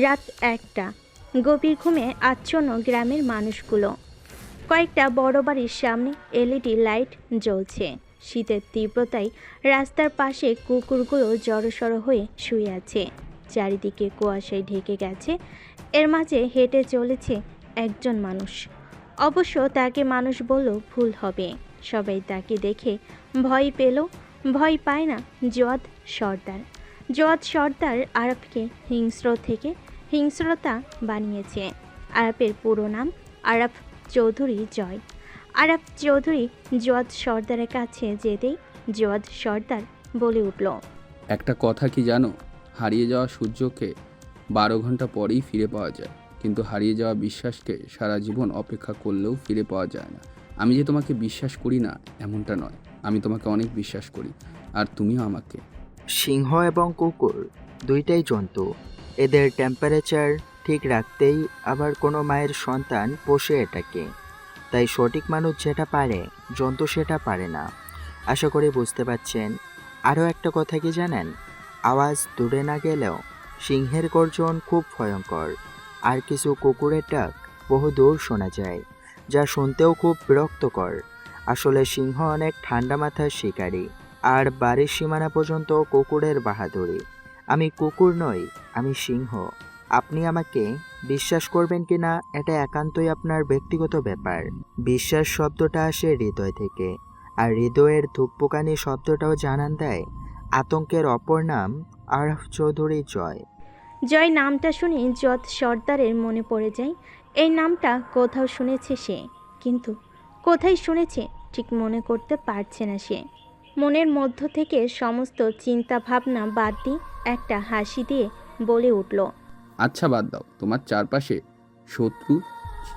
রাত ১টা। গভীর ঘুমে আচ্ছন্ন গ্রামের মানুষগুলো। কয়েকটা বড় বাড়ির সামনে এলইডি লাইট জ্বলছে। শীতের তীব্রতায় রাস্তার পাশে কুকুরগুলো জড়সড় হয়ে শুয়ে আছে। চারিদিকে কুয়াশায় ঢেকে গেছে। এর মাঝে হেঁটে চলেছে একজন মানুষ। অবশ্য তাকে মানুষ বলল ভুল হবে। সবাই তাকে দেখে ভয় পেল। ভয় পায় না জোয়াদ সর্দার। জোয়াদ সর্দার আরাফকে হিংস্র থেকে হিংস্রতা বানিয়েছে। আরাফের পুরো নাম আরাফ চৌধুরী জয়। আরাফ চৌধুরী জোয়াদ সর্দারের কাছে যেতেই জোয়াদ সর্দার বলে উঠল, একটা কথা কি জানো? হারিয়ে যাওয়া সূর্যকে 12 ঘন্টা পরেই ফিরে পাওয়া যায়, কিন্তু হারিয়ে যাওয়া বিশ্বাসকে সারা জীবন অপেক্ষা করলেও ফিরে পাওয়া যায় না। আমি যে তোমাকে বিশ্বাস করি না এমনটা নয়, আমি তোমাকে অনেক বিশ্বাস করি, আর তুমিও আমাকে। সিংহ এবং কুকুর দুইটাই জন্তু। এদের টেম্পারেচার ঠিক রাখতেই আবার কোনো মায়ের সন্তান পোষে এটাকে। তাই সঠিক মানুষ যেটা পারে, জন্তু সেটা পারে না। আশা করি বুঝতে পারছেন। আরও একটা কথা কি জানেন? আওয়াজ দূরে না গেলেও সিংহের গর্জন খুব ভয়ঙ্কর, আর কিছু কুকুরের ডাক বহু দূর শোনা যায়, যা শুনতেও খুব বিরক্তকর। আসলে সিংহ অনেক ঠান্ডা মাথার শিকারী, আর বাড়ির সীমানা পর্যন্ত কুকুরের বাহাদুরি। আমি কুকুর নই, আমি সিংহ। আপনি আমাকে বিশ্বাস করবেন কি না এটা একান্তই আপনার ব্যক্তিগত ব্যাপার। বিশ্বাস শব্দটা আসে হৃদয় থেকে, আর হৃদয়ের ধূপপোকানি শব্দটাও জানান দেয় আতঙ্কের অপর নাম আরাফ চৌধুরী জয়। জয় নামটা শুনে জোয়াদ সর্দারের মনে পড়ে যায়। এই নামটা কোথাও শুনেছে সে, কিন্তু কোথায় শুনেছে ঠিক মনে করতে পারছে না সে। মনের মধ্য থেকে সমস্ত চিন্তা ভাবনা বাদ দিয়ে একটা হাসি দিয়ে বলে উঠল, আচ্ছা বাদ দাও, তোমার চারপাশে শত্রু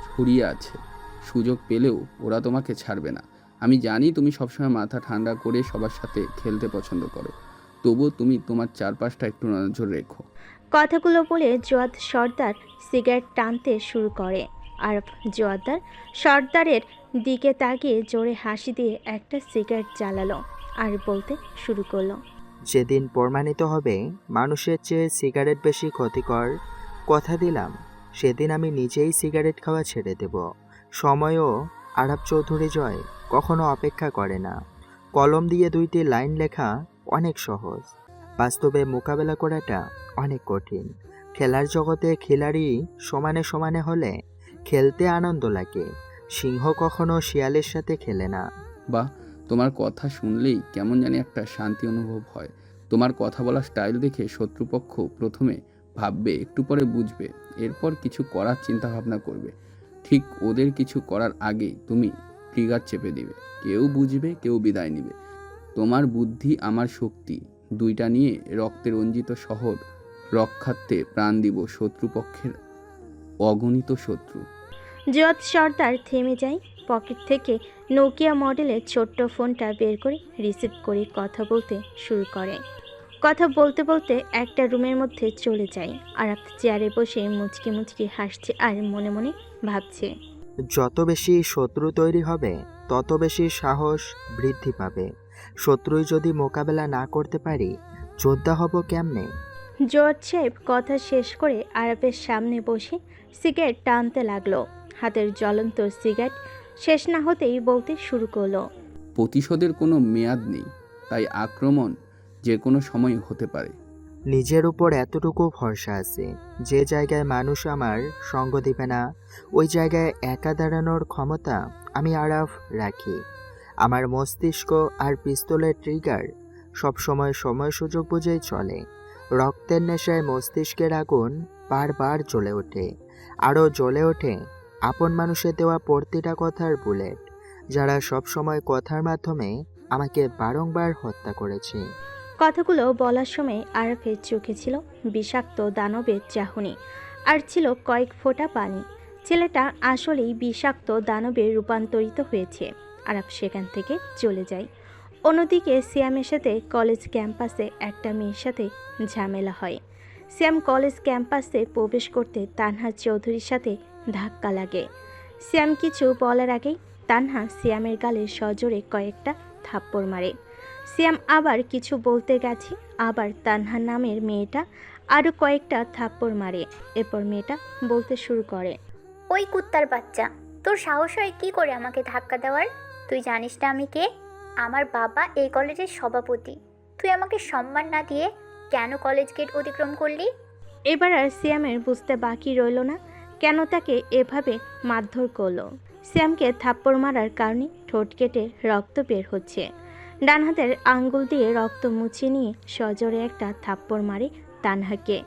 ছড়িয়ে আছে। সুযোগ পেলেও ওরা তোমাকে ছাড়বে না। আমি জানি তুমি সবসময় মাথা ঠান্ডা করে সবার সাথে খেলতে পছন্দ করো, তবুও তুমি তোমার চারপাশটা একটু নজর রেখো। কথাগুলো বলে জোয়াদ সর্দার সিগারেট টানতে শুরু করে। আর জোয়াদার সর্দারের দিকে তাকিয়ে জোরে হাসি দিয়ে একটা সিগারেট জ্বালালো আর বলতে শুরু করলো, যেদিন প্রমাণিত হবে মানুষের চেয়ে সিগারেট বেশি ক্ষতিকর, কথা দিলাম সেদিন আমি নিজেই সিগারেট খাওয়া ছেড়ে দেব। সময়ও আরাফ চৌধুরী জয় কখনো অপেক্ষা করে না। কলম দিয়ে দুইটি লাইন লেখা অনেক সহজ, বাস্তবে মোকাবেলা করাটা অনেক কঠিন। খেলার জগতে খিলাড়ি সমানে সমানে হলে খেলতে আনন্দ লাগে। সিংহ কখনো শিয়ালের সাথে খেলে না। বা তোমার কথা শুনলেই কেমন জানি একটা শান্তি অনুভব হয়। তোমার কথা বলার স্টাইল দেখে শত্রুপক্ষ প্রথমে ভাববে, একটু পরে বুঝবে, এরপর কিছু করার চিন্তা ভাবনা করবে। ঠিক ওদের কিছু করার আগেই তুমি ট্রিগার চেপে দিবে। কেউ বুঝবে, কেউ বিদায় নিবে। তোমার বুদ্ধি আমার শক্তি, দুইটা নিয়ে রক্তে রঞ্জিত শহর রক্ষার্থে প্রাণ দিব শত্রুপক্ষের অগণিত শত্রু। জোয়াদ সর্দার থেমে যায়। পকেট থেকে নোকিয়া মডেলের ছোট্ট ফোনটা বের করে রিসিভ করে কথা বলতে শুরু করে। কথা বলতে বলতে একটা রুমের মধ্যে চলে যায়। আর চেয়ারে বসে মুচকি মুচকি হাসছে আর মনে মনে ভাবছে, যত বেশি শত্রু তৈরি হবে তত বেশি সাহস বৃদ্ধি পাবে। শত্রুই যদি মোকাবেলা না করতে পারি, যোদ্ধা হব কেমনে? জোয়াদ সাহেব কথা শেষ করে আরাফের সামনে বসে সিগারেট টানতে লাগলো। হাতের জ্বলন্ত সিগারেট শেষ না হতেই বলতে শুরু করলো, প্রতিশোধের কোনো মেয়াদ নেই, তাই আক্রমণ যে কোনো সময় হতে পারে। নিজের উপর এতটুকু ভরসা আছে, যে জায়গায় মানুষ আমার সঙ্গ দিবে না, ওই জায়গায় একা দাঁড়ানোর ক্ষমতা আমি আরাফ রাখি। আমার মস্তিষ্ক আর পিস্তলের ট্রিগার সবসময় সময় সুযোগ বুঝেই চলে। রক্তের নেশায় মস্তিষ্কের আগুন বারবার জ্বলে ওঠে, আরও জ্বলে ওঠে আপন মানুষের দেওয়া প্রতিটা কথার বুলেট, যারা সবসময় কথার মাধ্যমে আমাকে বারংবার হত্যা করেছে। কথাগুলো বলার সময় আরাফের চোখে ছিল বিষাক্ত দানবের চাহনি, আর ছিল কয়েক ফোঁটা পানি। ছেলেটা আসলেই বিষাক্ত দানবে রূপান্তরিত হয়েছে। আরাফ সেখান থেকে চলে যায়। অন্যদিকে সিয়ামের সাথে কলেজ ক্যাম্পাসে একটা মেয়ের সাথে ঝামেলা হয়। সিয়াম কলেজ ক্যাম্পাসে প্রবেশ করতে তানহা চৌধুরীর সাথে ধাক্কা লাগে। সিয়াম কিছু বলার আগেই তানহা সিয়ামের গালে সজোরে কয়েকটা থাপ্পড় মারে। সিয়াম আবার কিছু বলতে গেছে, আবার তানহা নামের মেয়েটা আরও কয়েকটা থাপ্পড় মারে। এরপর মেয়েটা বলতে শুরু করে। ওই কুত্তার বাচ্চা, তোর সাহস হয় কি করে আমাকে ধাক্কা দেওয়ার? তুই জানিস না আমি কে? আমার বাবা এই কলেজের সভাপতি। তুই আমাকে সম্মান না দিয়ে কেন কলেজ গেট অতিক্রম করলি? এবার আর সিয়ামের বুঝতে বাকি রইল না কেন তাকে এভাবে মারধর করলো। সিয়ামকে থাপ্পড় মারার কারণে ঠোঁট কেটে রক্ত বের হচ্ছে। ডান হাতের আঙ্গুল দিয়ে রক্ত মুছিয়ে নিয়ে সজোরে একটা থাপ্পড় মারে তানহাকে।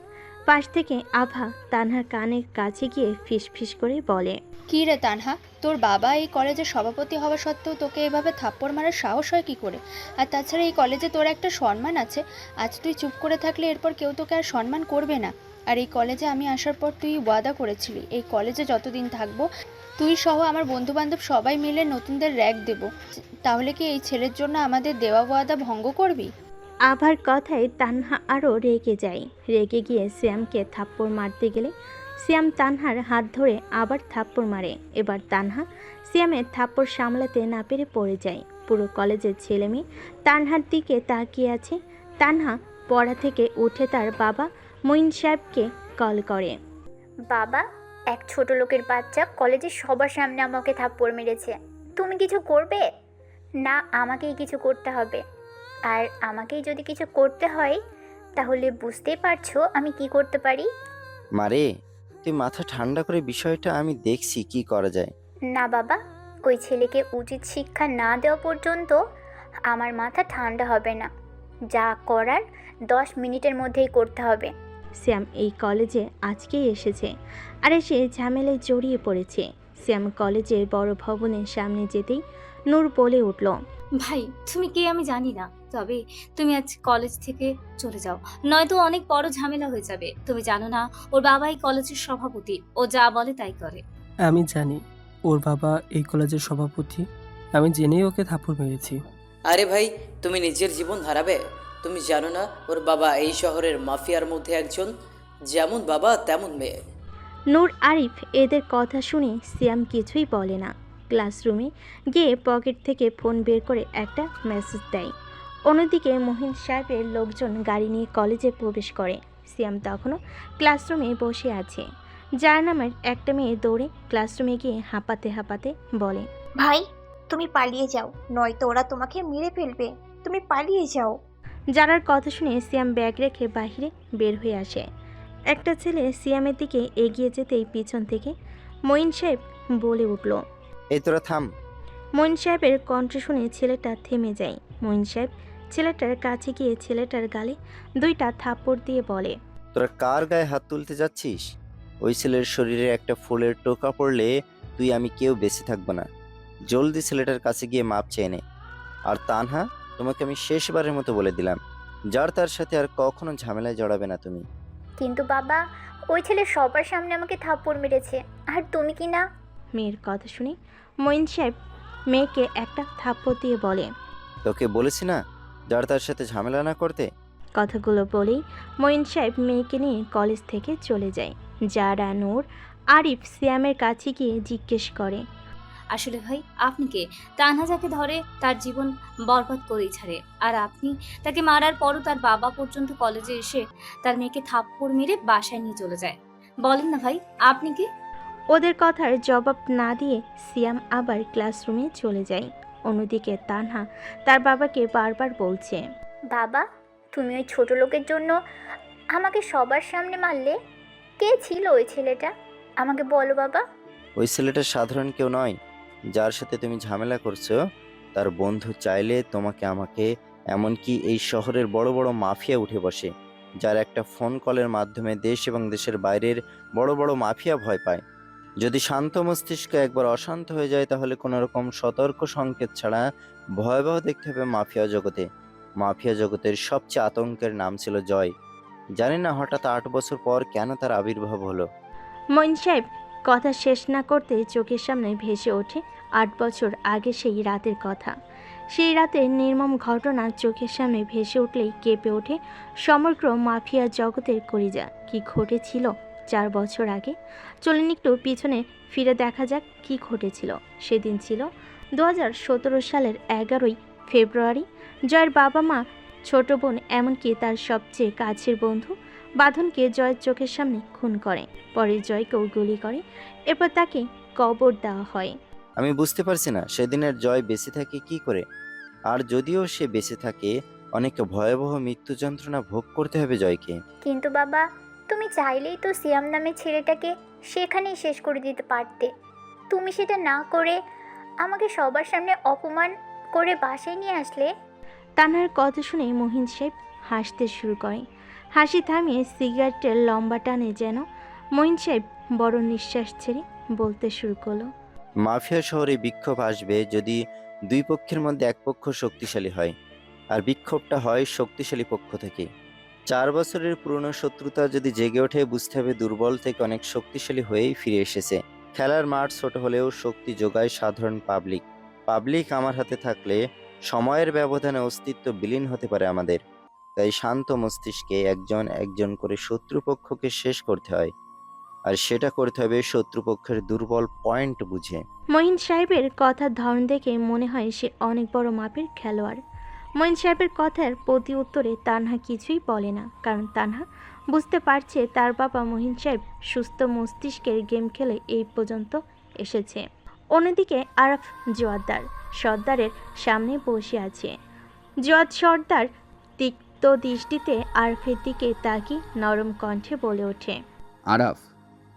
পাশ থেকে আভা তানহার কানের কাছে গিয়ে ফিসফিস করে বলে, কী রে তানহা, তোর বাবা এই কলেজের সভাপতি হওয়া সত্ত্বেও তোকে এভাবে থাপ্পড় মারার সাহস হয় কী করে? আর তাছাড়া এই কলেজে তোর একটা সম্মান আছে। আজ তুই চুপ করে থাকলে এরপর কেউ তোকে আর সম্মান করবে না। আর এই কলেজে আমি আসার পর তুই ওয়াদা করেছিলি এই কলেজে যতদিন থাকবো তুই সহ আমার বন্ধুবান্ধব সবাই মিলে নতুনদের র্যাক দেব। তাহলে কি এই ছেলের জন্য আমাদের দেওয়া ওয়াদা ভঙ্গ করবি? আভার কথায় তানহা আরও রেগে যায়। রেগে গিয়ে সিয়ামকে থাপ্পড় মারতে গেলে সিয়াম তানহার হাত ধরে আবার থাপ্পড় মারে। এবার তানহা সিয়ামের থাপ্পড় সামলাতে না পেরে পড়ে যায়। পুরো কলেজের ছেলেমেয়ে তানহার দিকে তাকিয়ে আছে। তানহা পড়া থেকে উঠে তার বাবা মঈন সাহেবকে কল করে। বাবা, এক ছোট লোকের বাচ্চা কলেজের সবার সামনে আমাকে থাপ্পড় মেরেছে। তুমি কিছু করবে? না, আমাকেই কিছু করতে হবে। আর আমাকেই যদি কিছু করতে হয় তাহলে বুঝতেই পারছো আমি কি করতে পারি। মারে, তুই মাথা ঠান্ডা করে বিষয়টা আমি দেখছি কি করা যায়। না বাবা, ওই ছেলেকে উচিত শিক্ষা না দেওয়া পর্যন্ত আমার মাথা ঠান্ডা হবে না। যা করার 10 মিনিটের মধ্যেই করতে হবে। সিয়াম এই কলেজে আজকেই এসেছে আর এসে ঝামেলায় জড়িয়ে পড়েছে। সিয়াম কলেজের বড় ভবনের সামনে যেতেই নূর বলে উঠল, ভাই তুমি কে আমি জানি না, তবে তুমি আজ কলেজ থেকে চলে যাও, নয়তো অনেক বড় ঝামেলা হয়ে যাবে। তুমি জানো না ওর বাবা এই কলেজের সভাপতি, ও যা বলে তাই করে। আমি জানি ওর বাবা এই কলেজের সভাপতি, আমি জেনেই ওকে থাপ্পড় মেরেছি। আরে ভাই, তুমি নিজের জীবন হারাবে? তুমি জানো না ওর বাবা এই শহরের মাফিয়ার মধ্যে একজন, যেমন বাবা তেমন মেয়ে। নূর আরিফ এদের কথা শুনে সিয়াম কিছুই বলে না। ক্লাসরুমে গিয়ে পকেট থেকে ফোন বের করে একটা মেসেজ দেয়। অন্যদিকে মহিন সাহেবের লোকজন গাড়ি নিয়ে কলেজে প্রবেশ করে। সিয়াম তখনও ক্লাসরুমে বসে আছে। যার নামের একটা মেয়ে দৌড়ে ক্লাসরুমে গিয়ে হাঁপাতে হাঁপাতে বলে, ভাই তুমি পালিয়ে যাও, নয়তো ওরা তোমাকে মেরে ফেলবে। তুমি পালিয়ে যাও। যারার কথা শুনে সিয়াম ব্যাগ রেখে বাইরে বের হয়ে আসে। একটা ছেলে সিয়ামের দিকে এগিয়ে যেতেই পিছন থেকে মঈন সাহেব বলে উঠল। এই তোরা থাম। মঈন সাহেবের কণ্ঠ শুনে ছেলেটা থেমে যায়। মঈন সাহেব ছেলেটার কাছে গিয়ে ছেলেটার গালে 2টা থাপ্পড় দিয়ে বলে, তোরা কার গায়ে হাত তুলতে যাচ্ছিস? ওই ছেলের শরীরে একটা ফুলের টোকা পড়লে তুই আমি কেউ বেঁচে থাকবো না। জলদি ছেলেটার কাছে গিয়ে মাপ চেয়ে নে। আর তানহা, তোমাকে আমি শেষবারের মতো বলে দিলাম, যার তার সাথে আর কখনো ঝামেলায় জড়াবে না তুমি। কিন্তু বাবা, ওই ছেলে সবার সামনে আমাকে থাপ্পড় মেরেছে, আর তুমি কি না? মেয়ের কথা শুনে মঈন সাহেব মেয়েকে একটা থাপ্পড় দিয়ে বলে, তোকে বলেছি না যার তার সাথে ঝামেলা না করতে। কথাগুলো বলেই মঈন সাহেব মেয়েকে নিয়ে কলেজ থেকে চলে যায়। যারা নূর আরিফ সিয়ামের কাছে গিয়ে জিজ্ঞেস করে, আসলে ভাই আপনি কে? তানহা যাকে ধরে তার জীবন বরবাদ করেই ছাড়ে, আর আপনি তাকে মারার পরও তার বাবা পর্যন্ত কলেজে এসে তার মেয়েকে থাপ্পড় মেরে বাসায় নিয়ে চলে যায়। বলেন না ভাই, আপনি কে? ওদের কথার জবাব না দিয়ে সিয়াম আবার ক্লাসরুমে চলে যায়। অন্যদিকে তানহা তার বাবাকে বারবার বলছে, বাবা, তুমি ওই ছোট লোকের জন্য আমাকে সবার সামনে মারলে। কে ছিল ওই ছেলেটা? আমাকে বলো বাবা। ওই ছেলেটা সাধারণ কেউ নয়। যার সাথে তুমি ঝামেলা করছো তার বন্ধু চাইলে তোমাকে আমাকে, এমনকি এই শহরের বড় বড় মাফিয়া উঠে বসে, যার একটা ফোন কলের মাধ্যমে দেশ এবং দেশের বাইরের বড় বড় মাফিয়া ভয় পায়। যদি শান্ত মস্তিষ্ক একবার অশান্ত হয়ে যায় তাহলে কোনো রকম সতর্ক সংকেত ছাড়া ভয়াবহ দেখতে হবে মাফিয়া জগতে। মাফিয়া জগতের সবচেয়ে আতঙ্কের নাম ছিল জয়। জানি না হঠাৎ 8 বছর পর কেন তার আবির্ভাব হলো। মঈন সাহেব কথা শেষ না করতে চোখের সামনে ভেসে ওঠে 8 বছর আগে সেই রাতের কথা। সেই রাতের নির্মম ঘটনা চোখের সামনে ভেসে উঠলেই কেঁপে ওঠে সমগ্র মাফিয়া জগতের কলিজা। কি ঘটেছিল 4 বছর আগে? চলুন একটু পিছনে ফিরে দেখা যাক কি ঘটেছিল। সেদিন ছিল 2017 সালের 11ই ফেব্রুয়ারি। জয়ের বাবা মা, ছোট বোন, এমনকি তার সবচেয়ে কাছের বন্ধু বাঁধনকে জয়ের চোখের সামনে খুন করে। পরে জয়কেও গুলি করে। এরপর তাকে কবর দেওয়া হয়। আমি বুঝতে পারছি না সেদিনের জয় বেঁচে থাকে কি করে। আর যদিও সে বেঁচে থাকে, অনেক ভয়াবহ মৃত্যু যন্ত্রণা ভোগ করতে হবে জয়কে। কিন্তু বাবা, তুমি চাইলেই তো সিয়াম নামের ছেলেটাকে সেখানেই শেষ করে দিতে পারতে। তুমি সেটা না করে আমাকে সবার সামনে অপমান করে বাসায় নিয়ে আসলে। তানহার কথা শুনে মহিন সাহেব হাসতে শুরু করে। হাসি থামিয়ে সিগারেটের লম্বা টানে যেন মহিন সাহেব বড় নিঃশ্বাস ছেড়ে বলতে শুরু করলো। মাফিয়া শহরে বিক্ষোভ আসবে যদি দুই পক্ষের মধ্যে এক পক্ষ শক্তিশালী হয়, আর বিক্ষোভটা হয় শক্তিশালী পক্ষ থেকে। 4 বছরের পুরনো শত্রুতা যদি জেগে ওঠে, বুঝতে হবে দুর্বল থেকে অনেক শক্তিশালী হয়েই ফিরে এসেছে। খেলার মাঠ ছোট হলেও শক্তি যোগায় সাধারণ পাবলিক আমার হাতে থাকলে সময়ের ব্যবধানে অস্তিত্ব বিলীন হতে পারে আমাদের। তাই শান্ত মস্তিষ্কে একজন একজন করে শত্রুপক্ষকে শেষ করতে হয়, আর সেটা করতে হবে শত্রুপক্ষের দুর্বল পয়েন্ট বুঝে। মঈন সাহেবের কথার ধরন দেখে মনে হয় সে অনেক বড় মাপের খেলোয়াড়। মঈন সাহেবের কথার প্রতি উত্তরে তানহা কিছুই বলে না, কারণ তানহা বুঝতে পারছে তার বাবা মঈন সাহেব সুস্থ মস্তিষ্কের গেম খেলে এই পর্যন্ত এসেছে। অন্যদিকে আরাফ জোয়ারদার সর্দারের সামনে বসে আছে। জোয়াদ সর্দার তিক্ত দৃষ্টিতে আরাফের দিকে তাকিয়ে নরম কণ্ঠে বলে ওঠে, আরাফ,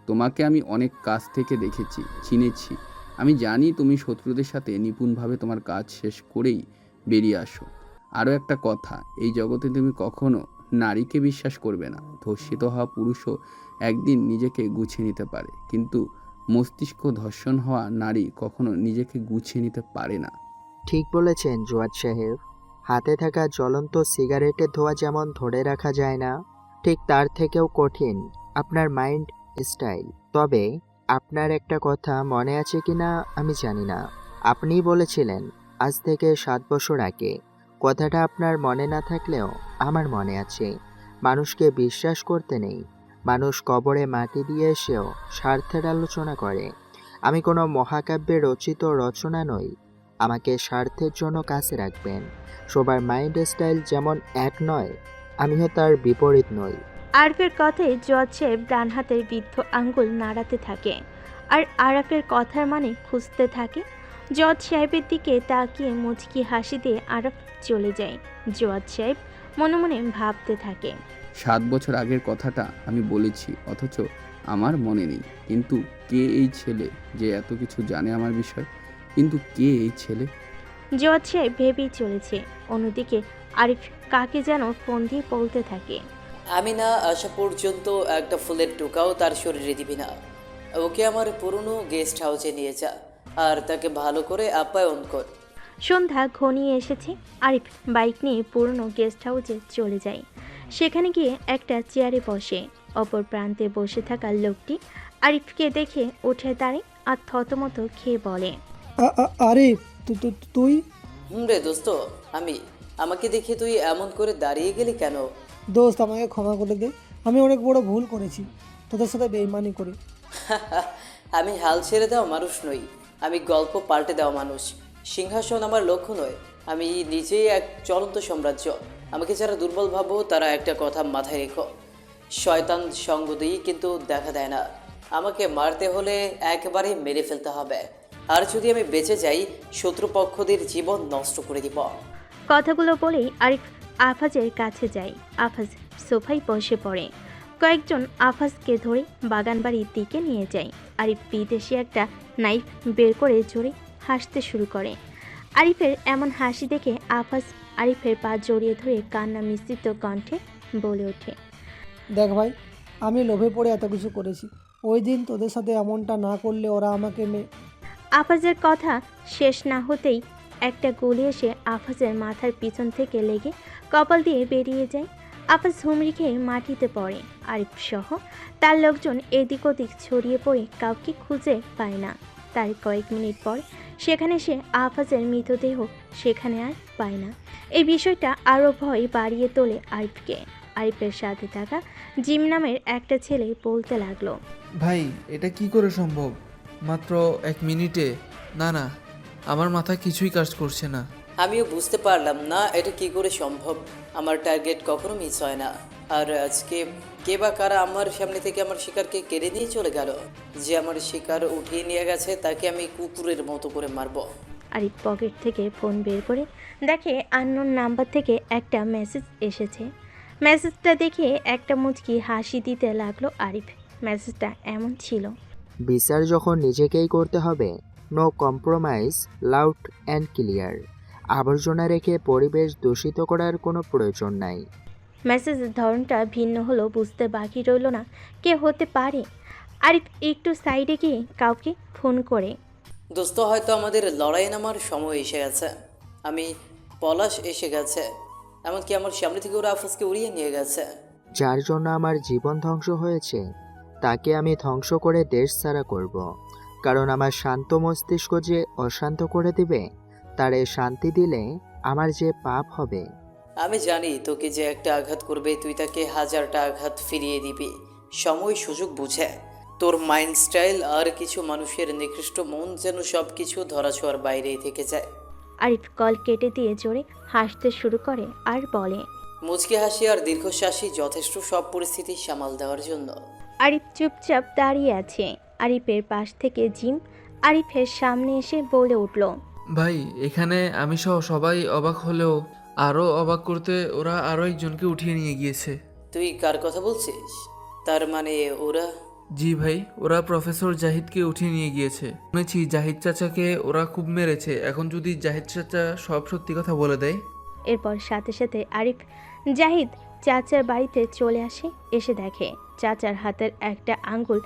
তোমাকে আমি অনেক কাছ থেকে দেখেছি, চিনেছি। আমি জানি তুমি শত্রুদের সাথে নিপুণভাবে তোমার কাজ শেষ করেই বেরিয়ে আসো। আরও একটা কথা, এই জগতে তুমি কখনো নারীকে বিশ্বাস করবে না। ধর্ষিত হওয়া পুরুষও একদিন নিজেকে গুছিয়ে নিতে পারে, কিন্তু মস্তিষ্ক ধর্ষণ হওয়া নারী কখনো নিজেকে গুছিয়ে নিতে পারে না। ঠিক বলেছেন জোয়াদ সাহেব। হাতে থাকা জ্বলন্ত সিগারেটের ধোঁয়া যেমন ধরে রাখা যায় না, ঠিক তার থেকেও কঠিন আপনার মাইন্ড স্টাইল। তবে আপনার একটা কথা মনে আছে কিনা আমি জানি না, আপনিই বলেছিলেন আজ থেকে 7 বছর আগে। কথাটা আপনার মনে না থাকলেও আমার মনে আছে। মানুষকে বিশ্বাস করতে নেই। মানুষ কবরে মাটি দিয়ে এসেও স্বার্থের আলোচনা করে। আমি কোনো মহাকাব্যে রচিত রচনা নই। আমাকে স্বার্থের জন্য কাছে রাখবেন। সবার মাইন্ড স্টাইল যেমন এক নয়, আমিও তার বিপরীত নই। আরাফের কথায় জজ সাহেব ডান হাতের বৃদ্ধ আঙ্গুল নাড়াতে থাকে আর আরাফের কথার মানে খুঁজতে থাকে। জজ সাহেবের দিকে তাকিয়ে মুচকি হাসি দিয়ে আরাফ চলে যায়। জজ সাহেব মনে মনে ভাবতে থাকে, 7 বছর আগের কথাটা আমি বলেছি, অথচ আমার মনে নেই। কিন্তু কে এই ছেলে যে এত কিছু জানে আমার বিষয়? কিন্তু কে এই ছেলে? জজ সাহেব ভেবেই চলেছে। অন্যদিকে আরিফ কাকে যেন ফোন দিয়ে বলতে থাকে, আমি না আসা পর্যন্ত একটা ফুলের টোকাও তার শরীরে দিবি না। ওকে আমার পুরনো গেস্ট হাউসে নিয়ে যা, আর তাকে ভালো করে আপ্যায়ন কর। সন্ধ্যা ঘনিয়ে এসেছে। আরিফ বাইক নিয়ে পুরনো গেস্ট হাউসে চলে যায়। সেখানে গিয়ে একটা চেয়ারে বসে। অপর প্রান্তে বসে থাকা লোকটি আরিফকে দেখে উঠে দাঁড়ায় আর থতমত খেয়ে বলে, আরে তুই? রে দোস্ত, আমাকে দেখে তুই এমন করে দাঁড়িয়ে গেলি কেন? দোস্ত, আমাকে ক্ষমা করে দে। আমি অনেক বড় ভুল করেছি তোদের সাথে বেইমানি করে। আমি হাল ছেড়ে দেওয়া মানুষ নই, আমি গল্প পাল্টে দেওয়া মানুষ। সিংহাসন আমার লক্ষ্য নয়, আমি নিজেই এক চলন্ত সাম্রাজ্য। আমাকে যারা দুর্বল ভাবো তারা একটা কথা মাথায় রেখো, শয়তান সঙ্গ দিই কিন্তু দেখা দেয় না। আমাকে মারতে হলে একেবারে মেরে ফেলতে হবে, আর যদি আমি বেঁচে যাই শত্রুপক্ষদের জীবন নষ্ট করে দিব। কথাগুলো বলেই আরিফ আফাজের কাছে যায়। আফাজ সোফায় বসে পড়ে। কয়েকজন আফাজকে ধরে বাগানবাড়ির দিকে নিয়ে যায়। আরিফ বিদেশি একটা নাইফ বের করে জোরে হাসতে শুরু করে। আরিফের এমন হাসি দেখে আফাজ আরিফের পা জড়িয়ে ধরে কান্না মিশ্রিত কণ্ঠে বলে ওঠে, দেখ ভাই, আমি লোভে পড়ে এত কিছু করেছি। ওই দিন তোদের সাথে এমনটা না করলে ওরা আমাকে আফাজের কথা শেষ না হতেই একটা গুলি এসে আফাজের মাথার পিছন থেকে লেগে কপাল দিয়ে বেরিয়ে যায়। আফাজ হুমড়ি খেয়ে মাটিতে পড়ে। আরিফ সহ তার লোকজন এদিক ওদিক ছড়িয়ে পড়ে কাউকে খুঁজে পায় না। তার কয়েক মিনিট পর সেখানে সে আফাজের মৃতদেহ সেখানে আর পায় না। এই বিষয়টা আরও ভয় বাড়িয়ে তোলে আরিফকে। আরিফের সাথে থাকা জিম নামের একটা ছেলে বলতে লাগলো, ভাই, এটা কি করে সম্ভব? মাত্র 1 মিনিটে? না, আমার মাথা কিছুই কাজ করছে না। আমিও বুঝতে পারলাম না এটা কি করে সম্ভব। আমার টার্গেট কখনো মিস হয় না। আর আজকে কে বা কারা আমার সামনে থেকে আমার শিকারকে কেড়ে নিয়ে চলে গেল। যে আমার শিকার উঠিয়ে নিয়ে গেছে তাকে আমি কুকুরের মতো করে মারবো। আরিফ পকেট থেকে ফোন বের করে দেখে আননোন নাম্বার থেকে একটা মেসেজ এসেছে। মেসেজটা দেখে একটা মুচকি হাসি দিতে লাগলো আরিফ। মেসেজটা এমন ছিল, বিচার যখন নিজেকেই করতে হবে, no compromise, loud and clear. আবর্জনা রেখে পরিবেশ দূষিত করার কোনো প্রয়োজন নাই। মেসেজের ধরনটা ভিন্ন হলো বুঝতে বাকি রইল না কে হতে পারে। আরিফ একটু সাইডে গিয়ে কাউকে ফোন করে, দোস্ত, হয়তো আমাদের লড়াই নামার সময় এসে গেছে। আমি পলাশ এসে গেছে, এমনকি আমার সামনে থেকে ওরা আফাজকে উড়িয়ে নিয়ে গেছে। যার জন্য আমার জীবন ধ্বংস হয়েছে তাকে আমি ধ্বংস করে দেশ ছাড়া করব। কারণ আমার শান্ত মস্তিষ্ক যে অশান্ত করে দিবে, তারে শান্তি দিলে আমার যে পাপ হবে। আমি জানি তোকে যে একটা আঘাত করবে তুই তাকে 1000টা আঘাত ফিরিয়ে দিবি, সময় সুযোগ বুঝে। তোর মাইন্ড স্টাইল আর কিছু মানুষের নিকৃষ্ট মন যেন সব কিছু ধরাছোঁয়ার বাইরেই থেকে যায়। আরিফ কল কেটে দিয়ে জোরে হাসতে শুরু করে আর বলে, মুচকি হাসি আর দীর্ঘশ্বাসই যথেষ্ট সব পরিস্থিতি সামাল দেওয়ার জন্য। আরিফ চুপচাপ দাঁড়িয়ে আছে। আরিফের পাশ থেকে জিম আরিফের সামনে এসে বলে উঠল, ভাই, এখানে আমি সহ সবাই অবাক হলেও আরও অবাক করতে ওরা আরও একজনকে উঠিয়ে নিয়ে গিয়েছে। তুই কার কথা বলছিস? তার মানে ওরা? জি ভাই, ওরা প্রফেসর জাহিদকে উঠিয়ে নিয়ে গিয়েছে। শুনেছি জাহিদ চাচাকে ওরা খুব মেরেছে। এখন যদি জাহিদ চাচা সব সত্যি কথা বলে দেয়। এরপর সাথে সাথে আরিফ জাহিদ চাচার বাড়িতে চলে আসে। এসে দেখে চাচার হাতের একটা আঙ্গুল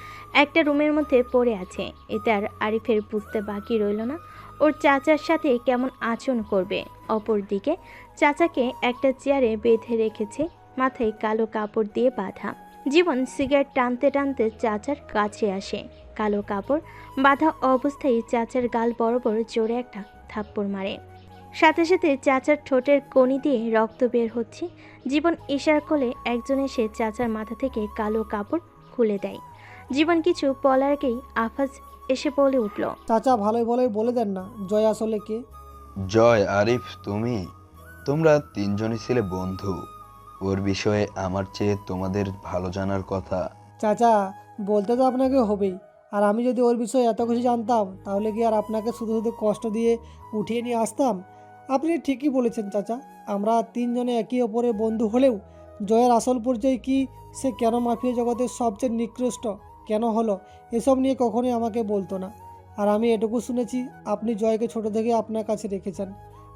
একটা রুমের মধ্যে পড়ে আছে। এতে আর আরিফের বুঝতে বাকি রইল না ওর চাচার সাথে কেমন আচরণ করবে। অপরদিকে চাচাকে একটা চেয়ারে বেঁধে রেখেছে, মাথায় কালো কাপড় দিয়ে বাঁধা। জীবন সিগারেট টানতে টানতে চাচার কাছে আসে। কালো কাপড় বাঁধা অবস্থায় চাচার গাল বরাবর জোরে একটা থাপ্পড় মারে। সাথে সাথে চাচার ঠোঁটের কনি দিয়ে রক্ত বের হচ্ছে। জীবন ইশারা করলে একজন এসে চাচার মাথা থেকে কালো কাপড় খুলে দেয়। জীবন কিছু বলার আগেই আফাজ এসে বলে উঠল, চাচা ভালোই ভালোই বলে দেন না জয় আসলে কে। জয়, আরিফ, তোমরা তিনজনই ছিলে বন্ধু। ওর বিষয়ে আমার চেয়ে তোমাদের ভালো জানার কথা। চাচা বলতে তো আপনাকে হবেই, আর আমি যদি ওর বিষয়ে এত কিছু জানতাম তাহলে কি আর আপনাকে শুধু শুধু কষ্ট দিয়ে উঠিয়ে নিয়ে আসতাম। আপনি ঠিকই বলেছেন চাচা, আমরা তিনজনে একে অপরের বন্ধু হলেও জয়ের আসল পরিচয় কি, সে কেন মাফিয়া জগতের সবচেয়ে নিকৃষ্ট কেন হলো, এসব নিয়ে কখনোই আমাকে বলতো না। আর আমি এটুকু শুনেছি আপনি জয়কে ছোট থেকে আপনার কাছে রেখেছেন।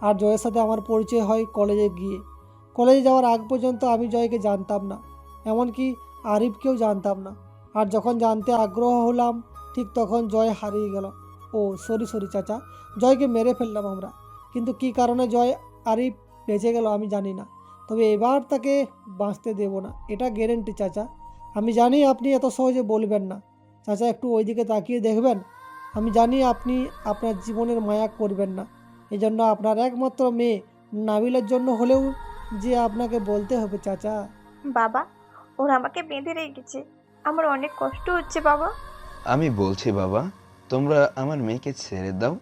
আর জয়ের সাথে আমার পরিচয় হয় কলেজে গিয়ে। কলেজে যাওয়ার আগ পর্যন্ত আমি জয়কে জানতাম না, এমনকি আরিফকেও জানতাম না। আর যখন জানতে আগ্রহ হলাম ঠিক তখন জয় হারিয়ে গেল। ও সরি চাচা, জয়কে মেরে ফেললাম আমরা। কিন্তু কী কারণে জয় আরিফ বেঁচে গেল আমি জানি না, তবে এবার তাকে বাঁচতে দেব না, এটা গ্যারেন্টি চাচা। আমি জানি আপনি এত সহজে বলবেন না চাচা, একটু ওইদিকে তাকিয়ে দেখবেন। আমি জানি আপনি আপনার জীবনের মায়া করবেন না, এই জন্য আপনার একমাত্র মেয়ে নাবিলের জন্য হলেও যে আপনাকে বলতে হবে চাচা। বাবা, ওরা আমাকে বেঁধে রেখেছে, আমার অনেক কষ্ট হচ্ছে বাবা। আমি বলছি বাবা, তোমরা আমার মেয়েকে ছেড়ে দাও,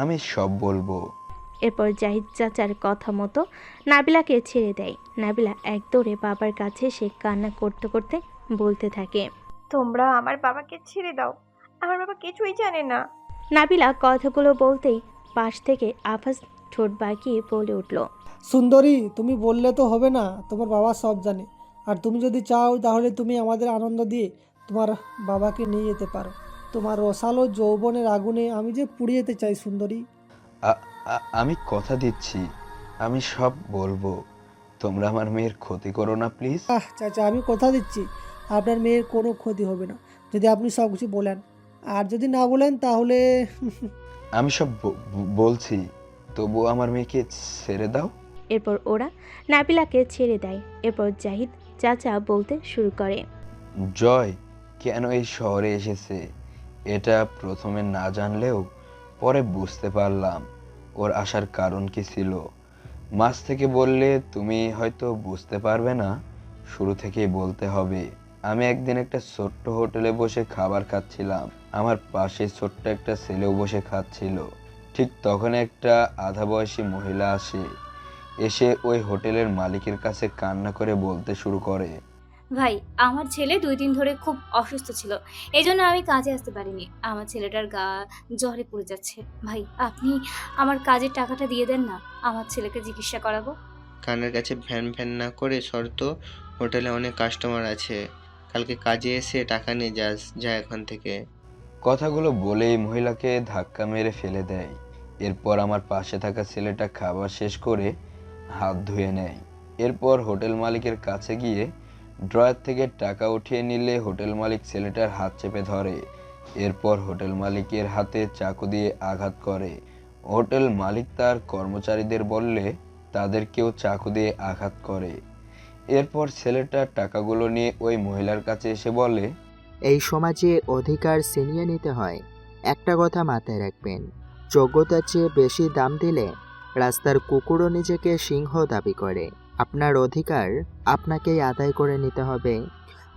আমি সব বলবো। এরপর জাহিদ চাচার কথা মতো নাবিলাকে ছেড়ে দেয়। নাবিলা এক দৌড়ে বাবার কাছে সে কান্না করতে করতে বলতে থাকে, তোমরা আমার বাবাকে ছেড়ে দাও, আমার বাবা কিছুই জানে না। নাবিলা কথাগুলো বলতেই পাশ থেকে আফাজ ঠোঁট বাঁকিয়ে বলে উঠল, সুন্দরী, তুমি বললে তো হবে না, তোমার বাবা সব জানে। আর তুমি যদি চাও তাহলে তুমি আমাদের আনন্দ দিয়ে তোমার বাবাকে নিয়ে যেতে পারো। তোমার রসালো যৌবনের আগুনে আমি যে পুড়িয়ে যেতে চাই সুন্দরী। আমি কথা দিচ্ছি, আমি সব বলবো। তোমরা আমার মেয়ের ক্ষতি করো না প্লিজ। চাচা, আমি কথা দিচ্ছি আপনার মেয়ের কোনো ক্ষতি হবে না যদি আপনি সব কিছু বলেন। আর যদি না বলেন তাহলে আমি সব বলছি, তবু আমার মেয়েকে ছেড়ে দাও। এরপর ওরা নাবিলাকে ছেড়ে দেয়। এরপর জাহিদ চাচা বলতে শুরু করে, জয় কেন এই শহরে এসেছে এটা প্রথমে না জানলেও পরে বুঝতে পারলাম ওর আসার কারণ কি ছিল। মাঝ থেকে বললে তুমি হয়তো বুঝতে পারবে না, শুরু থেকেই বলতে হবে। আমি একদিন একটা ছোট্ট হোটেলে বসে খাবার খাচ্ছিলাম, আমার পাশে ছোট্ট একটা ছেলেও বসে খাচ্ছিল। ঠিক তখন একটা আধা বয়সী মহিলা আসে, এসে ওই হোটেলের মালিকের কাছে কান্না করে বলতে শুরু করে। ভাই, আমার ছেলে 2 দিন ধরে খুব অসুস্থ ছিল, এই জন্য আমি কাজে আসতে পারিনি। আমার ছেলেটার গা জ্বরে পড়ে যাচ্ছে। ভাই, আপনি আমার কাজের টাকাটা দিয়ে দেন না, আমার ছেলেকে চিকিৎসা করাবো। কানের কাছে ভ্যান ভ্যান না করে শর্ত, হোটেলে অনেক কাস্টমার আছে, কালকে কাজে এসে টাকা নিয়ে যাস, যা এখান থেকে। কথাগুলো বলেই মহিলাকে ধাক্কা মেরে ফেলে দেয়। এরপর আমার পাশে থাকা ছেলেটা খাবার শেষ করে হাত ধুয়ে নেয়। এরপর হোটেল মালিকের কাছে গিয়ে ড্রয়ার থেকে টাকা উঠিয়ে নিলে হোটেল মালিক ছেলেটার হাত চেপে ধরে। এরপর হোটেল মালিকের হাতে চাকু দিয়ে আঘাত করে। হোটেল মালিক তার কর্মচারীদের বললে তাদেরকেও চাকু দিয়ে আঘাত করে। এরপর ছেলেটা টাকাগুলো নিয়ে ওই মহিলার কাছে এসে বলে, এই সমাজে অধিকার ছিনিয়ে নিতে হয়। একটা কথা মাথায় রাখবেন, যোগ্যতার চেয়ে বেশি দাম দিলে রাস্তার কুকুরও নিজেকে সিংহ দাবি করে। আপনার অধিকার আপনাকেই আদায় করে নিতে হবে।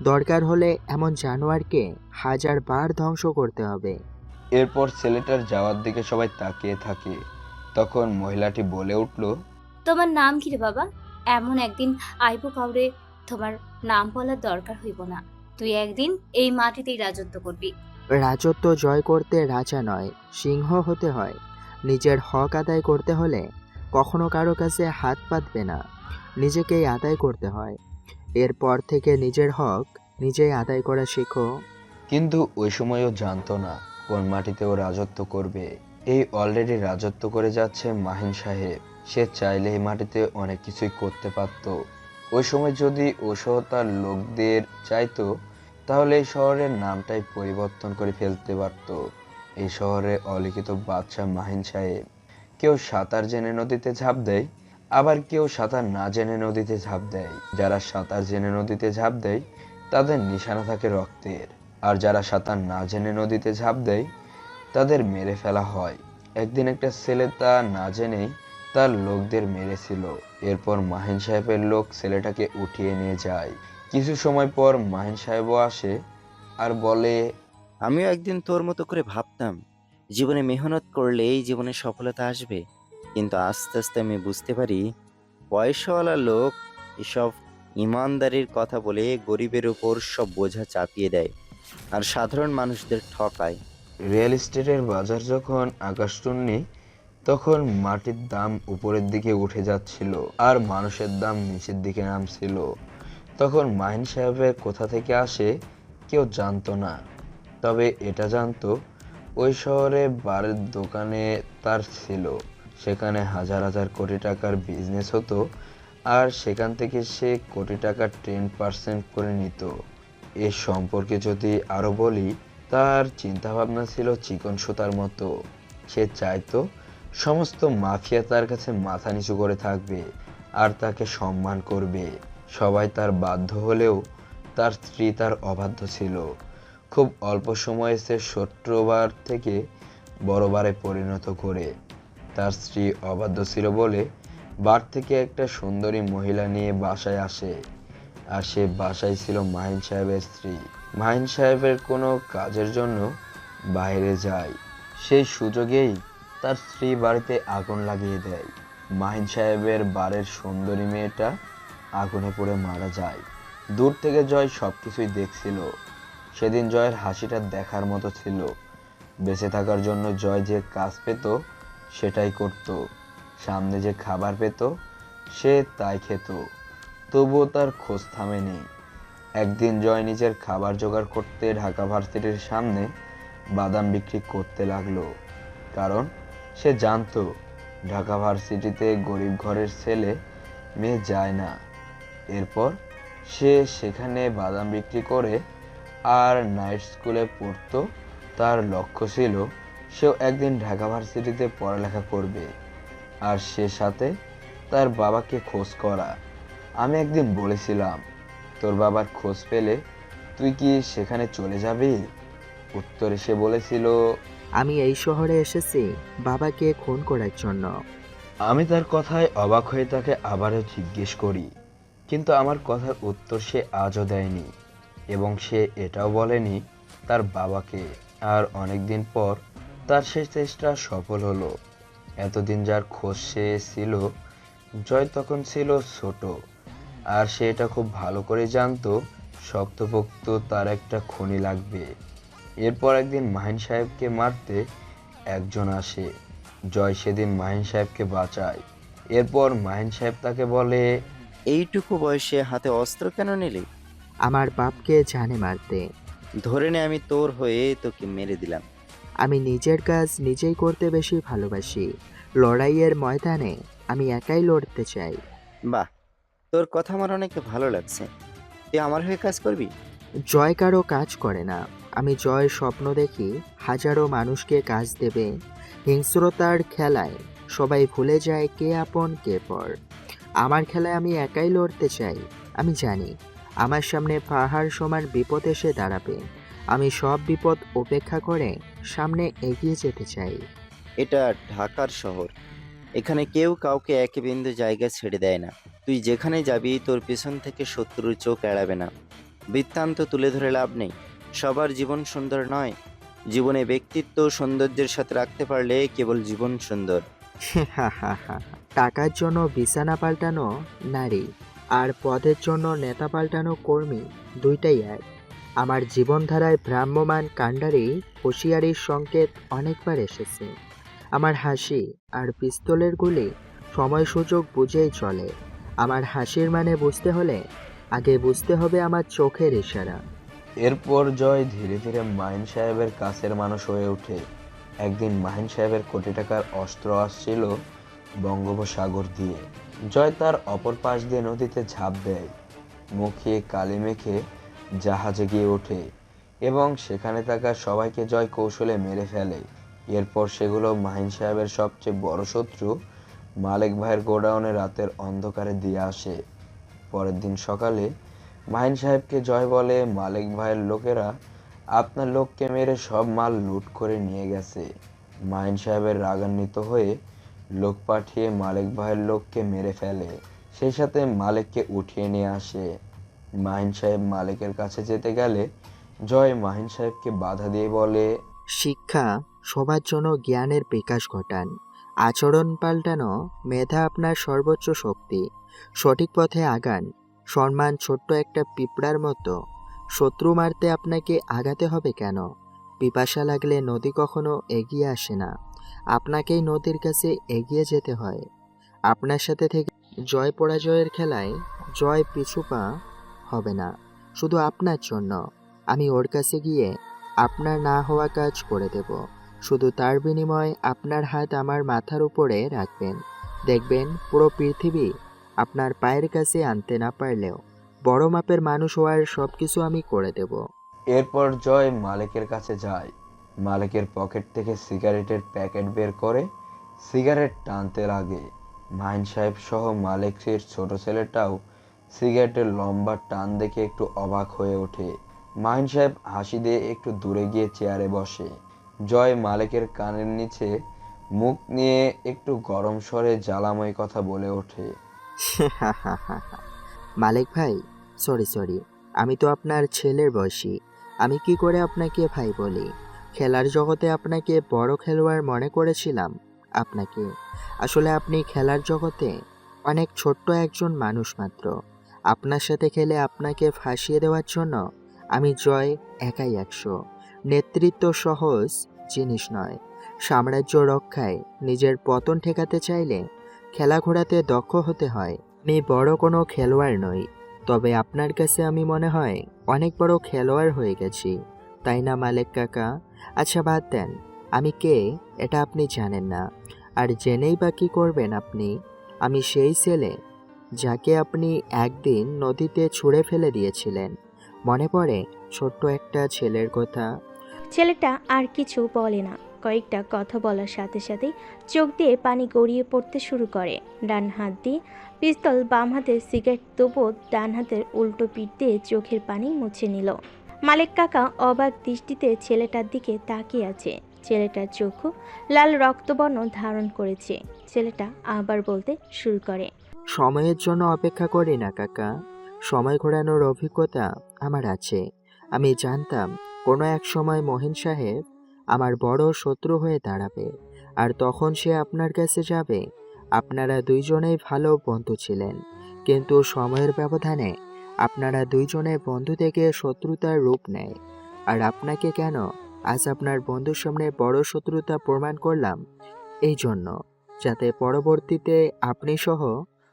দরকার হলে এমন জানোয়ারকে 1000 বার ধ্বংস করতে হবে। এরপর ছেলেটার যাওয়ার দিকে সবাই তাকিয়ে থাকে। তখন মহিলাটি বলে উঠল, তোমার নাম কি রে বাবা? এমন একদিন আইব কাউরে তোমার নাম বলার দরকার হইব না। তুই একদিন এই মাটিতেই রাজত্ব করবি। রাজত্ব জয় করতে রাজা নয়, সিংহ হতে হয়। নিজের হক আদায় করতে হলে কখনো কারো কাছে হাত পাতবে না, নিজেকেই আদায় করতে হয়। এরপর থেকে নিজের হক নিজেই আদায় করা শেখো। কিন্তু ওই সময়ও জানতো না কোন মাটিতে ও রাজত্ব করবে। এই অলরেডি রাজত্ব করে যাচ্ছে মাহিন সাহেব। সে চাইলে এই মাটিতে অনেক কিছুই করতে পারত। ওই সময় যদি ও সহ তার লোকদের চাইতো, তাহলে এই শহরের নামটাই পরিবর্তন করে ফেলতে পারত। এই শহরে অলিখিত বাদশাহ মাহিন সাহেব। কেউ সাঁতার জেনে নদীতে ঝাঁপ দেয়, আবার কেউ সাঁতার না জেনে নদীতে ঝাঁপ দেয়। যারা সাঁতার জেনে নদীতে ঝাঁপ দেয় তাদের নিশানা থাকে রক্তের, আর যারা সাঁতার না জেনে নদীতে ঝাঁপ দেয় তাদের মেরে ফেলা হয়। একদিন একটা ছেলে তা না জেনেই তার লোকদের মেরেছিল। এরপর মাহিন সাহেবের লোক ছেলেটাকে উঠিয়ে নিয়ে যায়। কিছু সময় পর মাহিন সাহেবও আসে আর বলে, আমিও একদিন তোর মতো করে ভাবতাম জীবনে মেহনত করলেই জীবনে সফলতা আসবে, কিন্তু আস্তে আস্তে আমি বুঝতে পারি পয়সাওয়ালা লোক এসব ইমানদারির কথা বলে গরিবের উপর সব বোঝা চাপিয়ে দেয় আর সাধারণ মানুষদের ঠকায়। রিয়েল এস্টেটের বাজার যখন আকাশচুন্নি, তখন মাটির দাম উপরের দিকে উঠে যাচ্ছিল আর মানুষের দাম নিচের দিকে নামছিল। তখন মাহিন সাহেবের কোথা থেকে আসে কেউ জানতো না, তবে এটা জানতো ওই শহরে বারের দোকানে তার ছিল। সেখানে হাজার হাজার কোটি টাকার বিজনেস হতো, আর সেখান থেকে সে কোটি টাকার 10% করে নিত। এ সম্পর্কে যদি আরো বলি, তার চিন্তাভাবনা ছিল চিকন সুতার মতো। সে চাইতো সমস্ত মাফিয়া তার কাছে মাথা নিচু করে থাকবে আর তাকে সম্মান করবে। সবাই তার বাধ্য হলেও তার স্ত্রী তার অবাধ্য ছিল। খুব অল্প সময়ে সে শত্রুবার থেকে বড়বারে পরিণত করে। তার স্ত্রী অবাধ্য ছিল বলে বার থেকে একটা সুন্দরী মহিলা নিয়ে বাসায় আসে, আর সে বাসায় ছিল মাহিন সাহেবের স্ত্রী। মাহিন সাহেবের কোনো কাজের জন্য বাইরে যায়, সেই সুযোগেই তার স্ত্রী বাড়িতে আগুন লাগিয়ে দেয়। মাহিন সাহেবের বাড়ির সুন্দরী মেয়েটা আগুনে পড়ে মারা যায়। দূর থেকে জয় সবকিছুই দেখছিল। সেদিন জয়ের হাসিটা দেখার মতো ছিল। বেঁচে থাকার জন্য জয় যে কাজ পেত সেটাই করত, সামনে যে খাবার পেত সে তাই খেত, তবুও তার খোঁজ থামেনি। একদিন জয় নিজের খাবার জোগাড় করতে ঢাকা ভার্সিটির সামনে বাদাম বিক্রি করতে লাগলো, কারণ সে জানতো ঢাকা ভার্সিটিতে গরিব ঘরের ছেলে মেয়ে যায় না। এরপর সে সেখানে বাদাম বিক্রি করে আর নাইট স্কুলে পড়তো। তার লক্ষ্য ছিল সেও একদিন ঢাকা ভার্সিটিতে পড়ালেখা করবে, আর সে সাথে তার বাবাকে খোঁজ করা। আমি একদিন বলেছিলাম, তোর বাবার খোঁজ পেলে তুই কি সেখানে চলে যাবি? উত্তরে সে বলেছিল, আমি এই শহরে এসেছি বাবাকে খুন করার জন্য। আমি তার কথায় অবাক হয়ে তাকে আবারও জিজ্ঞেস করি, কিন্তু আমার কথার উত্তর সে আজও দেয়নি, এবং সে এটাও বলেনি তার বাবাকে। আর অনেকদিন পর তার সেই চেষ্টা সফল হলো। এতদিন যার খোঁজ সে ছিল, জয় তখন ছিল ছোট, আর সে এটা খুব ভালো করে জানতো শক্তপোক্ত তার একটা খনি লাগবে। এরপর একদিন মাহিন সাহেবকে মারতে একজন আসে। জয় সেদিন মাহিন সাহেবকে বাঁচায়। এরপর মাহিন সাহেব তাকে বলে, এইটুকু বয়সে হাতে অস্ত্র কেন নিলি? আমার বাপকে জানে মারতে। ধরে নে আমি তোর হয়ে তোকে মেরে দিলাম। আমি নিজের কাজ নিজেই করতে বেশি ভালোবাসি। লড়াইয়ের ময়দানে আমি একাই লড়তে চাই। বাহ, তোর কথা আমার অনেক ভালো লাগছে। তুই আমার হয়ে কাজ করবি? জয় কারো কাজ করে না। আমি জয় স্বপ্ন দেখি হাজারো মানুষকে কাজ দেবে। হিংস্রতার খেলায় সবাই ভুলে যায় কে আপন কে পর। আমার খেলায় আমি একাই লড়তে চাই। আমি জানি আমার সামনে পাহাড় সমান বিপদ এসে দাঁড়াবে। আমি সব বিপদ উপেক্ষা করে সামনে এগিয়ে যেতে চাই। এটা ঢাকার শহর, এখানে কেউ কাউকে এক বিন্দু জায়গা ছেড়ে দেয় না। তুই যেখানে যাবি তোর পেছন থেকে শত্রুর চোখ এড়াবে না। বৃত্তান্ত তুলে ধরে লাভ নেই। সবার জীবন সুন্দর নয়। জীবনে ব্যক্তিত্ব সৌন্দর্যের সাথে রাখতে পারলে কেবল জীবন সুন্দর। টাকার জন্য বিছানা পাল্টানো নারী আর পদের জন্য নেতা পাল্টানো কর্মী দুইটাই এক। আমার জীবনধারায় ভ্রাম্যমান কাণ্ডারি হুঁশিয়ারির সংকেত অনেকবার এসেছে। আমার হাসি আর পিস্তলের গুলি সময় সুযোগ বুঝেই চলে। আমার হাসির মানে বুঝতে হলে আগে বুঝতে হবে আমার চোখের ইশারা। এরপর জয় ধীরে ধীরে মাহিন সাহেবের কাছের মানুষ হয়ে ওঠে। একদিন মাহিন সাহেবের কোটি টাকার অস্ত্র আসছিল বঙ্গোপসাগর দিয়ে। জয় তার অপর পাশ দিয়ে নদীতে ঝাঁপ দেয়। মুখে কালি মেখে জাহাজে গিয়ে ওঠে এবং সেখানে থাকা সবাইকে জয় কৌশলে মেরে ফেলে। এরপর সেগুলো মাহিন সাহেবের সবচেয়ে বড় শত্রু মালেক ভাইয়ের গোডাউনে রাতের অন্ধকারে দিয়ে আসে। পরের দিন সকালে মাহিন সাহেবকে জয় বলে, মালেক ভাইয়ের লোকেরা আপনার লোককে মেরে সব মাল লুট করে নিয়ে গেছে। মাহিন সাহেবের রাগান্বিত হয়ে লোক পাঠিয়ে মালেক ভাইয়ের লোককে মেরে ফেলে। সেই সাথে মালেককে উঠিয়ে নিয়ে আসে। মাহিন সাহেব মালেকের কাছে যেতে গেলে জয় মাহিন সাহেবকে বাধা দিয়ে বলে, শিক্ষা সবার জন্য জ্ঞানের বিকাশ ঘটান। আচরণ পাল্টানো মেধা আপনার সর্বোচ্চ শক্তি। সঠিক পথে আগান। সম্মান ছোট্ট একটা পিঁপড়ার মতো। শত্রু মারতে আপনাকে আগাতে হবে কেন? পিপাসা লাগলে নদী কখনো এগিয়ে আসে না, আপনাকেই নদীর কাছে এগিয়ে যেতে হয়। আপনার সাথে থেকে জয় পরাজয়ের খেলায় জয় পিছু পা হবে না, শুধু আপনার জন্য। আমি ওর কাছে গিয়ে আপনার না হওয়া কাজ করে দেব। শুধু তার বিনিময়ে আপনার হাত আমার মাথার উপরে রাখবেন। দেখবেন পুরো পৃথিবী আপনার পায়ের কাছে আনতে না পারলেও বড় মাপের মানুষ হওয়ার সব কিছু আমি করে দেব। এরপর জয় মালেকের কাছে যায়। মালেকের পকেট থেকে সিগারেটের প্যাকেট বের করে সিগারেট টানতে লাগে। মাহিন সাহেব সহ মালেকের ছোট ছেলেটাও সিগারেটের লম্বা টান দেখে একটু অবাক হয়ে ওঠে। মাহিন সাহেব হাসি দিয়ে একটু দূরে গিয়ে চেয়ারে বসে। জয় মালেকের কানের নিচে মুখ নিয়ে একটু গরম স্বরে জ্বালাময় কথা বলে ওঠে, মালিক ভাই, সরি, আমি তো আপনার ছেলের বয়সী। আমি কি করে আপনাকে ভাই বলি? খেলার জগতে আপনাকে বড় খেলোয়াড় মনে করেছিলাম আপনাকে। আসলে আপনি খেলার জগতে অনেক ছোট্ট একজন মানুষ মাত্র। আপনার সাথে খেলে আপনাকে ফাঁসিয়ে দেওয়ার জন্য আমি জয় একাই 100। নেতৃত্ব সহজ জিনিস নয়। সাম্রাজ্য রক্ষায় নিজের পতন ঠেকাতে চাইলে খেলা ঘোরাতে দক্ষ হতে হয়। আমি বড় কোনো খেলোয়াড় নই, তবে আপনার কাছে আমি মনে হয় অনেক বড় খেলোয়াড় হয়ে গেছি, তাই না মালেক কাকা? আচ্ছা বাদ দেন, আমি কে এটা আপনি জানেন না, আর জেনেই বা কী করবেন আপনি? আমি সেই ছেলে যাকে আপনি একদিন নদীতে ছুঁড়ে ফেলে দিয়েছিলেন। মনে পড়ে ছোট্ট একটা ছেলের কথা? ছেলেটা আর কিছু বলে না। কয়েকটা কথা বলার সাথে সাথেই চোখ দিয়ে পানি গড়িয়ে পড়তে শুরু করে। ডান হাত দিয়ে পিস্তল, বাম হাতে সিগারেট, তবুও ডান হাতের উল্টো পিঠ দিয়ে চোখের পানি মুছে নিল। মালেক কাকা অবাক দৃষ্টিতে ছেলেটার দিকে তাকিয়ে আছে। ছেলেটার চোখও লাল রক্তবর্ণ ধারণ করেছে। ছেলেটা আবার বলতে শুরু করে, সময়ের জন্য অপেক্ষা করি না কাকা। সময় ঘোরানোর অভিজ্ঞতা আমার আছে। আমি জানতাম কোনো এক সময় মহিন সাহেব আমার বড় শত্রু হয়ে দাঁড়াবে, আর তখন সে আপনার কাছে যাবে। আপনারা দুইজনেই ভালো বন্ধু ছিলেন, কিন্তু সময়ের ব্যবধানে আপনারা দুইজনে বন্ধু থেকে শত্রুতার রূপ নেয়। আর আপনাকে কেন আজ আপনার বন্ধুর সামনে বড় শত্রুতা প্রমাণ করলাম? এই জন্য, যাতে পরবর্তীতে আপনি সহ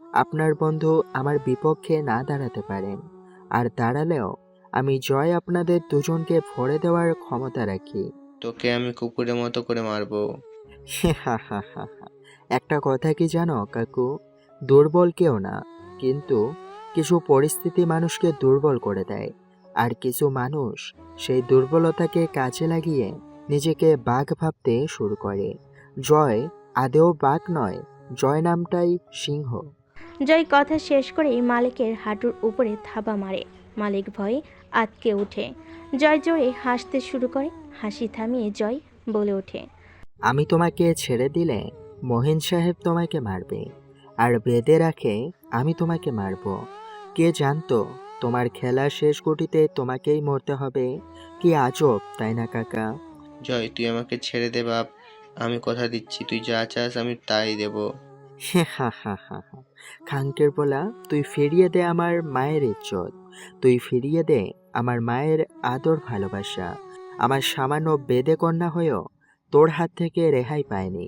আপনার বন্ধু আমার বিপক্ষে না দাঁড়াতে পারেন। আর দাঁড়ালেও আমি জয় আপনাদের দুজনকে ভরে দেওয়ার ক্ষমতা রাখি। তোকে আমি কুকুরের মতো করে মারবো। একটা কথা কি জানো কাকু, দুর্বল কেউ না, কিন্তু কিছু পরিস্থিতি মানুষকে দুর্বল করে দেয়। আর কিছু মানুষ সেই দুর্বলতাকে কাজে লাগিয়ে নিজেকে বাঘ ভাবতে শুরু করে। জয় আদেও বাঘ নয়, জয় নামটাই সিংহ। জয় কথা শেষ করেই মালিকের হাঁটুর উপরে থাবা মারে। মালিক ভয়ে আটকে ওঠে। জয় জোরে হাসতে শুরু করে। হাসি থামিয়ে জয় বলে ওঠে, আমি তোমাকে ছেড়ে দিলে মহিন সাহেব তোমাকে মারবে, আর বেঁধে রাখে আমি তোমাকে মারব। কে জানতো তোমার খেলা শেষ গুটিতে তোমাকেই মরতে হবে? কি আজব, তাই না কাকা? জয়, তুই আমাকে ছেড়ে দে বাপ। আমি কথা দিচ্ছি, তুই যা চাস আমি তাই দেব। খাঙ্কের বলা, তুই ফিরিয়ে দে আমার মায়ের ইজ্জত, তুই ফিরিয়ে দে আমার মায়ের আদর ভালোবাসা। আমার সামান্য বেদে কন্যা হয়েও তোর হাত থেকে রেহাই পায়নি,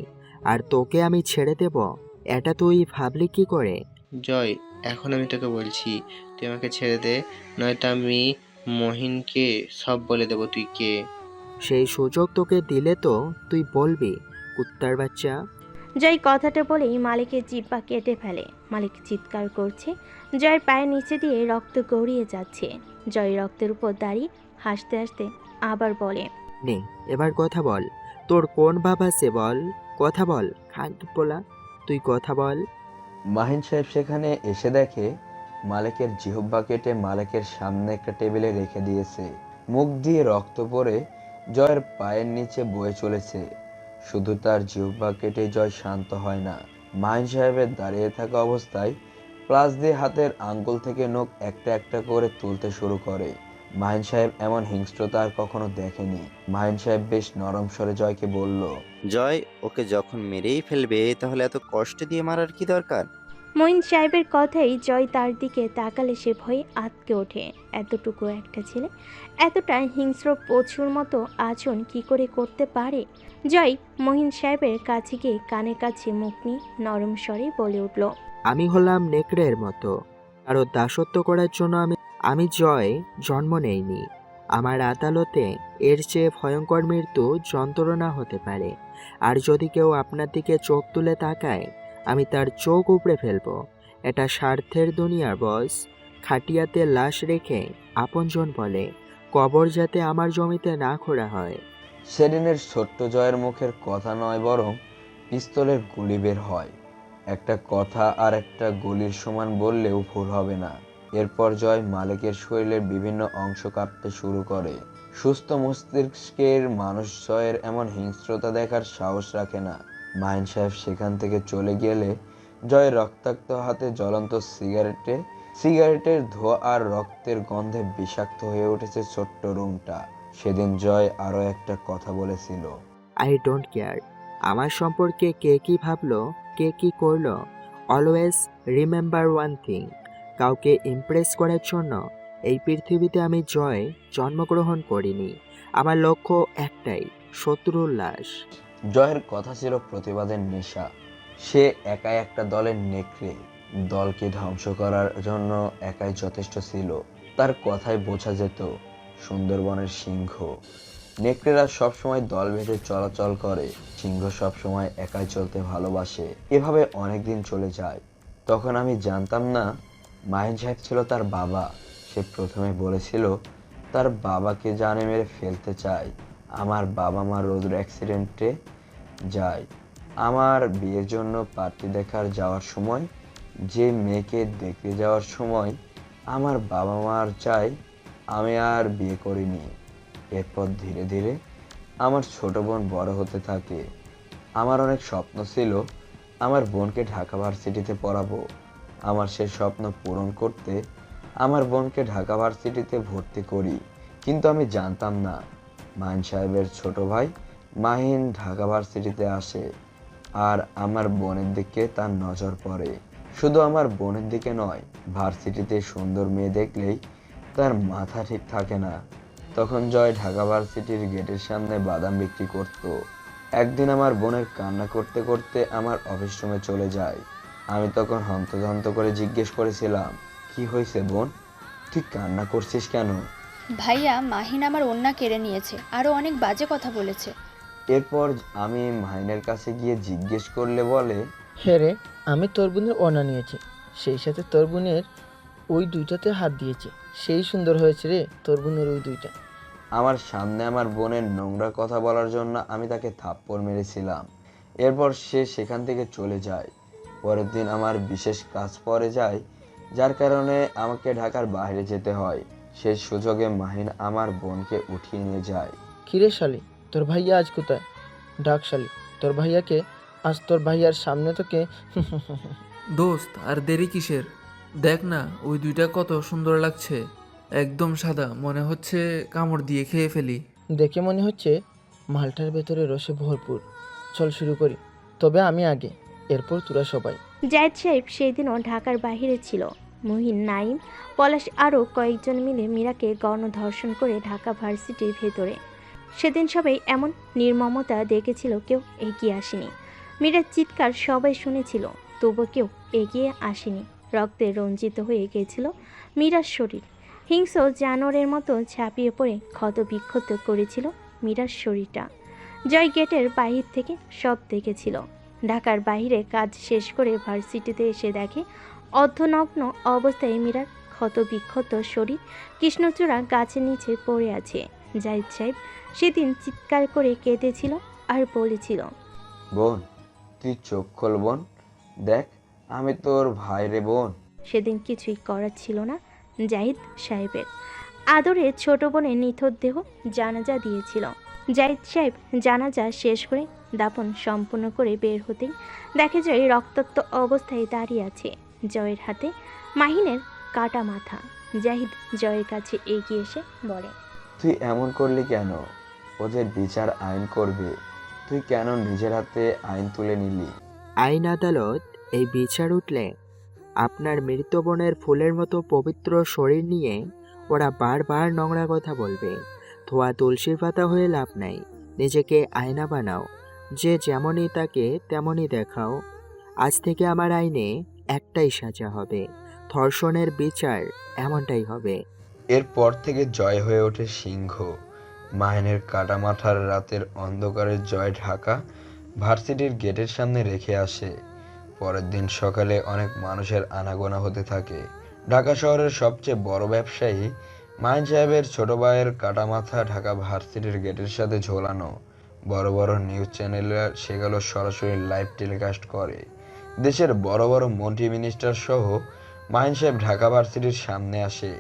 আর তোকে আমি ছেড়ে দেব এটা তুই ভাবলি কি করে? জয়, এখন আমি তোকে বলছি, তুই আমাকে ছেড়ে দে, নয়তো আমি মহিনকে সব বলে দেব তুই কে। সেই সুযোগ তোকে দিলে তো তুই বলবি, কুত্তার বাচ্চা। জয় কথাটা বলেই মালিকের জিহ্বা কেটে ফেলে। মালিক চিৎকার করছে। জয়ের পায়ের নিচে দিয়ে রক্ত গড়িয়ে যাচ্ছে। জয় রক্তের উপর দাঁড়িয়ে হাসতে হাসতে আবার বলে, নে এবার কথা বল, তোর কোন বাবা সে বল, কথা বল খাঙ্ক পোলা, তুই কথা বল। মাহিন সাহেব সেখানে এসে দেখে মালিকের জিহ্বা কেটে মালিকের সামনে একটা টেবিলে রেখে দিয়েছে। মুখ দিয়ে রক্ত পড়ে জয়ের পায়ের নিচে বয়ে চলেছে। শুধু তার জিহ্বা কেটে জয় শান্ত হয় না। মাহিন সাহেবের দাঁড়িয়ে থাকা অবস্থায় প্লাস দিয়ে হাতের আঙ্গুল থেকে নখ একটা একটা করে তুলতে শুরু করে। মাহিন সাহেব এমন হিংস্রতা আর কখনো দেখেনি। মাহিন সাহেব বেশ নরম স্বরে জয়কে বলল, জয়, ওকে যখন মেরেই ফেলবে তাহলে এত কষ্ট দিয়ে মারার কি দরকার? মঈন সাহেবের কথাই জয় তার দিকে তাকালে সে ভয়ে আটকে ওঠে। এতটুকু একটা ছেলে এতটা হিংস্র পশুর মতো আচরণ কি করে করতে পারে? জয় মঈন সাহেবের কাছে গিয়ে কানে কাছে মুখ নিয়ে নরম স্বরে বলে উঠল, আমি হলাম নেকড়ের মতো, আরও দাসত্ব করার জন্য আমি জয় জন্ম নেইনি। আমার আদালতে এর চেয়ে ভয়ঙ্কর মৃত্যু যন্ত্রণা হতে পারে। আর যদি কেউ আপনার দিকে চোখ তুলে তাকায়, আমি তার চোখ উপড়ে ফেলবো। এটা স্বার্থের দুনিয়ার বস। খাটিয়াতে লাশ রেখে আপনজন বলে কবর যাতে আমার জমিতে না খোঁড়া হয়। সেদিনের ছোট্ট জয়ের মুখের কথা নয়, বরং পিস্তলের গুলি বের হয়। একটা কথা আর একটা গুলির সমান বললেও ভুল হবে না। এরপর জয় মালিকের শরীরের বিভিন্ন অংশ কাঁপতে শুরু করে। সুস্থ মস্তিষ্কের মানুষ জয়ের এমন হিংস্রতা দেখার সাহস রাখে না। মাহিন সাহেব সেখান থেকে চলে গেলে জয় রক্তাক্ত হাতে জ্বলন্ত সিগারেটের ধোঁয়া আর রক্তের গন্ধে বিষাক্ত হয়ে উঠেছে ছোট্ট রুমটা। সেদিন জয় আরো একটা কথা বলেছিল, আই ডোন্ট কেয়ার আমার সম্পর্কে কে কি ভাবলো, কে কি করলো। অলওয়েজ রিমেম্বার ওয়ান থিং, কাউকে ইমপ্রেস করার জন্য এই পৃথিবীতে আমি জয় জন্মগ্রহণ করিনি। আমার লক্ষ্য একটাই, শত্রুর লাশ। জয়ের কথা ছিল প্রতিবাদের নেশা। সে একাই একটা দলের নেকড়ে, দলকে ধ্বংস করার জন্য একাই যথেষ্ট ছিল। তার কথায় বোঝা যেত সুন্দরবনের সিংহ। নেকড়েরা সবসময় দল ভেদে চলাচল করে, সিংহ সবসময় একাই চলতে ভালোবাসে। এভাবে অনেকদিন চলে যায়। তখন আমি জানতাম না মাহিন সাহেব ছিল তার বাবা। সে প্রথমে বলেছিল তার বাবাকে জানে মেরে ফেলতে চায়। আমার বাবা মা রোড অ্যাক্সিডেন্টে যায়। আমার বিয়ের জন্য পার্টি দেখার যাওয়ার সময়, যে মেয়েকে দেখতে যাওয়ার সময় আমার বাবা মার চাই, আমি আর বিয়ে করিনি। এরপর ধীরে ধীরে আমার ছোট বোন বড় হতে থাকে। আমার অনেক স্বপ্ন ছিল আমার বোনকে ঢাকা ভার্সিটিতে পড়াবো। আমার সেই স্বপ্ন পূরণ করতে আমার বোনকে ঢাকা ভার্সিটিতে ভর্তি করি। কিন্তু আমি জানতাম না মাহিন সাহেবের ছোট ভাই মাহিন ঢাকা ভার্সিটিতে আসে আর আমার বোনের দিকে তার নজর পড়ে। শুধু আমার বোনের দিকে নয়, ভার্সিটিতে সুন্দর মেয়ে দেখলেই তার মাথা ঠিক থাকে না। তখন জয় ঢাকা ভার্সিটির গেটের সামনে বাদাম বিক্রি করত। একদিন আমার বোনের কান্না করতে করতে আমার অফিস রুমে চলে যায়। আমি তখন হন্তদন্ত করে জিজ্ঞেস করেছিলাম, কি হয়েছে বোন, তুই কান্না করছিস কেন? ভাইয়া, মাহিন আমার ওড়না কেড়ে নিয়েছে, আরও অনেক বাজে কথা বলেছে। এরপর আমি মাহিনের কাছে গিয়ে জিজ্ঞেস করলে বলে, হ্যাঁ রে, আমি তোর বোনের ওড়না নিয়েছি, সেই সাথে তোর বোনের ওই দুইটাতে হাত দিয়েছে, সেই সুন্দর হয়েছে রে তোর বোনের ওই দুইটা। আমার সামনে আমার বোনের নোংরা কথা বলার জন্য আমি তাকে থাপ্পড় মেরেছিলাম। এরপর সে সেখান থেকে চলে যায়। পরের দিন আমার বিশেষ কাজ পড়ে যায়, যার কারণে আমাকে ঢাকার বাইরে যেতে হয়। সেই সুযোগে মাহিন আমার বোনকে উঠিয়ে নিয়ে যায়। কিরে শালি, তোর ভাইয়া আজ কোথায়? ডাক শালি তোর ভাইয়াকে, আজ তোর ভাইয়ার সামনে তোকে। দোস্ত, আর দেরি কিসের? দেখ না, ওই দুইটা কত সুন্দর লাগছে, একদম সাদা, মনে হচ্ছে কামড় দিয়ে খেয়ে ফেলি। দেখে মনে হচ্ছে মালটার ভেতরে রসে ভরপুর। চল শুরু করি, তবে আমি আগে, এরপর তোরা সবাই। জাহিদ সাহেব সেই দিনও ঢাকার বাইরে ছিল। মুহিন, নাইম, পলাশ আরও কয়েকজন মিলে মীরাকে গণধর্ষণ করে ঢাকা ভার্সিটির ভেতরে। সেদিন সবাই এমন নির্মমতা দেখেছিল, কেউ এগিয়ে আসেনি। মীরার চিৎকার সবাই শুনেছিল, তবু কেউ এগিয়ে আসেনি। রক্তে রঞ্জিত হয়ে গিয়েছিল মীরার শরীর। হিংস্র জানোয়ারের মতো ঝাঁপিয়ে পড়ে ক্ষত বিক্ষত করেছিল মীরার শরীরটা। জয় গেটের বাহির থেকে সব দেখেছিল। ঢাকার বাইরে কাজ শেষ করে ভার্সিটিতে এসে দেখে অর্ধনগ্ন অবস্থায় মীরার ক্ষত বিক্ষত শরীর কৃষ্ণচূড়া গাছের নিচে পড়ে আছে। জাহিদ সাহেব সেদিন চিৎকার করে কেঁদেছিল আর বলেছিল, বোন, তুই চোখ খোল বোন, দেখ আমি তোর ভাই রে বোন। সেদিন কিছুই করার ছিল না জাহিদ সাহেবের। আদরে ছোট বোনের নিথর দেহ জানাজা দিয়েছিল। জাহিদ সাহেব জানাজা শেষ করে দাফন সম্পূর্ণ করে বের হতেই দেখে জয় রক্তাক্ত অবস্থায় দাঁড়িয়ে আছে। জয়ের হাতে মাহিনের কাটা মাথা। জাহিদ জয়ের কাছে এগিয়ে এসে বলে, তুই এমন করলি কেন? ওদের বিচার আইন করবে, তুই কেন নিজের হাতে আইন তুলে নিলি? আইন আদালত এই বিচার উঠলে আপনার মৃত বোনের ফুলের মতো পবিত্র শরীর নিয়ে ওরা বারবার নোংরা কথা বলবে। ধোয়া তুলসীর পাতা হয়ে লাভ নাই, নিজেকে আয়না বানাও, যে যেমনই তাকে তেমনই দেখাও। আজ থেকে আমার আইনে একটাই সাজা হবে, ধর্ষণের বিচার এমনটাই হবে। এরপর থেকে জয় হয়ে ওঠে সিংহ। মাহিনের কাটা মাথার রাতের অন্ধকারে জয় ঢাকা ভার্সিটির গেটের সামনে রেখে আসে। পরের দিন সকালে অনেক মানুষের আনাগোনা হতে থাকে। ঢাকা শহরের সবচেয়ে বড় ব্যবসায়ী মাহিন সাহেবের ছোট ভাইয়ের কাটা মাথা ঢাকা ভার্সিটির গেটের সাথে ঝোলানো। বড় বড় নিউজ চ্যানেলরা সেগুলো সরাসরি লাইভ টেলিকাস্ট করে। দেশের বড় বড় মন্ত্রী মিনিস্টার সহ মাহিন সাহেব ঢাকা ভার্সিটির সামনে আসে।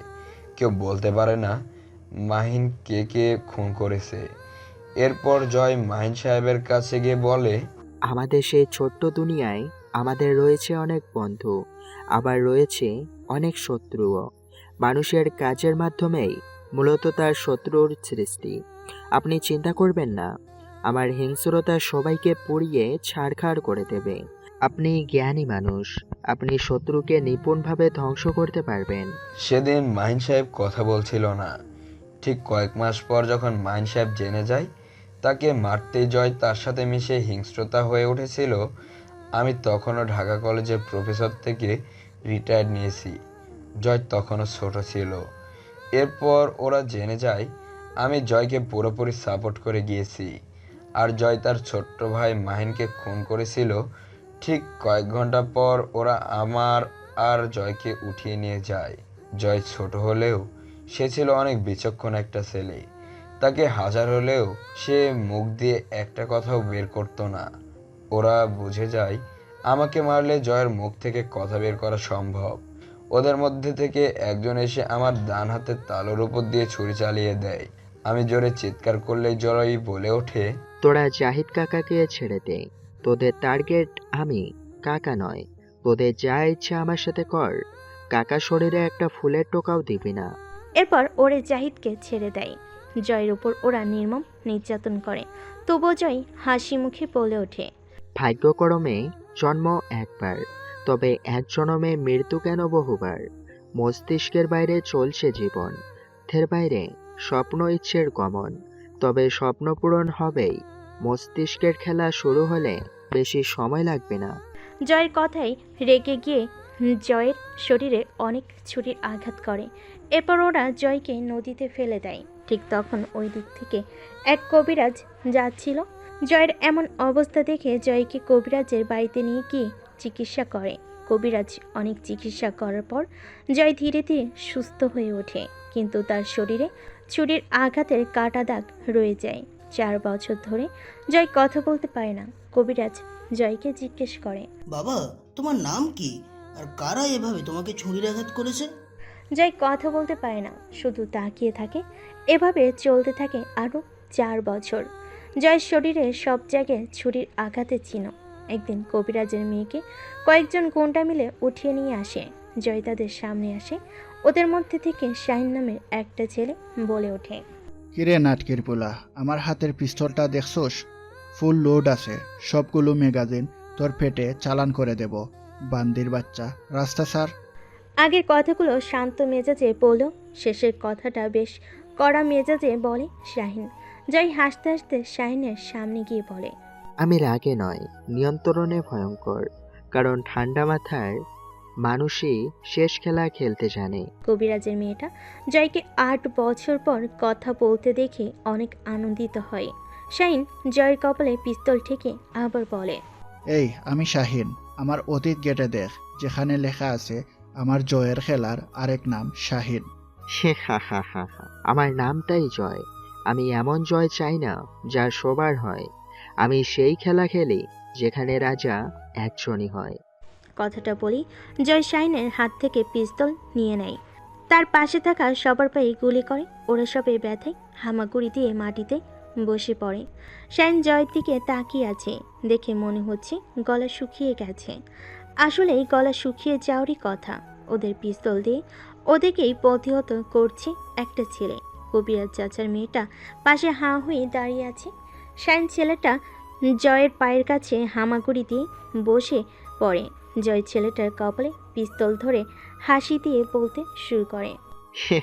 কেউ বলতে পারে না মাহিন কে কে খুন করেছে। এরপর জয় মাহিন সাহেবের কাছে গিয়ে বলে, আমাদের সেই ছোট্ট দুনিয়ায় আমাদের রয়েছে অনেক বন্ধু, আবার রয়েছে অনেক শত্রুও। মানুষের কাজের মাধ্যমেই মূলত তার শত্রুর সৃষ্টি। আপনি চিন্তা করবেন না, আমার হিংস্রতা সবাইকে পুড়িয়ে ছাড়খাড় করে দেবে। আপনি জ্ঞানী মানুষ, আপনি শত্রুকে নিপুণভাবে ধ্বংস করতে পারবেন। সেদিন মাহিন সাহেব কথা বলছিল না। ঠিক কয়েক মাস পর যখন মাহিন সাহেব জেনে যায় তাকে মারতেই জয় তার সাথে মিশে হিংস্রতা হয়ে উঠেছিল, আমি তখনও ঢাকা কলেজের প্রফেসর থেকে রিটায়ার নিয়েছি। জয় তখনও ছোট ছিল। এরপর ওরা জেনে যায় আমি জয়কে পুরোপুরি সাপোর্ট করে গিয়েছি, আর জয় তার ছোট্ট ভাই মাহিনকে খুন করেছিল। ঠিক কয়েক ঘন্টা পর ওরা আমার আর জয়কে উঠিয়ে নিয়ে যায়। জয় ছোট হলেও সে ছিল অনেক বিচক্ষণ একটা ছেলে। তাকে হাজার হলেও সে মুখ দিয়ে একটা কথাও বের করতো না। ওরা বুঝে যায় আমাকে মারলে জয়ের মুখ থেকে কথা বের করা সম্ভব। ওদের মধ্যে থেকে একজন এসে আমার ডান হাতের তালুর উপর দিয়ে ছুরি চালিয়ে দেয়। আমি জোরে চিৎকার করলেই জয় বলে ওঠে, তোরা জাহিদ কাকাকে ছেড়ে দে, তোদের টার্গেট আমি, কাকা নয়। তোদের যা ইচ্ছা আমার সাথে কর, কাকা শরীরে একটা ফুলের টোকাও দিবি না। এরপর ওরে জাহিদকে ছেড়ে দেয়। জয়ের উপর ওরা নির্মম নির্যাতন করে। তবুও জয় হাসি মুখে বলে ওঠে, ভাগ্যক্রমে জন্ম একবার, তবে এক জন্মে মৃত্যু কেন বহুবার। মস্তিষ্কের বাইরে চলছে জীবন, থের বাইরে স্বপ্ন ইচ্ছের গমন, তবে স্বপ্ন পূরণ হবেই। মস্তিষ্কের খেলা শুরু হলে বেশি সময় লাগবে না। জয়ের কথায় রেগে গিয়ে জয়ের শরীরে অনেক ছুরির আঘাত করে। এরপর ওরা জয়কে নদীতে ফেলে দেয়। ঠিক তখন ওই দিক থেকে এক কবিরাজ যাচ্ছিল। জয়ের এমন অবস্থা দেখে জয়কে কবিরাজের বাড়িতে নিয়ে গিয়ে চিকিৎসা করে। কবিরাজ অনেক চিকিৎসা করার পর জয় ধীরে ধীরে সুস্থ হয়ে ওঠে, কিন্তু তার শরীরে ছুরির আঘাতের কাটা দাগ রয়ে যায়। 4 বছর ধরে জয় কথা বলতে পারে না। কবিরাজ জয়কে জিজ্ঞেস করে, বাবা তোমার নাম কি, আর কারা এভাবে তোমাকে ছুরির আঘাত করেছে? জয় কথা বলতে পারে না, শুধু তাকিয়ে থাকে। এভাবে চলতে থাকে আরও 4 বছর। জয়ের শরীরে সব জায়গায় ছুরির আঘাতে চিহ্ন। একদিন কবিরাজের মেয়েকে কয়েকজন গুন্ডা মিলে উঠিয়ে নিয়ে আসে। জয় তাদের সামনে আসে। ওদের মধ্যে থেকে শাহিন নামের একটা ছেলে বলে ওঠে, কিরে নাটকের পোলা, আমার হাতের পিস্তলটা দেখছোস? ফুল লোড আছে, সবগুলো ম্যাগাজিন তোর পেটে চালান করে দেব। বান্দির বাচ্চা, রাস্তা স্যার। আগের কথাগুলো শান্ত মেজাজে বলল, শেষের কথাটা বেশ কড়া মেজাজে বলে শাহিন। জয় হাসতে হাসতে শাহিনের সামনে গিয়ে বলে, আমি রাগে নয়, নিয়ন্ত্রণে ভয়ঙ্কর, কারণ ঠান্ডা মাথার মানুষই শেষ খেলা খেলতে জানে। কবিরাজের মেয়েটা জয়কে 8 বছর পর কথা বলতে দেখে অনেক আনন্দিত হয়। শাহিন জয়ের কপালে পিস্তল ঠেকে আবার বলে, এই আমি শাহিন, আমার অতীত গেটে দেখ, যেখানে লেখা আছে আমার জয়ের খেলার আরেক নাম শাহিন। হা হা হা হা, আমার নামটাই জয়। আমি এমন জয় চাই না যা সবার হয়। আমি সেই খেলা খেলি যেখানে রাজা একজনই হয়। কথাটা বলি জয় শাহিনের হাত থেকে পিস্তল নিয়ে নেয়। তার পাশে থাকা সবার পায়ে গুলি করে। ওরা সবে ব্যথায় হামাগুড়ি দিয়ে মাটিতে বসে পড়ে। শাহিন জয়ের দিকে তাকিয়ে আছে, দেখে মনে হচ্ছে গলা শুকিয়ে গেছে। আসলেই গলা শুকিয়ে যাওয়ারই কথা। ওদের পিস্তল দিয়ে ওদেরকেই প্রতিহত করছে একটা ছেলে। কবিরাজ চাচার মেয়েটা পাশে হাঁ হয়ে দাঁড়িয়ে আছে। শাহিন ছেলেটা জয়ের পায়ের কাছে হামাগুড়ি দিয়ে বসে পড়ে। জয় ছেলেটার কপালে পিস্তল ধরে হাসি দিয়ে বলতে শুরু করে,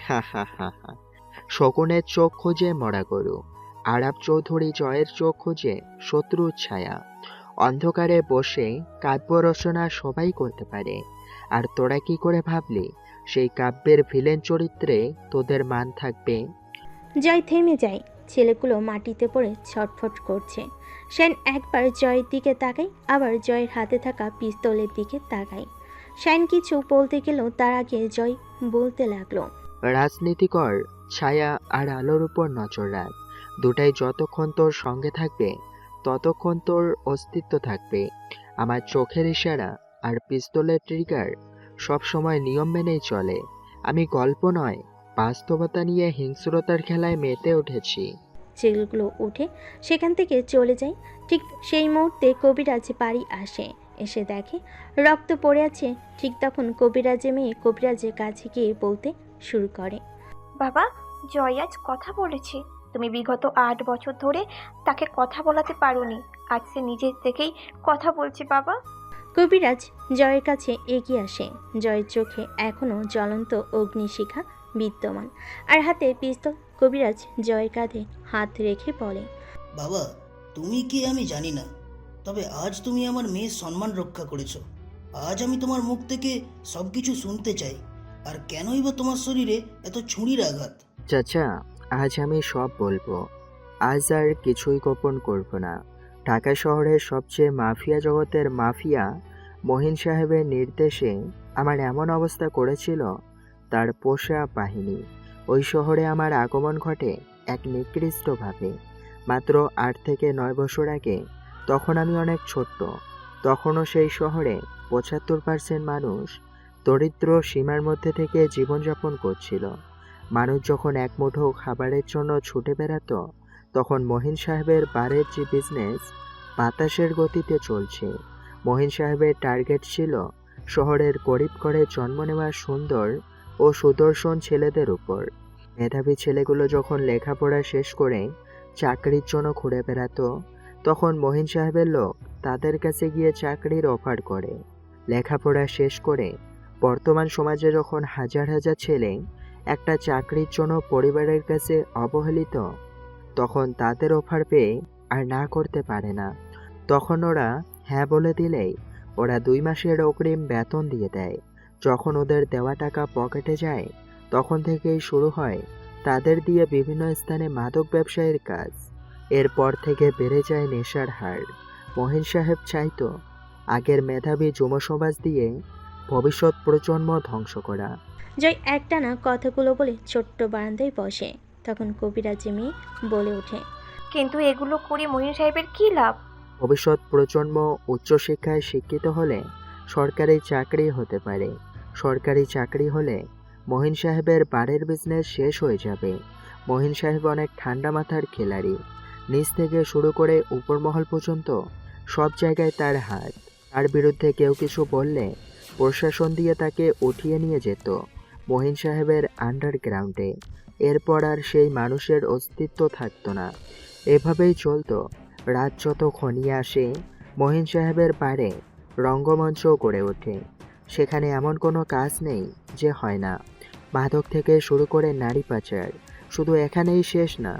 হা হা হা হা, শকুনের চোখ খোঁজে মরা গরু, আরাব চৌধুরী জয়ের চোখ খোঁজে শত্রুর ছায়া। অন্ধকারে বসে কাব্য রচনা সবাই করতে পারে, আর তোরা কি করে ভাবলি সেই কাব্যের ভিলেন চরিত্রে তোদের মান থাকবে? জয় থেমে যায়। ছেলেগুলো মাটিতে পড়ে ছটফট করছে। শাহিন একবার জয়ের দিকে তাকায়, আবার জয়ের হাতে থাকা পিস্তলের দিকে তাকায়। শাহিন কিছু বলতে গেলেও তার আগে জয় বলতে লাগলো, রাজনীতিকর ছায়া আর আলোর উপর নজর রাখ। দুটাই যতক্ষণ তোর সঙ্গে থাকবে ততক্ষণ তোর অস্তিত্ব থাকবে। আমার চোখের ইশারা আর পিস্তলের ট্রিগার সবসময় নিয়ম মেনেই চলে। আমি গল্প নয়, বাস্তবতা নিয়ে হিংস্রতার খেলায় মেতে উঠেছি। ছেলেগুলো উঠে সেখান থেকে চলে যায়। ঠিক সেই মুহূর্তে কবিরাজ বাড়ি আসে। এসে দেখে রক্ত পড়ে আছে। ঠিক তখন কবিরাজের মেয়ে কবিরাজের কাছে গিয়ে বলতে শুরু করে, বাবা, জয় আজ কথা বলেছে। তুমি বিগত 8 বছর ধরে তাকে কথা বলাতে পারোনি, আজ সে নিজের থেকেই কথা বলছে বাবা। কবিরাজ জয়ের কাছে এগিয়ে আসে। জয়ের চোখে এখনও জ্বলন্ত অগ্নিশিখা বিদ্যমান, আর হাতে পিস্তল। কবিরাজ জয়ের কাঁধে হাত রেখে বলে, বাবা তুমি কি আমি জানি না, তবে আজ তুমি আমার মেয়ের সম্মান রক্ষা করেছো। আজ আমি তোমার মুখ থেকে সব কিছু শুনতে চাই। আর কেনই বা তোমার শরীরে এত ছুরির আঘাত? চাচা, আজ আমি সব বলবো। আজ আর কিছুই গোপন করব না। ঢাকা শহরের সবচেয়ে মাফিয়া জগতের মাফিয়া মহিন সাহেবের নির্দেশে আমার এমন অবস্থা করেছিল তার পোষা বাহিনী। ওই শহরে আমার আগমন ঘটে এক নিকৃষ্টভাবে মাত্র 8 থেকে 9 বছর আগে। তখন আমি অনেক ছোট্ট। তখনও সেই শহরে 75% মানুষ দরিদ্র সীমার মধ্যে থেকে জীবনযাপন করছিল। মানুষ যখন এক মুঠো খাবারের জন্য ছুটে বেড়াতো, তখন মহিন সাহেবের বারের যে বিজনেস বাতাসের গতিতে চলছে। মহিন সাহেবের টার্গেট ছিল শহরের গরিব ঘরে জন্ম নেওয়া সুন্দর ও সুদর্শন ছেলেদের উপর। মেধাবী ছেলেগুলো যখন লেখাপড়া শেষ করে চাকরির জন্য ঘুরে বেড়াতো, তখন মহিন সাহেবের লোক তাদের কাছে গিয়ে চাকরির অফার করে। লেখাপড়া শেষ করে বর্তমান সমাজে যখন হাজার হাজার ছেলে একটা চাকরির জন্য পরিবারের কাছে অবহেলিত, তখন তাদের অফার পেয়ে আর না করতে পারে না। তখন ওরা হ্যাঁ বলে দিলেই ওরা 2 মাসের অগ্রিম বেতন দিয়ে দেয়। যখন ওদের দেওয়া টাকা পকেটে যায়, তখন থেকেই শুরু হয় তাদের দিয়ে বিভিন্ন স্থানে মাদক ব্যবসায়ের কাজ। এরপর থেকে বেড়ে যায় নেশার হার। মহিন সাহেব চাইতো আগের মেধাবী যুব সমাজ দিয়ে ভবিষ্যৎ প্রজন্ম ধ্বংস করা। জয় একটানা কথাগুলো বলে ছোট্ট বারান্দায় বসে। তখন কবিরাজি মেয়ে বলে ওঠে, কিন্তু এগুলো করে মহিন সাহেবের কি লাভ? ভবিষ্যৎ প্রজন্ম উচ্চশিক্ষায় শিক্ষিত হলে সরকারি চাকরি হতে পারে। সরকারি চাকরি হলে মহিন সাহেবের বাড়ির বিজনেস শেষ হয়ে যাবে। মহিন সাহেব অনেক ঠান্ডা মাথার খেলাড়ি। নিচ থেকে শুরু করে উপরমহল পর্যন্ত সব জায়গায় তার হাত। তার বিরুদ্ধে কেউ কিছু বললে প্রশাসন দিয়ে তাকে উঠিয়ে নিয়ে যেত মহিন সাহেবের আন্ডারগ্রাউন্ডে। এরপর আর সেই মানুষের অস্তিত্ব থাকতো না। এভাবেই চলতো। রাত যত ঘনিয়ে আসে, মহিন সাহেবের পাড়ে রঙ্গমঞ্চ গড়ে ওঠে। সেখানে এমন কোনো কাজ নেই যে হয় না। মাদক থেকে শুরু করে নারী পাচার শুধু এখানেই শেষ না,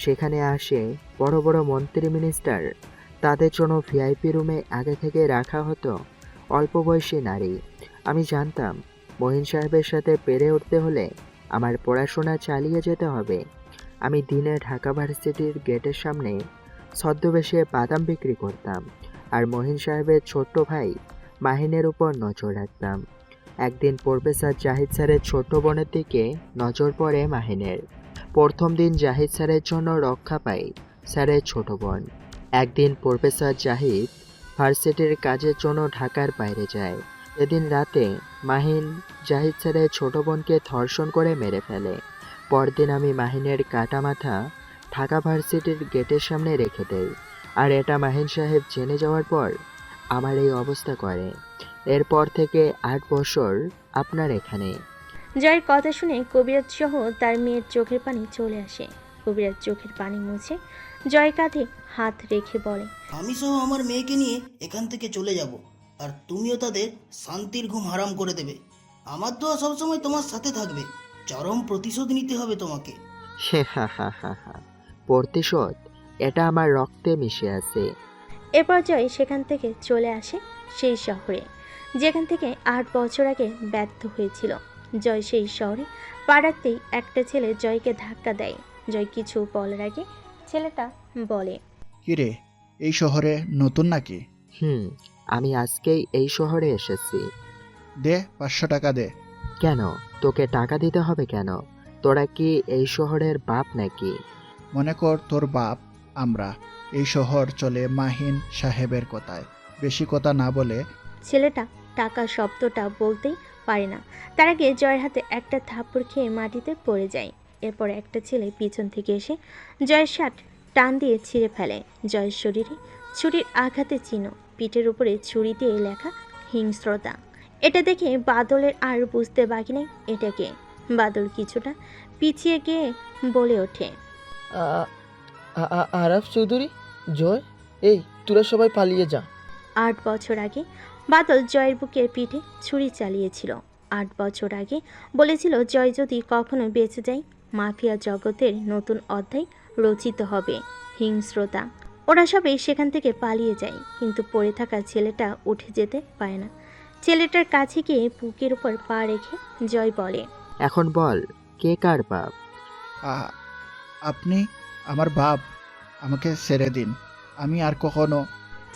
সেখানে আসে বড় বড় মন্ত্রী মিনিস্টার। তাদের জন্য ভিআইপি রুমে আগে থেকে রাখা হতো অল্প বয়সী নারী। আমি জানতাম মহিন সাহেবের সাথে পেরে উঠতে হলে আমার পড়াশোনা চালিয়ে যেতে হবে। আমি দিনে ঢাকা ভার্সিটির গেটের সামনে ছদ্মবেশে বাদাম বিক্রি করতাম, আর মহিন সাহেবের ছোট্ট ভাই মাহিনের উপর নজর রাখতাম। একদিন প্রফেসর জাহিদ স্যারের ছোট বোনের দিকে নজর পড়ে মাহিনের। প্রথম দিন জাহিদ স্যারের জন্য রক্ষা পাই স্যারের ছোট বোন। একদিন প্রফেসর জাহিদ ভার্সিটির কাজের জন্য ঢাকার বাইরে যায়। এদিন রাতে মাহিন জাহিদ স্যারের ছোট বোনকে ধর্ষণ করে মেরে ফেলে। পরদিন আমি মাহিনের কাটা মাথা ঢাকা ভার্সিটির গেটের সামনে রেখে দেই, আর এটা মাহিন সাহেব জেনে যাওয়ার পর আমার এই অবস্থা করে। এরপর থেকে 8 বছর আপনার এখানে। জয়ের কথা শুনে কবিরাজ সহ তার মেয়ের চোখের পানি চলে আসে। কবিরাজ চোখের পানি মুছে জয় কাঁধে হাত রেখে বলে, আমি সহ আমার মেয়েকে নিয়ে এখান থেকে চলে যাব, আর তুমিও তাদের শান্তির ঘুম হারাম করে দেবে। আমার দোয়া সবসময় তোমার সাথে থাকবে। চরম প্রতিশোধ নিতে হবে তোমাকে। হা হা হা হা। প্রতিশোধ? এটা আমার রক্তে মিশে আছে। এরপর জয় সেখান থেকে চলে আসে সেই শহরে যেখান থেকে 8 বছর আগে ব্যর্থ হয়েছিল। জয় সেই শহরে পা রাখতেই একটা ছেলে জয়কে ধাক্কা দেয়। জয় কিছু বলার আগে ছেলেটা বলে, কিরে, এই শহরে নতুন নাকি? আমি আজকেই এই শহরে এসেছি। দে 500 টাকা দে। কেন? তোকে টাকা দিতে হবে কেন? তোরা কি এই শহরের বাপ নাকি? মনে কর তোর বাপ আমরা। এই শহর চলে মাহিন সাহেবের কথায়। বেশি কথা না বলে। ছেলেটা টাকা শব্দটা বলতেই পারে না। তার আগে জয়ের হাতে একটা থাপ্পড় খেয়ে মাটিতে পড়ে যায়। এরপর একটা ছেলে পিছন থেকে এসে জয়ের শার্ট টান দিয়ে ছিঁড়ে ফেলে। জয়ের শরীরে ছুরির আঘাতে চিহ্ন, পিঠের উপরে ছুরি দিয়ে লেখা হিংস্রতা। এটা দেখে বাদলের আর বুঝতে বাকি নেই এটাকে। বাদল কিছুটা পিছিয়ে গিয়ে বলে ওঠে, আরাফ চৌধুরী, জয়, এই তোরা সবাই পালিয়ে যা। 8 বছর আগে বাদল জয়ের বুকের পিঠে ছুরি চালিয়েছিল। 8 বছর আগে বলেছিল জয় যদি কখনো বেঁচে যায়, মাফিয়া জগতের নতুন অধ্যায় রচিত হবে, হিংস্রতা। ওরা সবাই সেখান থেকে পালিয়ে যায়, কিন্তু পড়ে থাকা ছেলেটা উঠে যেতে পারে না। ছেলেটার কাছে গিয়ে বুকের উপর পা রেখে জয় বলে, এখন বল, কে কার বাপ? আপনি আমার বাপ। আমাকে ছেড়ে দিন। আমি আর কখনো।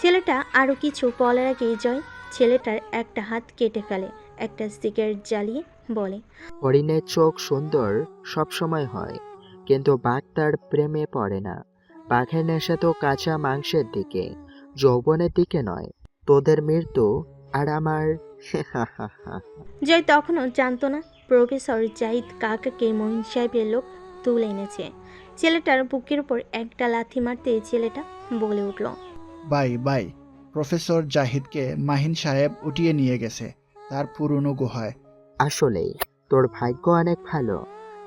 ছেলেটা আরও কিছু বলার আগেই জয় ছেলেটার একটা হাত কেটে ফেলে। একটা সিগারেট জ্বালিয়ে বলে, হরিণের চোখ সুন্দর সব সময় হয়, কিন্তু বাঘ তার প্রেমে পড়ে না। বাঘের নেশা তো কাঁচা মাংসের দিকে, যৌবনের দিকে নয়। তোদের মৃত্যু আর আমার। জয় তখনও জানতো না প্রফেসর জাহিদ কাকাকে মহিন সাহেবের লোক তুলে এনেছে। ছেলেটার বুকের উপর একটা লাথি মারতে ছেলেটা বলে উঠল, বাই, প্রফেসর জাহিদকে মাহিন সাহেব উঠিয়ে নিয়ে গেছে তার পুরনো গুহায়। আসলেই তোর ভাগ্য অনেক ভালো।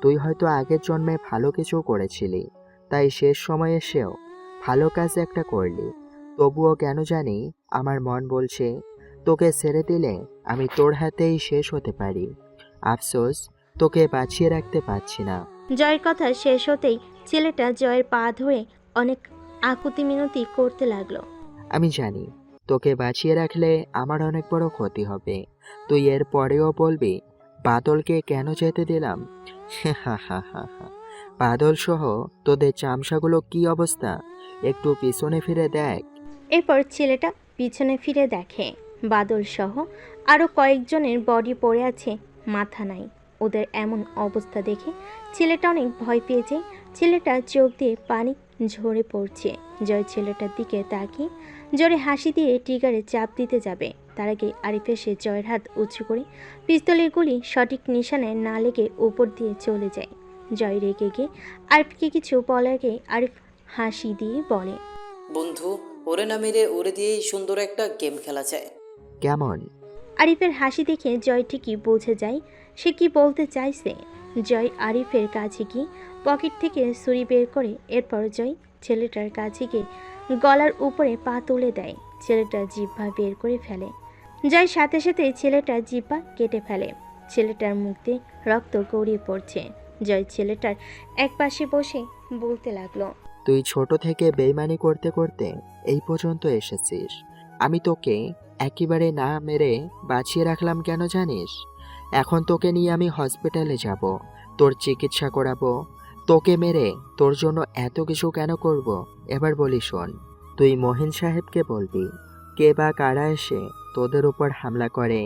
তুই হয়তো আগের জন্মে ভালো কিছু করেছিলি, তাই শেষ সময়ে এসেও ভালো কাজ একটা করলি। তবুও কেন জানি আমার মন বলছে তোকে ছেড়ে দিলে আমি তোর হাতেই শেষ হতে পারি। আফসোস, তোকে বাঁচিয়ে রাখতে পারছি না। জয়ের কথা শেষ হতেই ছেলেটা জয়ের পা ধরে অনেক আকুতি মিনতি করতে লাগলো। আমি জানি তোকে বাঁচিয়ে রাখলে আমার অনেক বড় ক্ষতি হবে। তুই এর পরেও বলবি বাদলকে কেন যেতে দিলাম। হা হা হা হা। বাদল সহ তোদের চামচাগুলো কি অবস্থা, একটু পিছনে ফিরে দেখ। এরপর ছেলেটা পিছনে ফিরে দেখে বাদল সহ আরও কয়েকজনের বডি পড়ে আছে, মাথা নাই। ওদের এমন অবস্থা দেখে ছেলেটা অনেক ভয় পেয়ে যায়। ছেলেটা চোখ দিয়ে পানি ঝরে পড়ছে। জয় ছেলেটার দিকে তাকিয়ে জোরে হাসি দিয়ে ট্রিগারে চাপ দিতে যাবে, তার আগে আরিফ এসে জয়ের হাত উঁচু করে পিস্তলের গুলি সঠিক নিশানায় না লেগে উপর দিয়ে চলে যায়। জয় রেগে গিয়ে আরিফকে কিছু বলার আগে আরিফ হাসি দিয়ে বলে, বন্ধু, ওরে না মেরে ওরে দিয়েই সুন্দর একটা গেম খেলা যায়। কেমন? আরিফের হাসি দেখে জয় ঠিকই বুঝে যায় সে কি বলতে চাইছে। জয় আরিফের কাছে গিয়ে পকেট থেকে ছুরি বের করে এরপর জয় ছেলেটার কাছে গিয়ে গলার উপরে পা তুলে দেয়। ছেলেটা জিহ্বা বের করে ফেলে। জয় সাথে সাথে ছেলেটার জিহ্বা কেটে ফেলে। ছেলেটার মুখ দিয়ে রক্ত গড়িয়ে পড়ছে। জয় ছেলেটার এক পাশে বসে বলতে লাগলো, তুই ছোট থেকে বেইমানি করতে করতে এই পর্যন্ত এসেছিস। আমি তোকে একেবারে না মেরে বাঁচিয়ে রাখলাম কেন জানিস? এখন তোকে নিয়ে আমি হসপিটালে যাব, তোর চিকিৎসা করাবো। তোকে মেরে তোর জন্য এত কিছু কেন করব? এবার বলি শোন, তুই মহিন সাহেবকে বলবি কে বা কারা এসে তোদের উপর হামলা করে।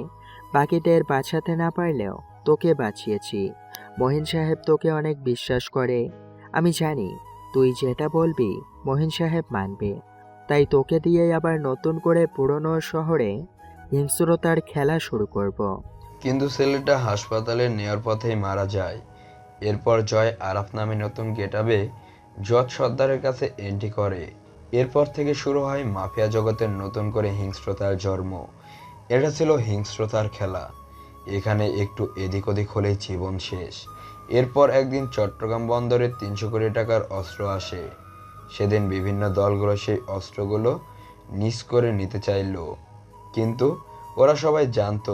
বাকিদের বাঁচাতে না পারলেও তোকে বাঁচিয়েছি। মহিন সাহেব তোকে অনেক বিশ্বাস করে। আমি জানি তুই যেটা বলবি মহিন সাহেব মানবে। তাই তোকে দিয়ে আবার নতুন করে পুরনো শহরে হিংস্রতার খেলা শুরু করব। কিন্তু ছেলেটা হাসপাতালে নেওয়ার পথেই মারা যায়। এরপর জয় আরাফ নামে নতুন গেটআপে জজ সর্দারের কাছে এন্ট্রি করে। এরপর থেকে শুরু হয় মাফিয়া জগতের নতুন করে হিংস্রতার জন্ম। এটা ছিল হিংস্রতার খেলা। এখানে একটু এদিক ওদিক হলেই জীবন শেষ। এরপর একদিন চট্টগ্রাম বন্দরে 300 কোটি টাকার অস্ত্র আসে। সেদিন বিভিন্ন দলগুলো সেই অস্ত্রগুলো নিজ করে নিতে চাইল, কিন্তু ওরা সবাই জানতো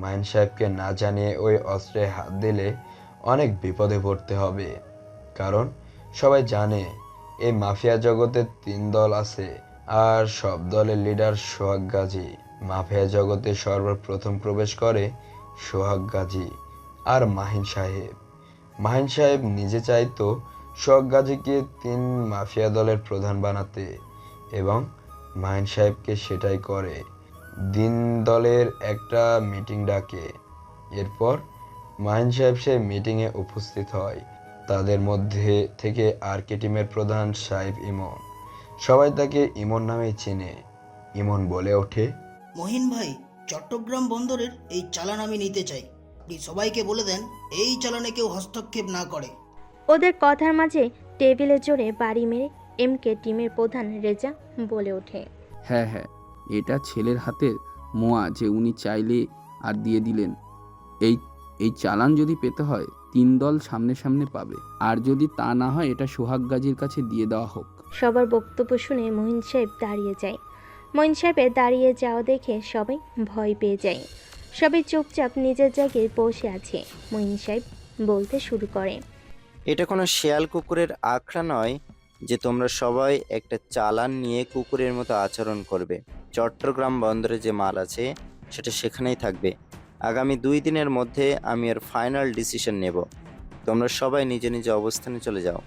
মাইন সাহেবকে না জানিয়ে ওই অস্ত্রে হাত দিলে অনেক বিপদে পড়তে হবে। কারণ সবাই জানে এই মাফিয়া জগতে 3 দল আছে, আর সব দলের লিডার সোহাগ গাজী। মাফিয়া জগতে সর্বপ্রথম প্রবেশ করে সোহাগ গাজী আর মাহিন সাহেব। মাহিন সাহেব নিজে চাইতো সোহাগ গাজীকে 3 মাফিয়া দলের প্রধান বানাতে, এবং মাহিন সাহেবকে সেটাই করে। দিন দলের একটা মিটিং ডাকে। এরপর মাহিন সাহেব সেই মিটিংয়ে উপস্থিত হয়। তাদের মধ্যে থেকে আরকে টিমের প্রধান সাহেব ইমন। সবাই তাকে ইমন নামেই চেনে। ইমন বলে ওঠে, মহিন ভাই, চট্টগ্রাম বন্দরের এই চালান আমি নিতে চাই। আপনি সবাইকে বলে দেন এই চালানে কেউ হস্তক্ষেপ না করে। ওদের কথার মাঝে টেবিলে জোরে বাড়ি মেরে এমকে টিমের প্রধান রেজা বলে ওঠে, হ্যাঁ হ্যাঁ, এটা ছেলের হাতের মোয়া যে উনি চাইলে আর দিয়ে দিলেন। এই চালান যদি পেতে হয় 3 দল সামনে সামনে পাবে, আর যদি তা না হয় এটা সোহাগ গাজীর কাছে দিয়ে দেওয়া হোক। সবার বক্তব্য শুনে মহিন সাহেব দাঁড়িয়ে যায়। মহিন সাহেবের দাঁড়িয়ে যাওয়া দেখে সবাই ভয় পেয়ে যায়। সবাই চুপচাপ নিজের জায়গায় বসে আছে। মহিন সাহেব বলতে শুরু করে, এটা কোনো শেয়াল কুকুরের আখড়া নয় যে তোমরা সবাই একটা চালান নিয়ে কুকুরের মতো আচরণ করবে। চট্টগ্রাম বন্দরে যে মাল আছে সেটা সেখানেই থাকবে। আগামী 2 দিনের মধ্যে আমি এর ফাইনাল ডিসিশন নেব। তোমরা সবাই নিজ নিজ অবস্থানে চলে যাও।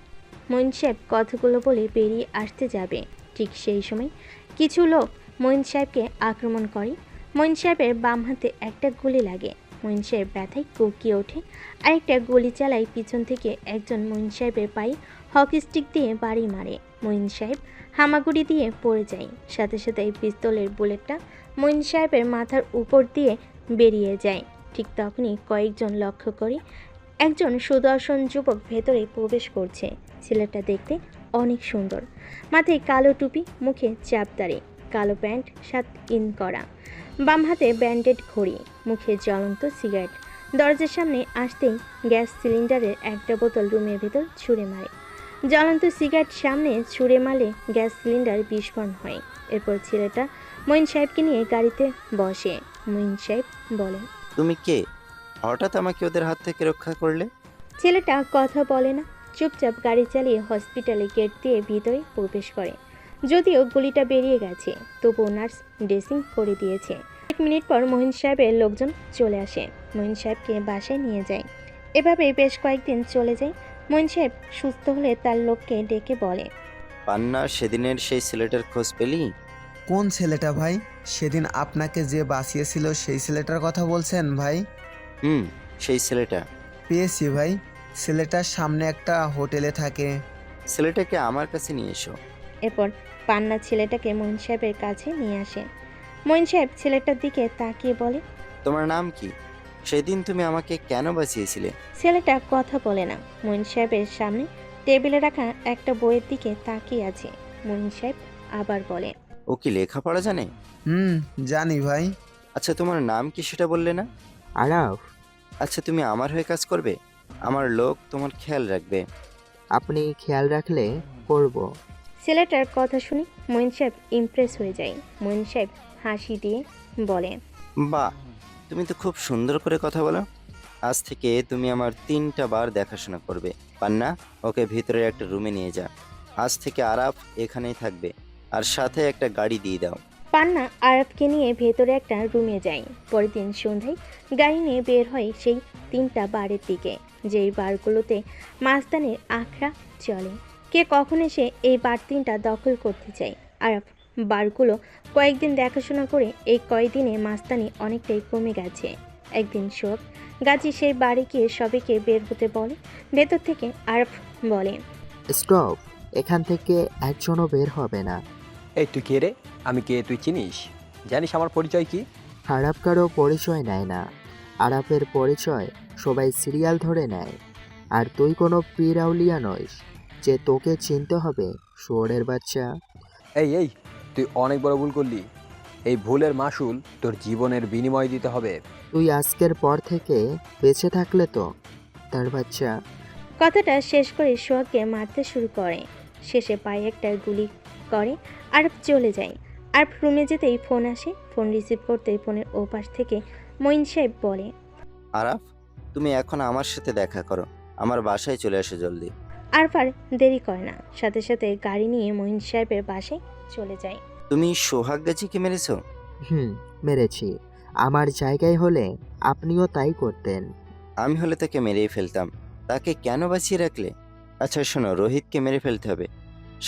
মহিন সাহেব কথাগুলো বলে বেরিয়ে আসতে যাবে। ঠিক সেই সময় কিছু লোক মহিন সাহেবকে আক্রমণ করে। মহিন সাহেবের বাম হাতে একটা গুলি লাগে। মহিন সাহেব ব্যথায় কুঁকিয়ে ওঠে। আরেকটা গুলি চালায় পিছন থেকে একজন মহিন সাহেবের পায়ে হকি স্টিক দিয়ে বাড়ি মারে। মহিন সাহেব হামাগুড়ি দিয়ে পড়ে যায়। সাথে সাথে এই পিস্তলের বুলেটটা মহিন সাহেবের মাথার উপর দিয়ে বেরিয়ে যায়। ঠিক তখনই কয়েকজন লক্ষ্য করে একজন সুদর্শন যুবক ভেতরে প্রবেশ করছে। ছেলেটা দেখতে অনেক সুন্দর। মাথায় কালো টুপি, মুখে চাপদাড়ি, কালো প্যান্ট 7 ইন করা, বাম হাতে ব্যান্ডেড ঘড়ি, মুখে জ্বলন্ত সিগারেট। দরজার সামনে আসতেই গ্যাস সিলিন্ডারের একটা বোতল রুমের ভেতর ছুঁড়ে মারে। জ্বলন্ত সিগারেট সামনে ছুঁড়ে মারলে গ্যাস সিলিন্ডার বিস্ফোরণ হয়। এরপর ছেলেটা মঈন সাহেবকে নিয়ে গাড়িতে বসে। মঈন সাহেব বলেন, তুমি কে? হঠাৎ আমাকে ওদের হাত থেকে রক্ষা করলে? ছেলেটা কথা বলে না, চুপচাপ গাড়ি চালিয়ে হসপিটালে গেট দিয়ে ভিতরে প্রবেশ করে। যদিও গুলিটা বেরিয়ে গেছে, তবুও নার্স ড্রেসিং করে দিয়েছে। 1 মিনিট পর মঈন সাহেবের লোকজন চলে আসে, মঈন সাহেবকে বাসায় নিয়ে যায়। এভাবে বেশ কয়েকদিন চলে যায়। মঈন সাহেব সুস্থ হলে তার লোককে ডেকে বলে, পান্না, সেদিনের সেই ছেলেটার খোঁজ পেলি? কোন ছেলেটা ভাই? সেদিন আপনাকে যে বাঁচিয়েছিল সেই ছেলেটার কথা বলছেন ভাই? সেই ছেলেটা পেয়েছি ভাই। ছেলেটার সামনে একটা হোটেলে থাকে। ছেলেটাকে আমার কাছে নিয়ে এসো। এরপর পান্না ছেলেটাকে মঈন সাহেবের কাছে নিয়ে আসে। মঈন সাহেব ছেলেটার দিকে তাকিয়ে বলে, তোমার নাম কি? সেদিন তুমি আমাকে কেন বাঁচিয়েছিলে? ছেলেটা কথা বলে না। মঈন সাহেবের সামনে টেবিলে রাখা একটা বইয়ের দিকে তাকিয়ে আছে। মঈন সাহেব আবার বলে, ও কি লেখাপড়া জানে? জানি ভাই। আচ্ছা, তোমার নাম কি সেটা বললে না? আরাফ। আচ্ছা, তুমি আমার হয়ে কাজ করবে? আমার লোক তোমার খেয়াল রাখবে। আপনি খেয়াল রাখলে করব। ছেলেটার কথা শুনে মঈন সাহেব ইমপ্রেস হয়ে যায়। মঈন সাহেব হাসি দিয়ে বলে, বাহ, তুমি তো খুব সুন্দর করে কথা বলো। আজ থেকে তুমি আমার 3টা বার দেখাশোনা করবে। পান্না, ওকে ভিতরের একটা রুমে নিয়ে যা। আজ থেকে আরাফ এখানেই থাকবে, আর সাথে একটা গাড়ি দিয়ে দাও। পান্না আরবকে নিয়ে ভেতরে একটা রুমে যায়। পরের দিন সন্ধ্যায় গাড়ি নিয়ে বের হয় সেই 3টা বারের দিকে, যেই বারগুলোতে মাস্তানের আখড়া চলে। কে কখন এসে এই বার 3টা দখল করতে চায়। আরব বারগুলো কয়েকদিন দেখাশোনা করে এই কয়েকদিনে মাস্তানি অনেকটাই কমে গেছে। একদিন সোহাগ গাজী সেই বাড়ি গিয়ে সবাইকে বের হতে বলে। ভেতর থেকে আরব বলে, স্টপ, এখান থেকে একজনও বের হবে না। এই তুই কে রে? আমি কে তুই চিনিস? জানিস আমার পরিচয় কি? আরাপ কারো পরিচয় নেয় না। আরাপের পরিচয় সবাই সিরিয়াল ধরে নেয়। আর তুই কোনো পীর আউলিয়া নইস যে তোকে চিনতে হবে, শুয়োরের বাচ্চা। এই তুই অনেক বড় ভুল করলি। এই ভুলের মাসুল তোর জীবনের বিনিময় দিতে হবে। তুই আজকের পর থেকে বেঁচে থাকলে তো তার বাচ্চা। কথাটা শেষ করে সোহাগকে মারতে শুরু করে। শেষে পায়ে একটা গুলি করে। আরব চলে যায়। আরব রুমে যেতেই ফোন আসে। ফোন রিসিভ করতে ফোনের ওপাশ থেকে মঈন সাহেব বলে, আরাফ, তুমি এখন আমার সাথে দেখা করো। আমার বাসায় চলে আসো জলদি। আরব আর দেরি করে না, সাথে সাথে গাড়ি নিয়ে মঈন সাহেবের বাসায় চলে যায়। তুমি সোহাগ গাজীকে মেরেছো? মেরেছি। আমার জায়গায় হলে আপনিও তাই করতেন। আমি হলে তাকে মেরেই ফেলতাম। তাকে কেন বাঁচিয়ে রাখলে? আচ্ছা শোনো, রোহিতকে মেরে ফেলতে হবে,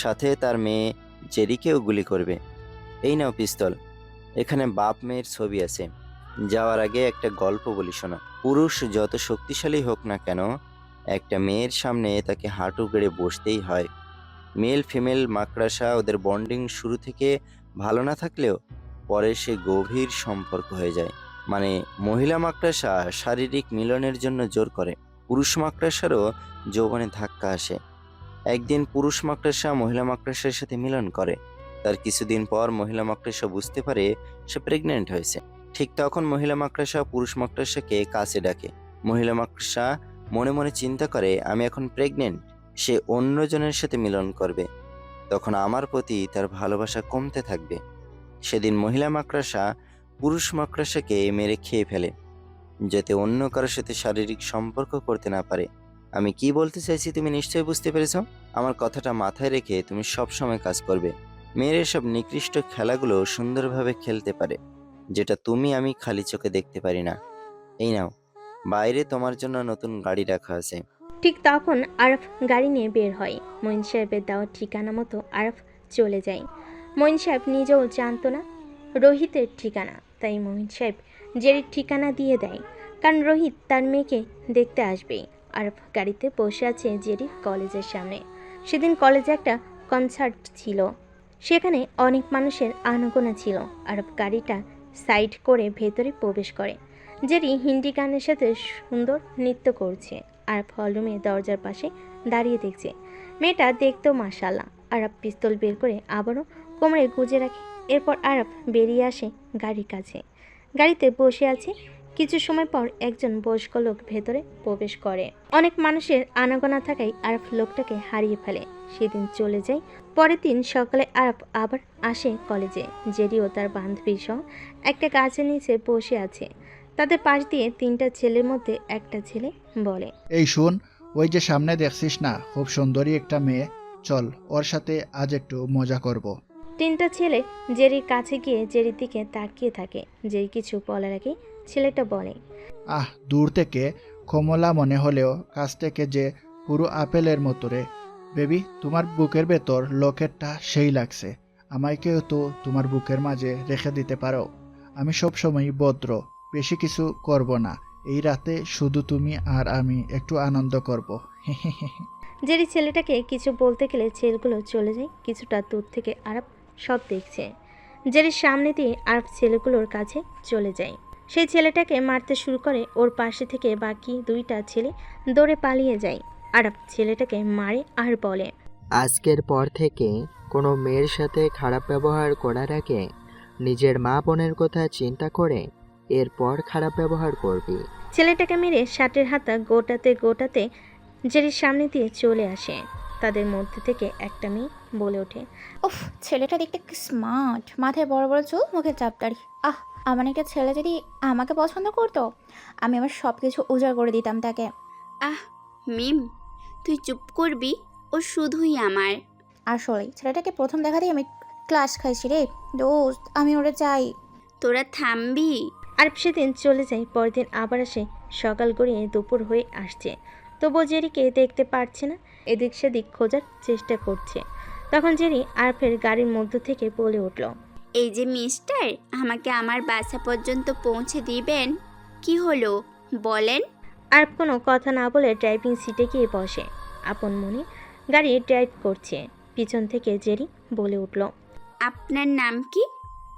সাথে তার মেয়ে জেরিকেও গুলি করবে। এই নাও পিস্তল, এখানে বাপ মেয়ের ছবি আছে। যাওয়ার আগে একটা গল্প বলি শোনো। পুরুষ যত শক্তিশালী হোক না কেন, একটা মেয়ের সামনে তাকে হাঁটু গেড়ে বসতেই হয়। মেল ফিমেল মাকড়াসা ওদের বন্ডিং শুরু থেকে ভালো না থাকলেও পরে সে গভীর সম্পর্ক হয়ে যায়। মানে মহিলা মাকড়াসা শারীরিক মিলনের জন্য জোর করে, পুরুষ মাকড়াসারও যৌবনে ধাক্কা আসে। একদিন পুরুষ মাকড়াসা মহিলা মাকড়াসার সাথে মিলন করে। তার কিছুদিন পর মহিলা মাকড়াসা বুঝতে পারে সে প্রেগনেন্ট হয়েছে। ঠিক তখন মহিলা মাকড়াসা পুরুষ মাকড়াসাকে কাছে ডাকে। মহিলা মাকড়াসা মনে মনে চিন্তা করে, আমি এখন প্রেগনেন্ট, সে অন্যজনের সাথে মিলন করবে, তখন আমার প্রতি তার ভালোবাসা কমতে থাকবে। সেদিন মহিলা মাকড়াসা পুরুষ মাকড়াসাকে মেরে খেয়ে ফেলে, যাতে অন্য কারোর সাথে শারীরিক সম্পর্ক করতে না পারে। আমি কি বলতে চাইছি তুমি নিশ্চয়ই বুঝতে পেরেছ। আমার কথাটা মাথায় রেখে তুমি সব সময় কাজ করবে। মেয়ের এসব নিকৃষ্ট খেলাগুলো সুন্দরভাবে খেলতে পারে, যেটা তুমি আমি খালি চোখে দেখতে পারি না। এই নাও, বাইরে তোমার জন্য নতুন গাড়ি রাখা আছে। ঠিক তখন আরব গাড়ি নিয়ে বের হয়। মঈন সাহেবের দেওয়া ঠিকানা মতো আরব চলে যায়। মঈন সাহেব নিজেও জানতো না রোহিতের ঠিকানা, তাই মঈন সাহেব জেরির ঠিকানা দিয়ে দেয়, কারণ রোহিত তার মেয়েকে দেখতে আসবে। আরব গাড়িতে বসে আছে জেরির কলেজের সামনে। সেদিন কলেজে একটা কনসার্ট ছিল, সেখানে অনেক মানুষের আনাগোনা ছিল। আরব গাড়িটা সাইড করে ভেতরে প্রবেশ করে। জেরি হিন্দি গানের সাথে সুন্দর নৃত্য করছে। আরব হলরুমে দরজার পাশে দাঁড়িয়ে দেখছে। মেয়েটা দেখতেও মাশাআল্লাহ। আরব পিস্তল বের করে আবারও কোমরে গুজে রাখে। এরপর আরব বেরিয়ে আসে গাড়ির কাছে। গাড়িতে বসে আছে কিছু সময় পর একজন বয়স্ক লোক ভেতরে প্রবেশ করে। অনেক মানুষের আনাগোনা থাকায় আরফ লোকটাকে হারিয়ে ফেলে। সেদিন চলে যায়। পরের দিন সকালে আরফ আবার আসে কলেজে। জেরিও তার বান্ধবী সহ একটা গাছের নিচে বসে আছে। তাদের পাশ দিয়ে 3টা ছেলের মধ্যে একটা ছেলে বলে, এই শোন, ওই যে সামনে দেখছিস না, খুব সুন্দরী একটা মেয়ে, চল ওর সাথে আজ একটু মজা করব। 3টা ছেলে জেরির কাছে গিয়ে জেরির দিকে তাকিয়ে থাকে। জেরি কিছু বলার আগে ছেলেটা বলে, দূর থেকে কমলা মনে হলেও কাছ থেকে যে পুরো আপেলের মতো রে। বেবি, তোমার বুকের ভেতর লকেটটা সেই লাগছে। আমাকেও তো তোমার বুকের মাঝে রেখে দিতে পারো। আমি সবসময় ভদ্র, বেশি কিছু করব না। এই রাতে শুধু তুমি আর আমি একটু আনন্দ করব। জেরি ছেলেটাকে কিছু বলতে গেলে ছেলেগুলো চলে যায়। কিছুটা দূর থেকে আরব সব দেখছে। জেরির সামনে দিয়ে আরব ছেলেগুলোর কাছে চলে যায়। সেই ছেলেটাকে মারতে শুরু করে। ওর পাশে থেকে বাকি 2টা ছেলে দৌড়ে পালিয়ে যায়। আরব ছেলেটাকে মারে আর বলে, আজকের পর থেকে কোনো মেয়ের সাথে খারাপ ব্যবহার করার আগে নিজের মা বোনের কথা চিন্তা করে এরপর খারাপ ব্যবহার করবি। ছেলেটাকে মেরে শার্টের হাতা গোটাতে গোটাতে জেরির সামনে দিয়ে চলে আসে। তাদের মধ্যে থেকে একটা মেয়ে বলে ওঠে, উফ, ছেলেটা দেখতে কি স্মার্ট, মাথায় বড় বড় চুল, মুখে চাপদাড়ি। আমার একটা ছেলে যদি আমাকে পছন্দ করতো, আমি আমার সব কিছু উজাড় করে দিতাম তাকে। মিম, তুই চুপ করবি? ও শুধুই আমার। আসলে ছেলেটাকে প্রথম দেখাতেই আমি ক্লাস খাইছি রে দোস্ত, আমি ওরা চাই। তোরা থামবি? আরব সেদিন চলে যায়। পরের দিন আবার আসে। সকাল গড়িয়ে দুপুর হয়ে আসছে, তবুও জেরিকে দেখতে পারছে না। এদিক সেদিক খোঁজার চেষ্টা করছে। তখন জেরি আরফের গাড়ির মধ্য থেকে বলে উঠল, এই যে মিস্টার, আমাকে আমার বাসা পর্যন্ত পৌঁছে দিবেন? কি হলো বলেন? আরব কোনো কথা না বলে ড্রাইভিং সিটে গিয়ে বসে। আপন মনে গাড়ি ড্রাইভ করছে। পিছন থেকে জেরি বলে উঠল, আপনার নাম কি?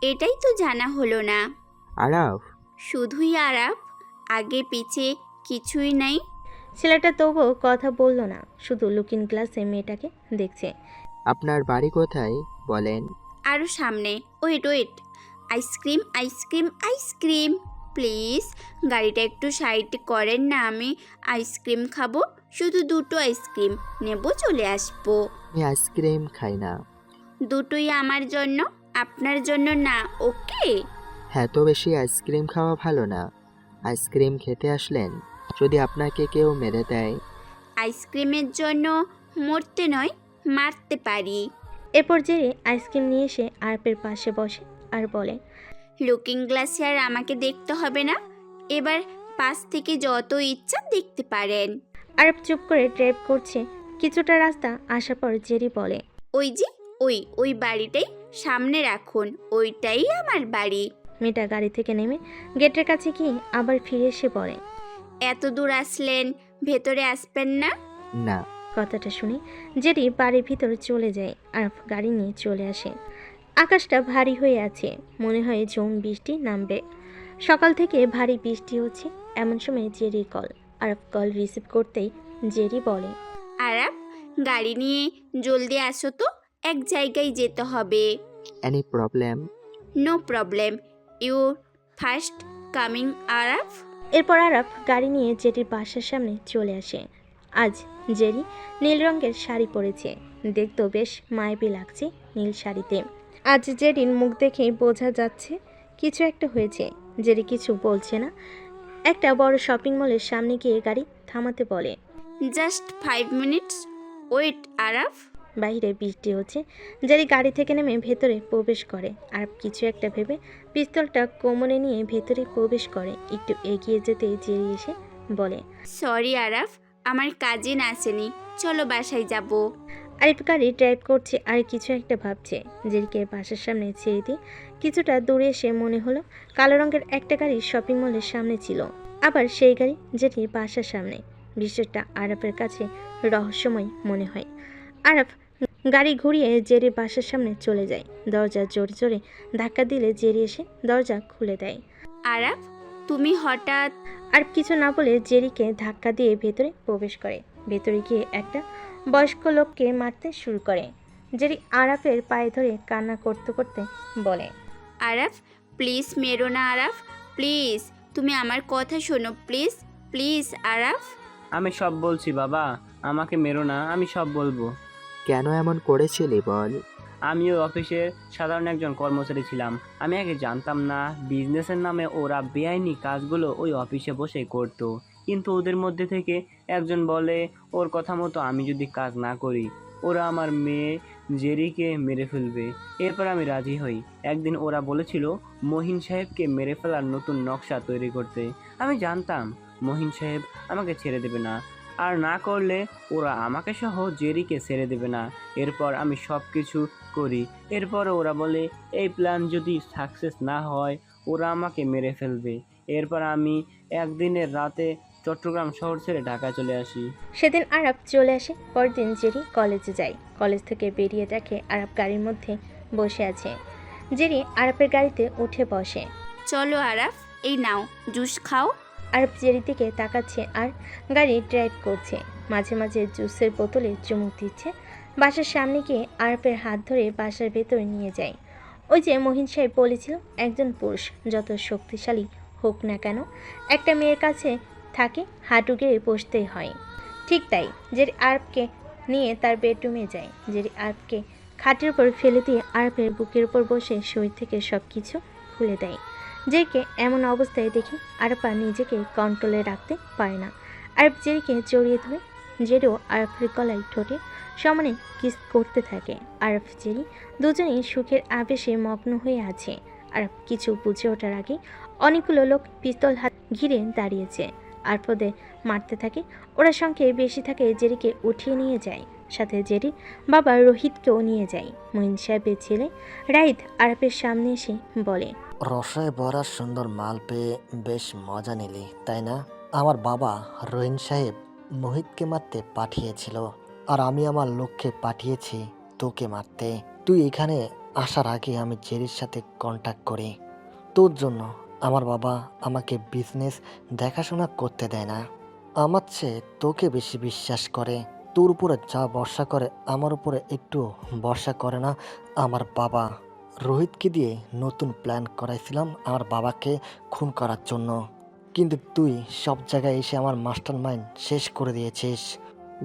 এটাই তো জানা হলো না। আরাফ। শুধুই আরাফ? আগে পিছে কিছুই নাই? ছেলেটা তবুও কথা বলল না, শুধু লুকিং গ্লাসে মেয়েটাকে দেখছে। আপনার বাড়ি কোথায় বলেন? আরও সামনে। Wait, ice cream ice cream ice cream please. গাড়িটা একটু সাইড করেন না, আমি আইসক্রিম খাবো। শুধু 2টো আইসক্রিম নেব, চলে আসবো। আমি আইসক্রিম খাই না। 2টোই আমার জন্য, আপনার জন্য না, ওকে? এত বেশি আইসক্রিম খাওয়া ভালো না। আইসক্রিম খেতে আসলেন, যদি আপনাকে কেউ মেরে দেয়? আইসক্রিমের জন্য মরতে নয়, মারতে পারি। এরপর জেরি আইসক্রিম নিয়ে এসে আরবের পাশে বসে আর বলে, লুকিং গ্লাসে আর আমাকে দেখতে হবে না, এবার পাশ থেকে যত ইচ্ছা দেখতে পারেন। আরব চুপ করে ড্রাইভ করছে। কিছুটা রাস্তা আসার পর জেরি বলে, ওই যে ওই বাড়িটাই সামনে রাখুন, ওইটাই আমার বাড়ি। মেয়েটা গাড়ি থেকে নেমে গেটের কাছে গিয়ে আবার ফিরে এসে বলে, এত দূর আসলেন, ভেতরে আসবেন না? না। কথাটা শুনে জেরি বাড়ির ভিতরে চলে যায়। আরফ গাড়ি নিয়ে চলে আসে। আকাশটা ভারী হয়ে আছে, মনে হয় ঝুম বৃষ্টি নামবে। সকাল থেকে ভারী বৃষ্টি হচ্ছে। এমন সময় জেরির কল। আরফ কল রিসিভ করতেই জেরি বলে, আরাফ, গাড়ি নিয়ে জলদি আসো তো, এক জায়গায় যেতে হবে। Any problem? No problem, you first coming Araf. এরপর আরফ গাড়ি নিয়ে জেরির বাসার সামনে চলে আসে। আজ জেরি নীল রঙের শাড়ি পরেছে। দেখতেও বেশ মায়াবী লাগছে নীল শাড়িতে। আজ জেরির মুখ দেখেই বোঝা যাচ্ছে কিছু একটা হয়েছে। জেরি কিছু বলছে না। একটা বড় শপিং মলের সামনে গিয়ে গাড়ি থামাতে বলে, জাস্ট 5 মিনিটস ওয়েট আরাফ। বাইরে বৃষ্টি হচ্ছে। জেরি গাড়ি থেকে নেমে ভেতরে প্রবেশ করে। আর কিছু একটা ভেবে পিস্তলটা কোমরে নিয়ে ভেতরে প্রবেশ করে। একটু এগিয়ে যেতে জেরি এসে বলে, সরি আরাফ, আমার কাজিন আসেনি, চলো বাসায় যাব। আরিফ গাড়ি ড্রাইভ করছে আর কিছু একটা ভাবছে। জেরিকে বাসার সামনে ছেড়ে দিয়ে কিছুটা দূরে এসে মনে হলো কালো রঙের একটা গাড়ি শপিং মলের সামনে ছিল। আবার সেই গাড়ি জেরির বাসার সামনে। বিষয়টা আরাফের কাছে রহস্যময় মনে হয়। আরাফ গাড়ি ঘুরিয়ে জেরির বাসার সামনে চলে যায়। দরজা জোরে জোরে ধাক্কা দিলে জেরি এসে দরজা খুলে দেয়। আরাফ, তুমি হঠাৎ? আর কিছু না বলে জেরিকে ধাক্কা দিয়ে ভেতরে প্রবেশ করে। ভেতরে গিয়ে একটা বয়স্ক লোককে মারতে শুরু করে। জেরি আরাফের পায়ে ধরে কান্না করতে করতে বলে, আরাফ প্লিজ মেরো না আরাফ, প্লিজ তুমি আমার কথা শোনো প্লিজ, প্লিজ আরাফ। আমি সব বলছি বাবা, আমাকে মেরো না, আমি সব বলবো। কেন এমন করেছিলি বল? আমি ওই অফিসের সাধারণ একজন কর্মচারী ছিলাম। আমি আগে জানতাম না বিজনেসের নামে ওরা বেআইনি কাজগুলো ওই অফিসে বসে করতো। কিন্তু ওদের মধ্যে থেকে একজন বলে ওর কথা মতো আমি যদি কাজ না করি ওরা আমার মেয়ে জেরিকে মেরে ফেলবে। এরপর আমি রাজি হই। একদিন ওরা বলেছিল মহিন সাহেবকে মেরে ফেলার নতুন নকশা তৈরি করতে। আমি জানতাম মহিন সাহেব আমাকে ছেড়ে দেবে না, আর না করলে ওরা আমাকে সহ জেরিকে ছেড়ে দেবে না। এরপর আমি সব কিছু করি। এরপর ওরা বলে এই প্ল্যান যদি সাকসেস না হয় ওরা আমাকে মেরে ফেলবে। এরপর আমি একদিনের রাতে চট্টগ্রাম শহর ছেড়ে ঢাকা চলে আসি। সেদিন আরাফ চলে আসে। পরদিন জেরি কলেজে যায়। কলেজ থেকে বেরিয়ে দেখে আরাফ গাড়ির মধ্যে বসে আছে। জেরি আরাফের গাড়িতে উঠে বসে। চলো আরাফ, এই নাও জুস খাও। আরাফ জেরির দিকে তাকাচ্ছে আর গাড়ি ড্রাইভ করছে। মাঝে মাঝে জুসের বোতলে চুমুক দিচ্ছে। বাসার সামনে গিয়ে আরাফের হাত ধরে বাসার ভেতরে নিয়ে যায়। ওই যে মহিন সাহেব বলেছিল একজন পুরুষ যত শক্তিশালী হোক না কেন একটা মেয়ের কাছে থাকে হাঁটু গেড়ে বসতেই হয়। ঠিক তাই জেরি আরাফকে নিয়ে তার বেডরুমে যায়। জেরি আরাফকে খাটের উপর ফেলে দিয়ে আরাফের বুকের উপর বসে শরীর থেকে সব কিছু খুলে দেয়। জেরিকে এমন অবস্থায় দেখে আরাফ আর নিজেকে কন্ট্রোলে রাখতে পারে না। আরাফ জেরিকে জড়িয়ে ধরে। জেরিও আরাফের গলায় ঠোঁটে সমানে কিস করতে থাকে। আরাফ জেরি দুজনেই সুখের আবেশে মগ্ন হয়ে আছে। আরাফ কিছু বুঝে ওঠার আগে অনেকগুলো লোক পিস্তল হাত ঘিরে দাঁড়িয়েছে। আরপদে মারতে থাকে। ওরা সংখ্যায় বেশি থাকে। জেরিকে উঠিয়ে নিয়ে যায়। সাথে জেরি বাবা রোহিতকেও নিয়ে যায়। মহিন সাহেবের ছেলে রাহিত আরাফের সামনে এসে বলে, রসায় ভরা সুন্দর মাল পেয়ে বেশ মজা নিলি তাই না? আমার বাবা রহিন সাহেব মোহিতকে মারতে পাঠিয়েছিল, আর আমি আমার লোককে পাঠিয়েছি তোকে মারতে। তুই এখানে আসার আগে আমি জেরির সাথে কন্ট্যাক্ট করি। তোর জন্য আমার বাবা আমাকে বিজনেস দেখাশোনা করতে দেয় না। আমার চেয়ে তোকে বেশি বিশ্বাস করে। তোর উপরে যা ভরসা করে আমার উপরে একটু ভরসা করে না আমার বাবা। রোহিতকে দিয়ে নতুন প্ল্যান করাইছিলাম আমার বাবাকে খুন করার জন্য, কিন্তু তুই সব জায়গায় এসে আমার মাস্টার মাইন্ড শেষ করে দিয়েছিস।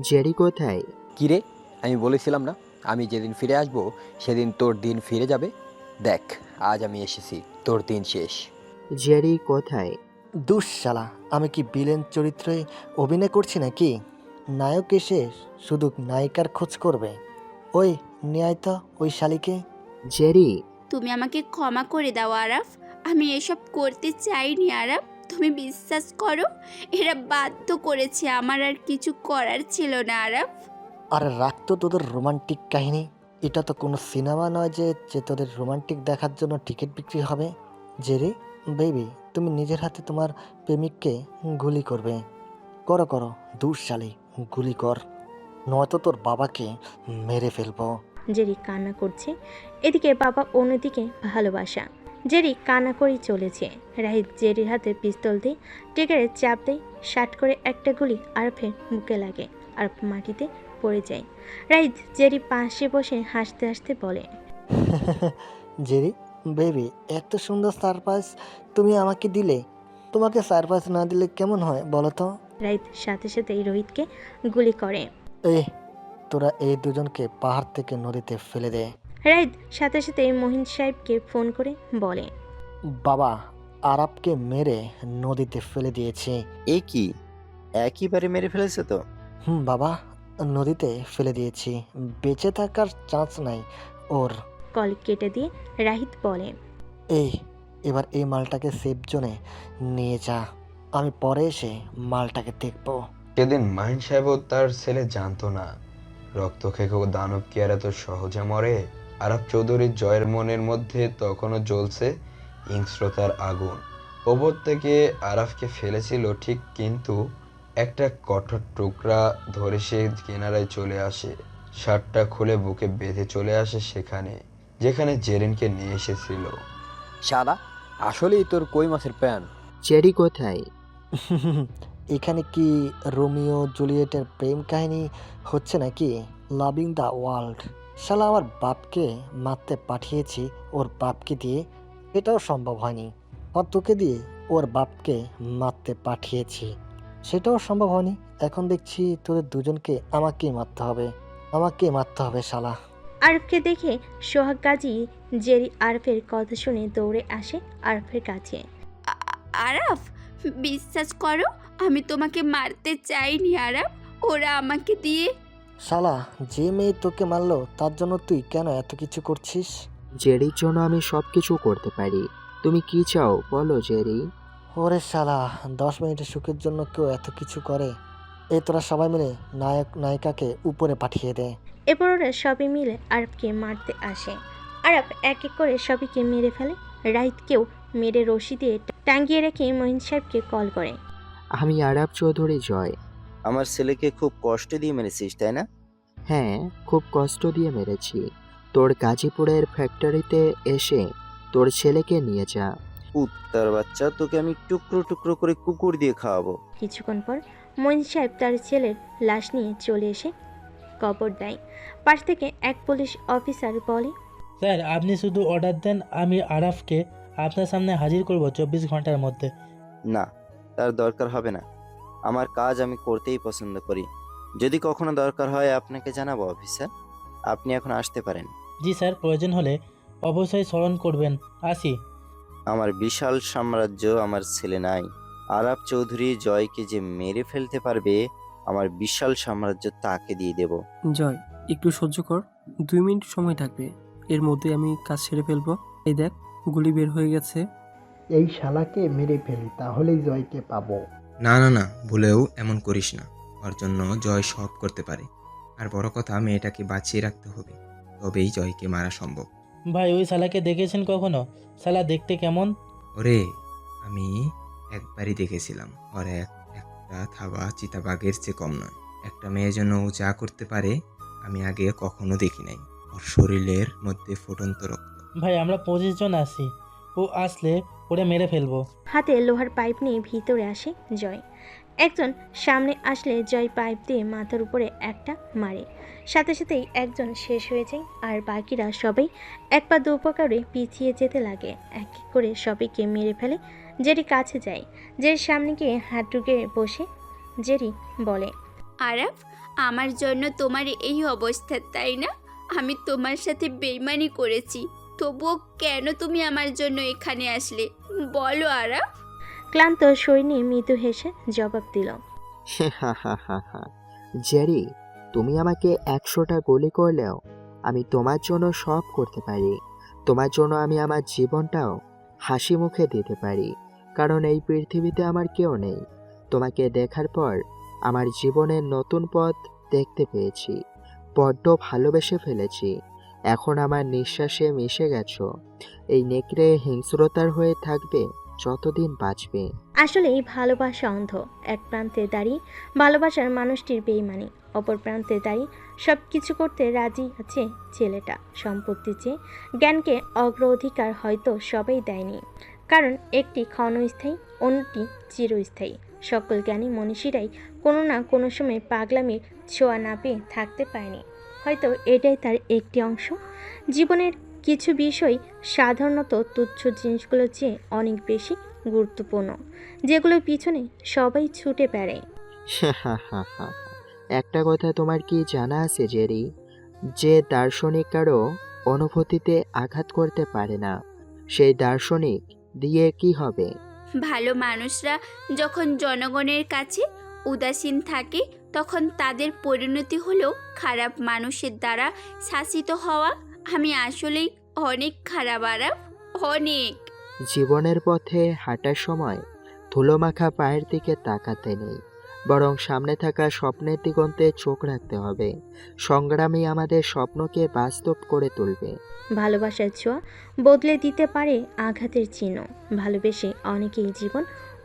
জেরি কোথায়? কিরে, আমি বলেছিলাম না আমি যেদিন ফিরে আসব সেদিন তোর দিন ফিরে যাবে। দেখ আজ আমি এসেছি, তোর দিন শেষ। জেরি কোথায়? দুঃশালা, আমি কি ভিলেন চরিত্রে অভিনয় করছি নাকি? নায়ক এসে শুধু নায়িকার খোঁজ করবে। ওই নিয়ে তো ওই শালিকে। জেরি, তুমি আমাকে ক্ষমা করে দাও আরাফ, আমি এসব করতে চাইনি আরাফ। তুমি বিশ্বাস করো এরা বাধ্য করেছে, আমার আর কিছু করার ছিল না আরাফ। আর রাখতো তোদের রোমান্টিক কাহিনী। এটা তো কোনো সিনেমা নয় যে তোদের রোমান্টিক দেখার জন্য টিকিট বিক্রি হবে। জেরি বেবি, তুমি নিজের হাতে তোমার প্রেমিককে গুলি করবে। করো করো দুঃশালী, গুলি কর, নয়তো তোর বাবাকে মেরে ফেলবো। জেরি কান্না করছে। এদিকে বাবা অন্যদিকে ভালোবাসা। জেরি কান্না করেই চলেছে। রাহিত জেরির হাতে পিস্তল দিয়ে টিকারে চাপ দেয়। শাট করে একটা গুলি আরফের বুকে লাগে। আরফ মাটিতে পড়ে যায়। রাহিত জেরি পাশে বসে হাসতে হাসতে বলে, জেরি বেবি, এত সুন্দর সারপ্রাইজ তুমি আমাকে দিলে। তোমাকে সারপ্রাইজ না দিলে কেমন হয় বলো তো? রাহিত সাথে সাথেই রোহিতকে গুলি করে। তোরা এই দুজনকে পাহাড় থেকে নদীতে ফেলে দে। রাহিত সাথে সাথে মহিন সাহেবকে ফোন করে বলে, বাবা আরাফকে মেরে নদীতে ফেলে দিয়েছে। এ কি, একইবারে মেরে ফেলেছে তো? বাবা, নদীতে ফেলে দিয়েছি, বেঁচে থাকার চান্স নাই ওর। কল কেটে দিয়ে রাহিত বলে, এবার এই মালটাকে সেফ জোনে নিয়ে যা, আমি পরে এসে মালটাকে দেখবো। সেদিন মাহিন সাহেবও তার ছেলে জানতো না রক্ত খেকো দানব কি আর এত সহজে মরে। আরাফ চৌধুরীর জয়ের মনের মধ্যে তখনও জ্বলছে হিংস্রতার আগুন। ওপর থেকে আরাফকে ফেলেছিল ঠিক, কিন্তু একটা কঠোর টুকরা ধরে সে কিনারায় চলে আসে। শার্টটা খুলে বুকে বেঁধে চলে আসে সেখানে যেখানে জেরিনকে নিয়ে এসেছিল। শালা, আসলেই তোর কই মাছের প্যান। জেরি কোথায়? এখানে কি রোমিও জুলিয়েটের প্রেম কাহিনী হচ্ছে নাকি? Loving the world. শালা, আমার বাপকে মারতে পাঠিয়েছি ওর বাপকে দিয়ে, এটাও সম্ভব হয়নি। আর তোকে দিয়ে ওর বাপকে মারতে পাঠিয়েছি, সেটাও সম্ভব হয়নি। এখন দেখছি তোদের দুজনকে আমাকেই মারতে হবে শালা। আরফকে দেখে সোহাগ গাজী জেরি আরফের কথা শুনে দৌড়ে আসে আরফের কাছে। আরাফ, বিশ্বাস করো আমি তোমাকে মারতে চাইনি আরাফ, ওরা আমাকে দিয়ে। শালা, যে মেয়ে তোকে মারলো তার জন্য তুই কেন এত কিছু করছিস? জেরির জন্য আমি সব কিছু করতে পারি। তুমি কি চাও বলো জেরি? ওরে শালা, 10 মিনিটের সুখের জন্য কেউ এত কিছু করে? এই তোরা সবাই মিলে নায়ক নায়িকাকে উপরে পাঠিয়ে দে। এরপর ওরা সবাই মিলে আরফকে মারতে আসে। আরফ এক এক করে সবাইকে মেরে ফেলে। রাহিতকেও মেরে রশি দিয়ে টাঙ্গিয়ে রেখে মঈন সাহেবকে কল করে। আমি আরাফ চৌধুরী জয়। আমার ছেলেকে খুব কষ্ট দিয়ে মেরেছিস তাই না? হ্যাঁ, খুব কষ্ট দিয়ে মেরেছি। তোর গাজীপুরের ফ্যাক্টরিতে এসে তোর ছেলেকে নিয়ে যা। কুত্তার বাচ্চা, তোকে আমি টুকরো টুকরো করে কুকুর দিয়ে খাওয়াবো। কিছুক্ষণ পর মঈন সাহেব তার ছেলের লাশ নিয়ে চলে এসে কবর দেয়। পাশ থেকে এক পুলিশ অফিসার বলে, স্যার আপনি শুধু অর্ডার দেন, আমি আরাফকে আপনার সামনে হাজির করব 24 ঘন্টার মধ্যে। না, তার দরকার হবে না। আমার কাজ আমি করতেই পছন্দ করি। যদি কখনো দরকার হয় আপনাকে জানাবো অফিসার। আপনি এখন আসতে পারেন। জি স্যার, প্রয়োজন হলে অবশ্যই স্মরণ করবেন। আসি। আমার বিশাল সাম্রাজ্য আমার ছেলে নাই। আরাফ চৌধুরী জয়কে যে মেরে ফেলতে পারবে, আমার বিশাল সাম্রাজ্য তাকে দিয়ে দেব। জয়, একটু সহ্য কর, 2 মিনিট সময় থাকবে, এর মধ্যে আমি কাজ সেরে ফেলবো। এই দেখ, গুলি বের হয়ে গেছে। এই শালাকে মেরে ফেলি, তাহলেই জয়কে পাবো। না না না, ভুলেও এমন করিস না। ওর জন্য জয় সব করতে পারে। আর বড় কথা, মেয়েটাকে বাঁচিয়ে রাখতে হবে, তবেই জয়কে মারা সম্ভব। ভাই, ওই শালাকে দেখেছেন কখনো? শালা দেখতে কেমন? ওরে, আমি একবারই দেখেছিলাম। ওর একটা থাবা চিতাবাঘের চেয়ে কম নয়। একটা মেয়ের জন্য ও যা করতে পারে আমি আগে কখনো দেখি নাই। ওর শরীরের মধ্যে ফুটন্ত রক্ত। ভাই, আমরা 25 জন আছি, ও আসলে ওরে মেরে ফেলবো। হাতে লোহার পাইপ নিয়ে ভিতরে আসে জয়। একজন সামনে আসলে জয় পাইপ দিয়ে মাথার উপরে একটা মারে। সাথে সাথেই একজন শেষ হয়ে যায়, আর বাকিরা সবাই এক পা দু পা করে পিছিয়ে যেতে লাগে। এক এক করে সবাইকে মেরে ফেলে। জেরি কাছে যায়, জেরির সামনে গিয়ে হাত ঢুকে বসে জেরি বলে, আরাফ, আমার জন্য তোমার এই অবস্থা তাই না? আমি তোমার সাথে বেইমানি করেছি, তবুও কেন তুমি আমার জন্য এখানে আসলে বলো আরাফ? ক্লান্ত সৈন্য মৃদু হেসে জবাব দিল, জেরি, তুমি আমাকে 100টা গুলি করলেও আমি তোমার জন্য সব করতে পারি। তোমার জন্য আমি আমার জীবনটাও হাসি মুখে দিতে পারি, কারণ এই পৃথিবীতে আমার কেউ নেই। তোমাকে দেখার পর আমার জীবনের নতুন পথ দেখতে পেয়েছি, বড্ড ভালোবেসে ফেলেছি। এখন আমার নিঃশ্বাসে মিশে গেছো। এই নেকড়ে হিংস্রতার হয়ে থাকবে যতদিন বাঁচবে। আসলেই ভালোবাসা অন্ধ। এক প্রান্তে দাঁড়িয়ে ভালোবাসার মানুষটির বেইমানি, অপর প্রান্তে দাঁড়িয়ে সব কিছু করতে রাজি আছে ছেলেটা। সম্পত্তি চেয়ে জ্ঞানকে অগ্রাধিকার হয়তো সবাই দেয়নি, কারণ একটি ক্ষণস্থায়ী, অন্যটি চিরস্থায়ী। সকল জ্ঞানী মনীষীরাই কোনো না কোনো সময় পাগলামির ছোঁয়া না পেয়ে থাকতে পারেনি। হয়তো এটাই তার একটি অংশ। জীবনের কিছু বিষয় সাধারণত তুচ্ছ জিনিসগুলোর চেয়ে অনেক বেশি গুরুত্বপূর্ণ, যেগুলোর পিছনে সবাই ছুটে বেড়ায়। একটা কথা তোমার কি জানা আছে জেরি, যে দার্শনিক কারো অনুভূতিতে আঘাত করতে পারে না, সেই দার্শনিক দিয়ে কি হবে? ভালো মানুষরা যখন জনগণের কাছে উদাসীন থাকে, তখন তাদের পরিণতি হলো খারাপ মানুষের দ্বারা শাসিত হওয়া। আমি আসলেই অনেক খারাপ আরাফ, অনেক। জীবনের পথে হাঁটার সময় ধুলোমাখা পায়ের দিকে তাকাতে নেই, বরং সামনে থাকা স্বপ্নের দিগন্তে চোখ রাখতে হবে। সংগ্রামই আমাদের স্বপ্নকে বাস্তব করে তুলবে। ভালোবাসার ছোঁয়া বদলে দিতে পারে আঘাতের চিহ্ন। ভালোবেসে অনেকেই জীবন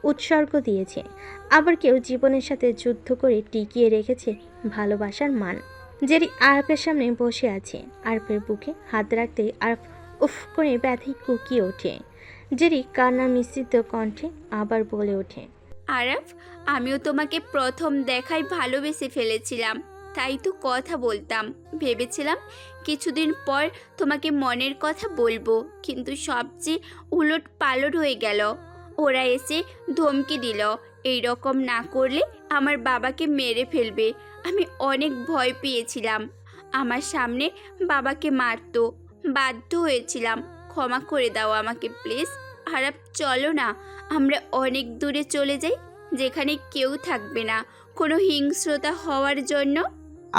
উৎসর্গ দিয়েছে, আবার কেউ জীবনের সাথে যুদ্ধ করে টিকিয়ে রেখেছে ভালোবাসার মান। জেরি আরফের সামনে বসে আছে। আরফের বুকে হাত রাখতেই আরফ উফ করে ব্যথায় কুকিয়ে ওঠে। জেরি কান্না মিশ্রিত কণ্ঠে আবার বলে ওঠে, আরাফ, আমিও তোমাকে প্রথম দেখায় ভালোবেসে ফেলেছিলাম, তাই তো কথা বলতাম। ভেবেছিলাম কিছুদিন পর তোমাকে মনের কথা বলবো, কিন্তু সবচেয়ে উলট পালট হয়ে গেল। ওরা এসে ধমকি দিল এই রকম না করলে আমার বাবাকে মেরে ফেলবে। আমি অনেক ভয় পেয়েছিলাম। আমার সামনে বাবাকে মারতো, বাধ্য হয়েছিলাম। ক্ষমা করে দাও আমাকে প্লিজ। আরাপ চলো না, আমরা অনেক দূরে চলে যাই, যেখানে কেউ থাকবে না কোনো হিংস্রতা হওয়ার জন্য।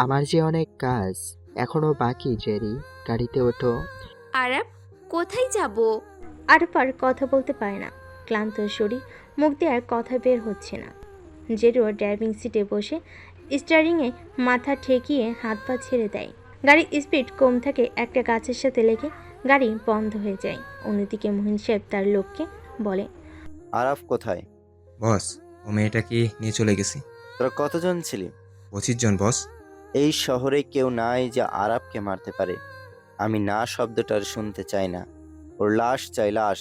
আমার যে অনেক কাজ এখনো বাকি জেরি, গাড়িতে ওঠো। আরাপ, কোথায় যাব? আরব আর কথা বলতে পারে না, ক্লান্ত শরীর, মুখ দিয়ে আর কথা বের হচ্ছে না। জেরিও ড্রাইভিং সিটে বসে স্টিয়ারিংয়ে মাথা ঠেকিয়ে হাত পা ছেড়ে দেয়। গাড়ির স্পিড কম থাকে, একটা গাছের সাথে লেগে গাড়ি বন্ধ হয়ে যায়। অন্যদিকে মহিন সাহেব তার লোককে বলে, আরাফ কোথায়? বস, ও মেয়েটাকে নিয়ে চলে গেছি। তোরা কতজন ছিলি? 25 জন বস। এই শহরে কেউ নাই যে আরাফকে মারতে পারে। আমি না শব্দটার শুনতে চাই না। ওর লাশ চাই, লাশ।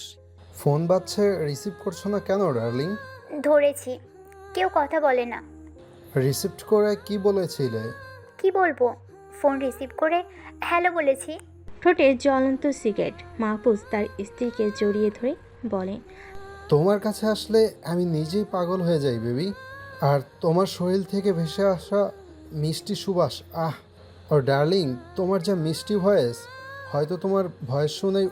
ফোন বাজছে, রিসিভ করছো না কেন ডার্লিং? ধরেছি, কেউ কথা বলে না। রিসিভ করে কি বলেছিলে? কি বলবো, ফোন রিসিভ করে হ্যালো বলেছি। ঠোঁটে জ্বলন্ত সিগারেট। মাহফুজ তার স্ত্রীকে জড়িয়ে ধরে বলে, তোমার কাছে আসলে আমি নিজেই পাগল হয়ে যাই বেবি। আর তোমার শরীর থেকে ভেসে আসা মিষ্টি সুবাস, আহ! ও ডার্লিং, তোমার যা মিষ্টি ভয়েস, হয়তো তোমার ভয়েস শুনেই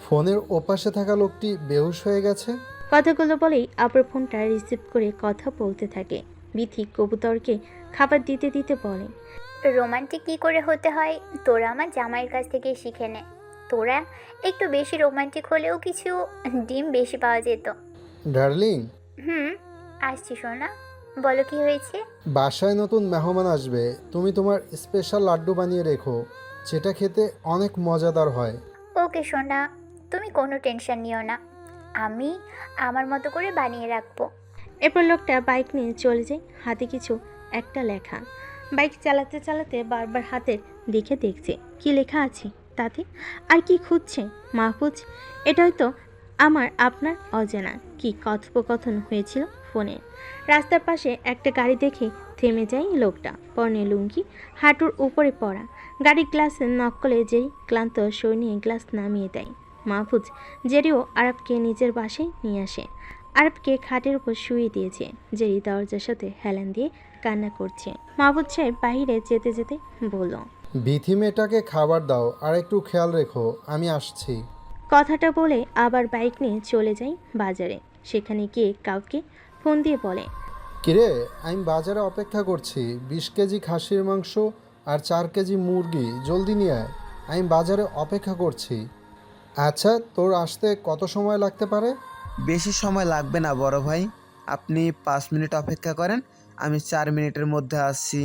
ফোনের ওপাশে থাকা লোকটি বেহুশ হয়ে গেছে। কথাগুলো বলেই আবার ফোনটা রিসিভ করে কথা বলতে থাকে। বিথি কবুতরকে খাবার দিতে দিতে বলে, রোমান্টিক কী করে হতে হয় তোরা আমার জামাইয়ের কাছ থেকে শিখে নে। তোরা একটু বেশি রোমান্টিক হলেও কিছু ডিম বেশি পাওয়া যেত। ডার্লিং, আসছি সোনা, বলো কি হয়েছে? বাসায় নতুন মেহমান আসবে, তুমি তোমার স্পেশাল লাড্ডু বানিয়ে রেখো, যেটা খেতে অনেক মজাদার হয়। ওকে সোনা, তুমি কোনো টেনশন নিও না, আমি আমার মতো করে বানিয়ে রাখবো। এরপর লোকটা বাইক নিয়ে চলে যায়, হাতে কিছু একটা লেখা। বাইক চালাতে চালাতে বারবার হাতের দিকে দেখছে কি লেখা আছে তাতে, আর কি খুঁজছে মাহফুজ। এটা হয়তো আমার আপনার অজানা কি কথোপকথন হয়েছিল ফোনে। রাস্তার পাশে একটা গাড়ি দেখে থেমে যায় লোকটা। পরনে লুঙ্গি, হাঁটুর উপরে পড়া। গাড়ির গ্লাসে নকলে যেই ক্লান্ত শরীর নিয়ে গ্লাস নামিয়ে দেয়। মাহফুজ জেরিও আরবকে নিজের বাসায় নিয়ে আসে। আরবকে খাটের উপর শুয়ে দিয়েছে। জেরি দরজার সাথে হেলান দিয়ে কান্না করছে। মাহফুজ সাহেব বাইরে যেতে যেতে বলল, বিথি মেয়েটাকে খাবার দাও আর একটু খেয়াল রেখো, আমি আসছি। কথাটা বলে আবার বাইক নিয়ে চলে যাই বাজারে। সেখানে গিয়ে কাউকে ফোন দিয়ে বলে, কিরে, আমি বাজারে অপেক্ষা করছি, 20 কেজি খাসির মাংস আর 4 কেজি মুরগি জলদি নিয়ে আয়, আমি বাজারে অপেক্ষা করছি। আচ্ছা, তোর আসতে কত সময় লাগতে পারে? বেশি সময় লাগবে না বড় ভাই, আপনি 5 মিনিট অপেক্ষা করেন, আমি 4 মিনিটের মধ্যে আসছি।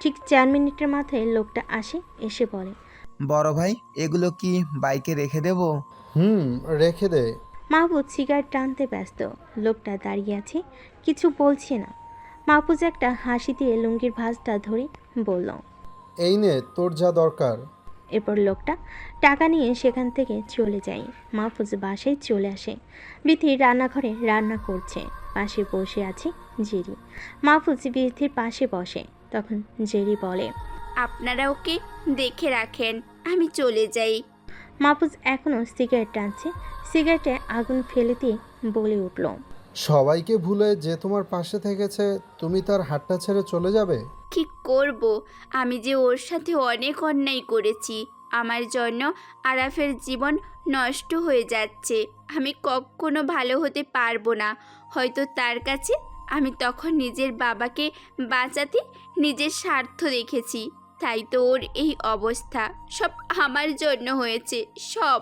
ঠিক 4 মিনিটের মাথায় লোকটা আসে, এসে বলে, বড় ভাই, এগুলো কি বাইকে রেখে দেব? রেখে দে। মাহফুজ সিগারেট টানতে ব্যস্ত। লোকটা দাঁড়িয়ে আছে, কিছু বলছে না। মাহফুজ একটা হাসি দিয়ে লুঙ্গির ভাঁজটা ধরে বলল, এই নে তোর যা দরকার। এরপর লোকটা টাকা নিয়ে সেখান থেকে চলে যায়। মাহফুজ বাসায় চলে আসে। বিথি রান্নাঘরে রান্না করছে, পাশে বসে আছে জেরি। মাহফুজ বিথির পাশে বসে। তখন জেরি বলে, আপনারা ওকে দেখে রাখেন, আমি চলে যাই। মাহফুজ এখনও সিগারেট টানছে। সিগারেটে আগুন ফেলে দিয়ে বলে উঠল, সবাইকে ভুলে যে তোমার পাশে থেকেছে, তুমি তার হাতটা ছেড়ে চলে যাবে? কি করব, আমি যে ওর সাথে অনেক অন্যায় করেছি। আমার জন্য আরাফের জীবন নষ্ট হয়ে যাচ্ছে। আমি কখনো ভালো হতে পারবো না। হয়তো তার কাছে আমি তখন নিজের বাবাকে বাঁচাতে নিজের স্বার্থ দেখেছি, তাই তো ওর এই অবস্থা। সব আমার জন্য হয়েছে, সব।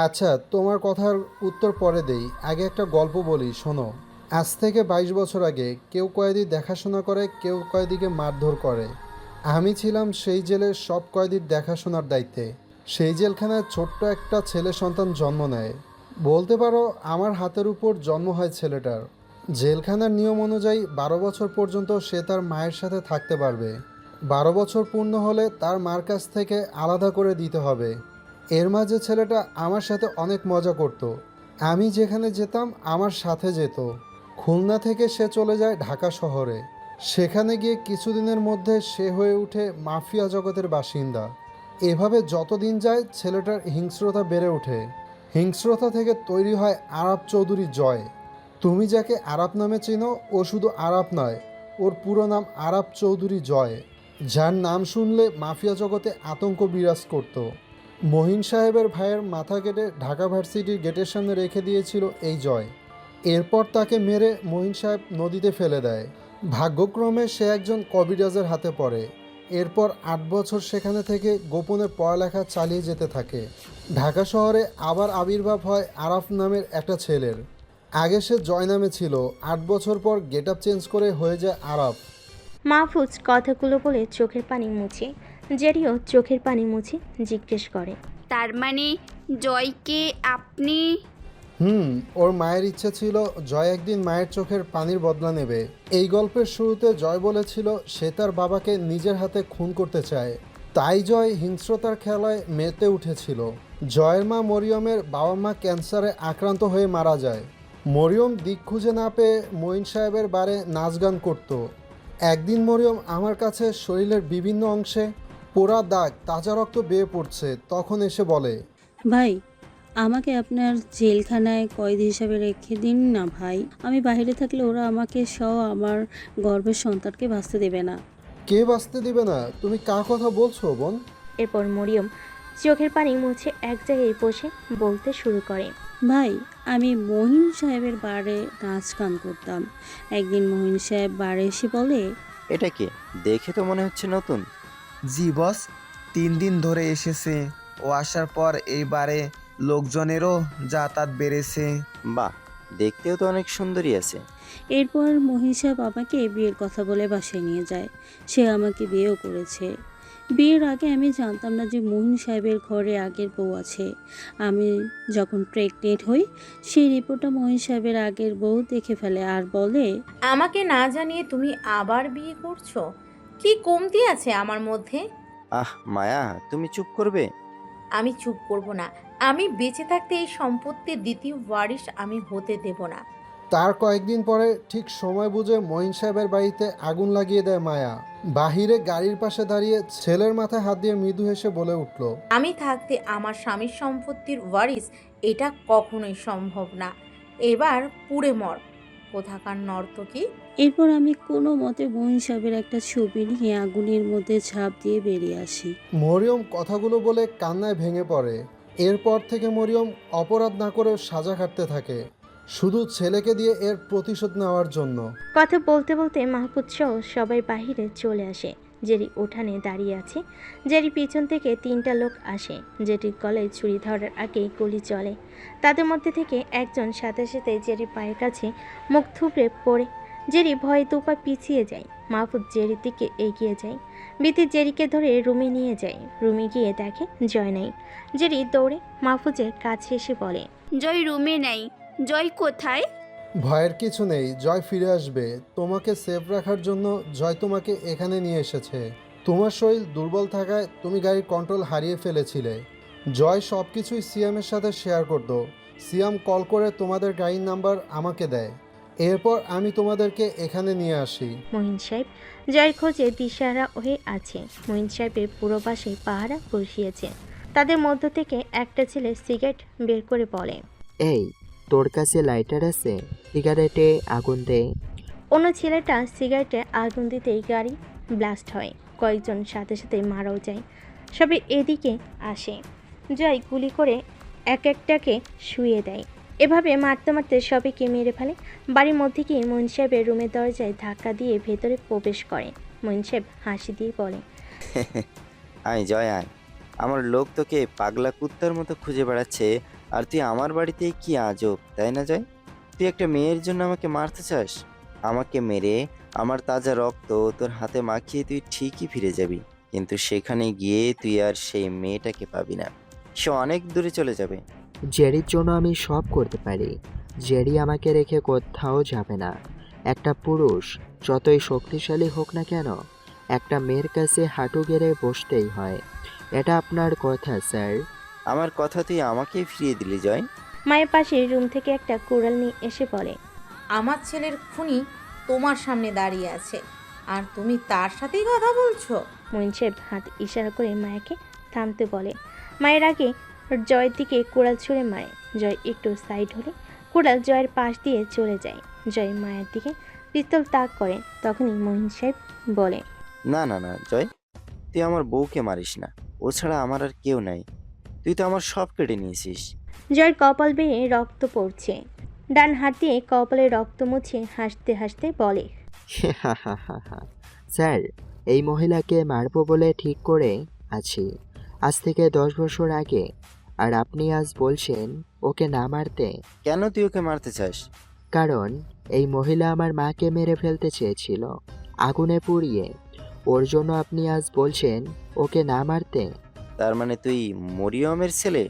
আচ্ছা, তোমার কথার উত্তর পরে দেই, আগে একটা গল্প বলি, শোনো। আজ থেকে 22 বছর আগে কেউ কয়েদি দেখাশোনা করে, কেউ কয়েদিকে মারধর করে। আমি ছিলাম সেই জেলের সব কয়েদির দেখাশোনার দায়িত্বে। সেই জেলখানায় ছোট্ট একটা ছেলে সন্তান জন্ম নেয়। বলতে পারো আমার হাতের উপর জন্ম হয় ছেলেটার। জেলখানার নিয়ম অনুযায়ী 12 বছর পর্যন্ত সে তার মায়ের সাথে থাকতে পারবে। 12 বছর পূর্ণ হলে তার মার কাছ থেকে আলাদা করে দিতে হবে। এর মাঝে ছেলেটা আমার সাথে অনেক মজা করত। আমি যেখানে যেতাম আমার সাথে যেত। খুলনা থেকে সে চলে যায় ঢাকা শহরে। সেখানে গিয়ে কিছুদিনের মধ্যে সে হয়ে ওঠে মাফিয়া জগতের বাসিন্দা। এভাবে যতদিন যায় ছেলেটার হিংস্রতা বেড়ে ওঠে। হিংস্রতা থেকে তৈরি হয় আরাফ চৌধুরী জয়। তুমি যাকে আরাপ নামে চেনো ও শুধু আরাপ নয়, ওর পুরো নাম আরাপ চৌধুরী জয়, যার নাম শুনলে মাফিয়া জগতে আতঙ্ক বিরাজ করত। মহিন সাহেবের ভাইয়ের মাথা কেটে ঢাকা ভার্সিটির গেটের সামনে রেখে দিয়েছিল এই জয়। এরপর তাকে মেরে মহিন সাহেব নদীতে ফেলে দেয়। ভাগ্যক্রমে সে একজন কবিরাজের হাতে পড়ে। এরপর 8 বছর সেখানে থেকে গোপনে পড়ালেখা চালিয়ে যেতে থাকে। ঢাকা শহরে আবার আবির্ভাব হয় আরাফ নামের একটা ছেলের। আগে সে জয় নামে ছিল, 8 বছর পর গেট আপ চেঞ্জ করে হয়ে যায় আরাফ। মাহফুজ কথাগুলো বলে চোখের পানি মুছে, জেরিও চোখের পানি মুছে জিজ্ঞেস করে, তার মানে জয়কে আপনি? ওর মায়ের ইচ্ছে ছিল জয় একদিন মায়ের চোখের পানির বদলা নেবে। এই গল্পের শুরুতে জয় বলেছিল সে তার বাবাকে নিজের হাতে খুন করতে চায়, তাই জয় হিংস্রতার খেলায় মেতে উঠেছিল। জয়ের মা মরিয়মের বাবা মা ক্যান্সারে আক্রান্ত হয়ে মারা যায়। মরিয়ম দিক খুঁজে না পেয়ে মঈন সাহেবের বারে নাচ গান করত। একদিন মরিয়ম আমার কাছে শরীরের বিভিন্ন অংশে পোড়া দাগ, তাজা রক্ত বেয়ে পড়ছে, তখন এসে বলে, ভাই আমাকে আপনার জেলখানায় কয়েদি হিসাবে রেখে দিন না ভাই, আমি বাইরে থাকলে ওরা আমাকে সহ আমার গর্ভের সন্তানকে বাঁচতে দেবে না। কে বাঁচতে দিবে না? তুমি কার কথা বলছো বোন? এরপর মরিয়ম চোখের পানি মুছে এক জায়গায় বসে বলতে শুরু করে, ভাই আমি মহিন সাহেবের বারে নাচ গান করতাম। একদিন মহিন সাহেব বারে এসে বলে, এটা কে? দেখে তো মনে হচ্ছে নতুন। জি বস, 3 দিন ধরে এসেছে। ও আসার পর এইবারে লোকজনেরও যাতায়াত বেড়েছে। বাহ, দেখতেও তো অনেক সুন্দরী আছে। এরপর মহিন সাহেব আমাকে বিয়ের কথা বলে বাসায় নিয়ে যায়। সে আমাকে বিয়েও করেছে। বিয়ের আগে আমি জানতাম না যে মহিন সাহেবের ঘরে আগের বউ আছে। আমি যখন প্রেগনেন্ট হই সেই রিপোর্টটা মহিন সাহেবের আগের বউ দেখে ফেলে আর বলে, আমাকে না জানিয়ে তুমি আবার বিয়ে করছো? কি কমতি আছে আমার মধ্যে? আহ মায়া, তুমি চুপ করবে? আমি চুপ করব না। আমি বেঁচে থাকতে এই সম্পত্তির দ্বিতীয় ওয়ারিশ আমি হতে দেব না। তার কয়েকদিন পরে ঠিক সময় বুঝে মঈন সাহেবের বাড়িতে আগুন লাগিয়ে দেয় মায়া। বাহিরে গাড়ির পাশে দাঁড়িয়ে ছেলের মাথায় হাত দিয়ে মৃদু হেসে বলে উঠল, আমি থাকতে আমার স্বামীর সম্পত্তির ওয়ারিশ এটা কখনোই সম্ভব না। এবার পুড়ে মর কোথাকার নর্তকী। এরপর আমি কোনো মতে মহিন সাহেবের একটা ছবি নিয়ে আগুনের মধ্যে ঝাঁপ দিয়ে বেরিয়ে আসি। মরিয়ম কথাগুলো বলে কান্নায় ভেঙে পড়ে। এরপর থেকে মরিয়ম অপরাধ না করেও সাজা কাটতে থাকে, শুধু ছেলেকে দিয়ে এর প্রতিশোধ নেওয়ার জন্য। কথা বলতে বলতে মাহফুজ সহ সবাই বাহিরে চলে আসে। জেরি উঠানে দাঁড়িয়ে আছে। জেরি পিছন থেকে 3টা লোক আসে। জেরির গলায় ছুরি ধরার আগেই গুলি চলে। তাদের মধ্যে থেকে একজন সাথে সাথে জেরি পায়ের কাছে মুখ থুবড়ে পড়ে। জেরি ভয়ে 2 পা পিছিয়ে যায়। মাহফুজ জেরির দিকে এগিয়ে যায়। বিতি জেরিকে ধরে রুমে নিয়ে যায়। রুমে গিয়ে দেখে জয় নাই। জেরি দৌড়ে মাহফুজের কাছে এসে বলে, জয় রুমে নাই। জয় কোথায়? ভয়ের কিছু নেই, জয় ফিরে আসবে। তোমাকে সেফ রাখার জন্য জয় তোমাকে এখানে নিয়ে এসেছে। তোমার শরীর দুর্বল থাকায় তুমি গাড়ির কন্ট্রোল হারিয়ে ফেলেছিলে। জয় সব কিছুই সিয়ামের সাথে শেয়ার করতো। সিয়াম কল করে তোমাদের গাড়ির নাম্বার আমাকে দেয়। এরপর আমি তোমাদেরকে এখানে নিয়ে আসি। মঈন সাহেব জয়ের খোঁজে দিশাহারা হয়ে আছে। মঈন সাহেবের পুরো বাসায় পাহারা বসিয়েছে। তাদের মধ্য থেকে একটা ছেলে সিগারেট বের করে বলে, এই তোর কাছে লাইটার আছে? সিগারেটে আগুন দে। অন্য ছেলেটা সিগারেটে আগুন দিতেই গাড়ি ব্লাস্ট হয়। কয়েকজন সাথে সাথে মারাও যায়। সবাই এদিকে আসে। জয় গুলি করে এক একটাকে শুয়ে দেয়। এভাবে মারতে মারতে সবাইকে মেরে ফেলে। বাড়ির মধ্যে গিয়ে মঈন সাহেবের রুমের দরজায় ধাক্কা দিয়ে ভেতরে প্রবেশ করে। মঈন সাহেব হাসি দিয়ে বলে, আয় জয় আয়, আমার লোক তোকে পাগলা কুত্তার মতো খুঁজে বেড়াচ্ছে, আর তুই আমার বাড়িতে কি আজব, তাই না জয়? তুই একটা মেয়ের জন্য আমাকে মারতে চাস? আমাকে মেরে আমার তাজা রক্ত তোর হাতে মাখিয়ে তুই ঠিকই ফিরে যাবি, কিন্তু সেখানে গিয়ে তুই আর সেই মেয়েটাকে পাবি না। সে অনেক দূরে চলে যাবে। জেরির জন্য আমি সব করতে পারি। জেরি আমাকে রেখে কোথাও যাবে না। একটা পুরুষ যতই শক্তিশালী হোক না কেন, একটা মেয়ের কাছে হাঁটু গেড়ে বসতেই হয়। এটা আপনার কথা স্যার। আমার কথা তুই আমাকেই ফিরিয়ে দিলি জয়। মায়ের পাশে রুম থেকে একটা কুড়াল নিয়ে এসে বলে, আমার ছেলের খুনি তোমার সামনে দাঁড়িয়ে আছে আর তুমি তার সাথেই কথা বলছো? মঈন সাহেব হাত ইশারা করে মায়াকে থামতে বলে। মায়ের আগে জয়ের দিকে কুড়াল ছুঁড়ে মারে। জয় একটু সাইড হলে কুড়াল জয়ের পাশ দিয়ে চলে যায়। জয় মায়ের দিকে পিস্তল তাক করে। তখনই মহিন সাহেব বলে, না না না জয়, তুই আমার বউকে মারিস না। ও ছাড়া আমার আর কেউ নাই। তুই তো আমার সব কেটে নিয়েছিস। জয়ের কপাল বেয়ে রক্ত পড়ছে। ডান হাত দিয়ে কপালে রক্ত মুছে হাসতে হাসতে বলে, স্যার, এই মহিলাকে মারবো বলে ঠিক করে আছি আজ থেকে 10 বছর আগে, আর আপনি আজ বলছেন ওকে না মারতে। কেন তুই ওকে মারতে চাস? কারণ এই মহিলা আমার মাকে মেরে ফেলতে চেয়েছিল আগুনে পুড়িয়ে। ওর জন্য আপনি আজ বলছেন ওকে না মারতে। তার মানে তুই মরিয়মের ছেলে?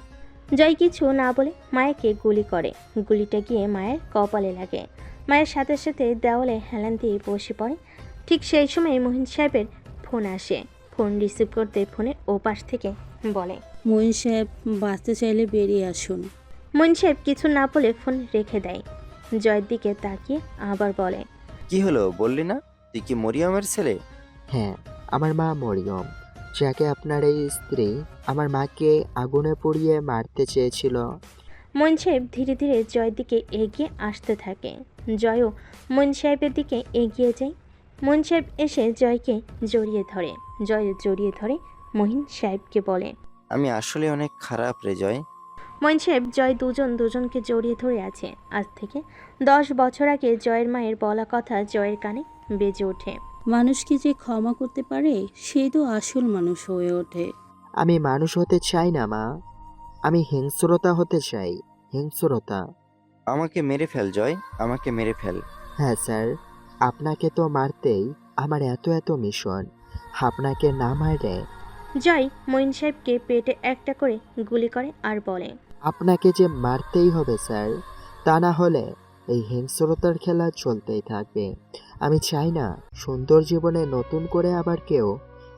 জয় কিছু না বলে মায়াকে গুলি করে। গুলিটা গিয়ে মায়ের কপালে লাগে। মায়ের সাথে সাথে দেওয়ালে হেলান দিয়ে বসে পড়ে। ঠিক সেই সময় মহিন সাহেবের ফোন আসে। ফোন রিসিভ করতে ফোনের ওপাশ থেকে বলে, মহিন সাহেব বাঁচতে চাইলে বেরিয়ে আসুন। মহিন সাহেব কিছু না বলে ফোন রেখে দেয়। জয়ের দিকে তাকিয়ে আবার বলে, কি হলো বললি না? তুই কি মরিয়মের ছেলে? হ্যাঁ, আমার মা মরিয়ম, যাকে আপনার এই স্ত্রী আমার মাকে আগুনে পুড়িয়ে মারতে চেয়েছিল। মইন সাহেব ধীরে ধীরে জয়ের দিকে এগিয়ে আসতে থাকে। জয়ও মইন সাহেবের দিকে এগিয়ে যায়। মইন সাহেব এসে জয়কে জড়িয়ে ধরে। জয় জড়িয়ে ধরে মহিন সাহেবকে বলে, আমি আসলে অনেক খারাপ রে জয়। মইন সাহেব জয় দুজনকে জড়িয়ে ধরে আছে। আজ থেকে 10 বছর আগে জয়ের মায়ের বলা কথা জয়ের কানে বেজে ওঠে। মানুষকে যে ক্ষমা করতে পারে সেই তো আসল মানুষ হয়ে ওঠে। আমি মানুষ হতে চাই না মা, আমি হিংস্রতা হতে চাই। হিংস্রতা। আমাকে মেরে ফেল জয়, আমাকে মেরে ফেল। হ্যাঁ স্যার, আপনাকে তো মারতেই আমার এত মিশন। আপনাকে না মারে। জয় মইন সাহেবকে পেটে একটা করে গুলি করে আর বলে, আপনাকে যে মারতেই হবে স্যার, তা না হলে এই হিংস্রতার খেলা চলতেই থাকবে। আমি চাই না সুন্দর জীবনে নতুন করে আবার কেউ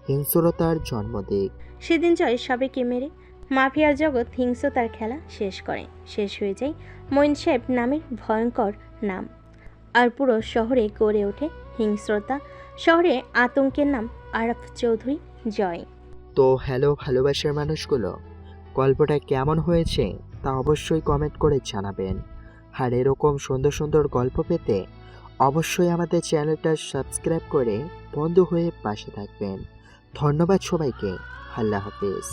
হিংস্রতার জন্ম দিক। সেদিন জয় সবাইকে মেরে মাফিয়ার জগৎ হিংস্রতার খেলা শেষ করে। শেষ হয়ে যায় মইন সাহেব নামের ভয়ঙ্কর নাম। আর পুরো শহরে গড়ে ওঠে হিংস্রতা। শহরে আতঙ্কের নাম আরাফ চৌধুরী জয়। তো হ্যালো ভালোবাসার মানুষগুলো, গল্পটা কেমন হয়েছে তা অবশ্যই কমেন্ট করে জানাবেন। আর এরকম সুন্দর সুন্দর গল্প পেতে অবশ্যই আমাদের চ্যানেলটা সাবস্ক্রাইব করে বন্ধু হয়ে পাশে থাকবেন। ধন্যবাদ সবাইকে। আল্লাহ হাফেজ।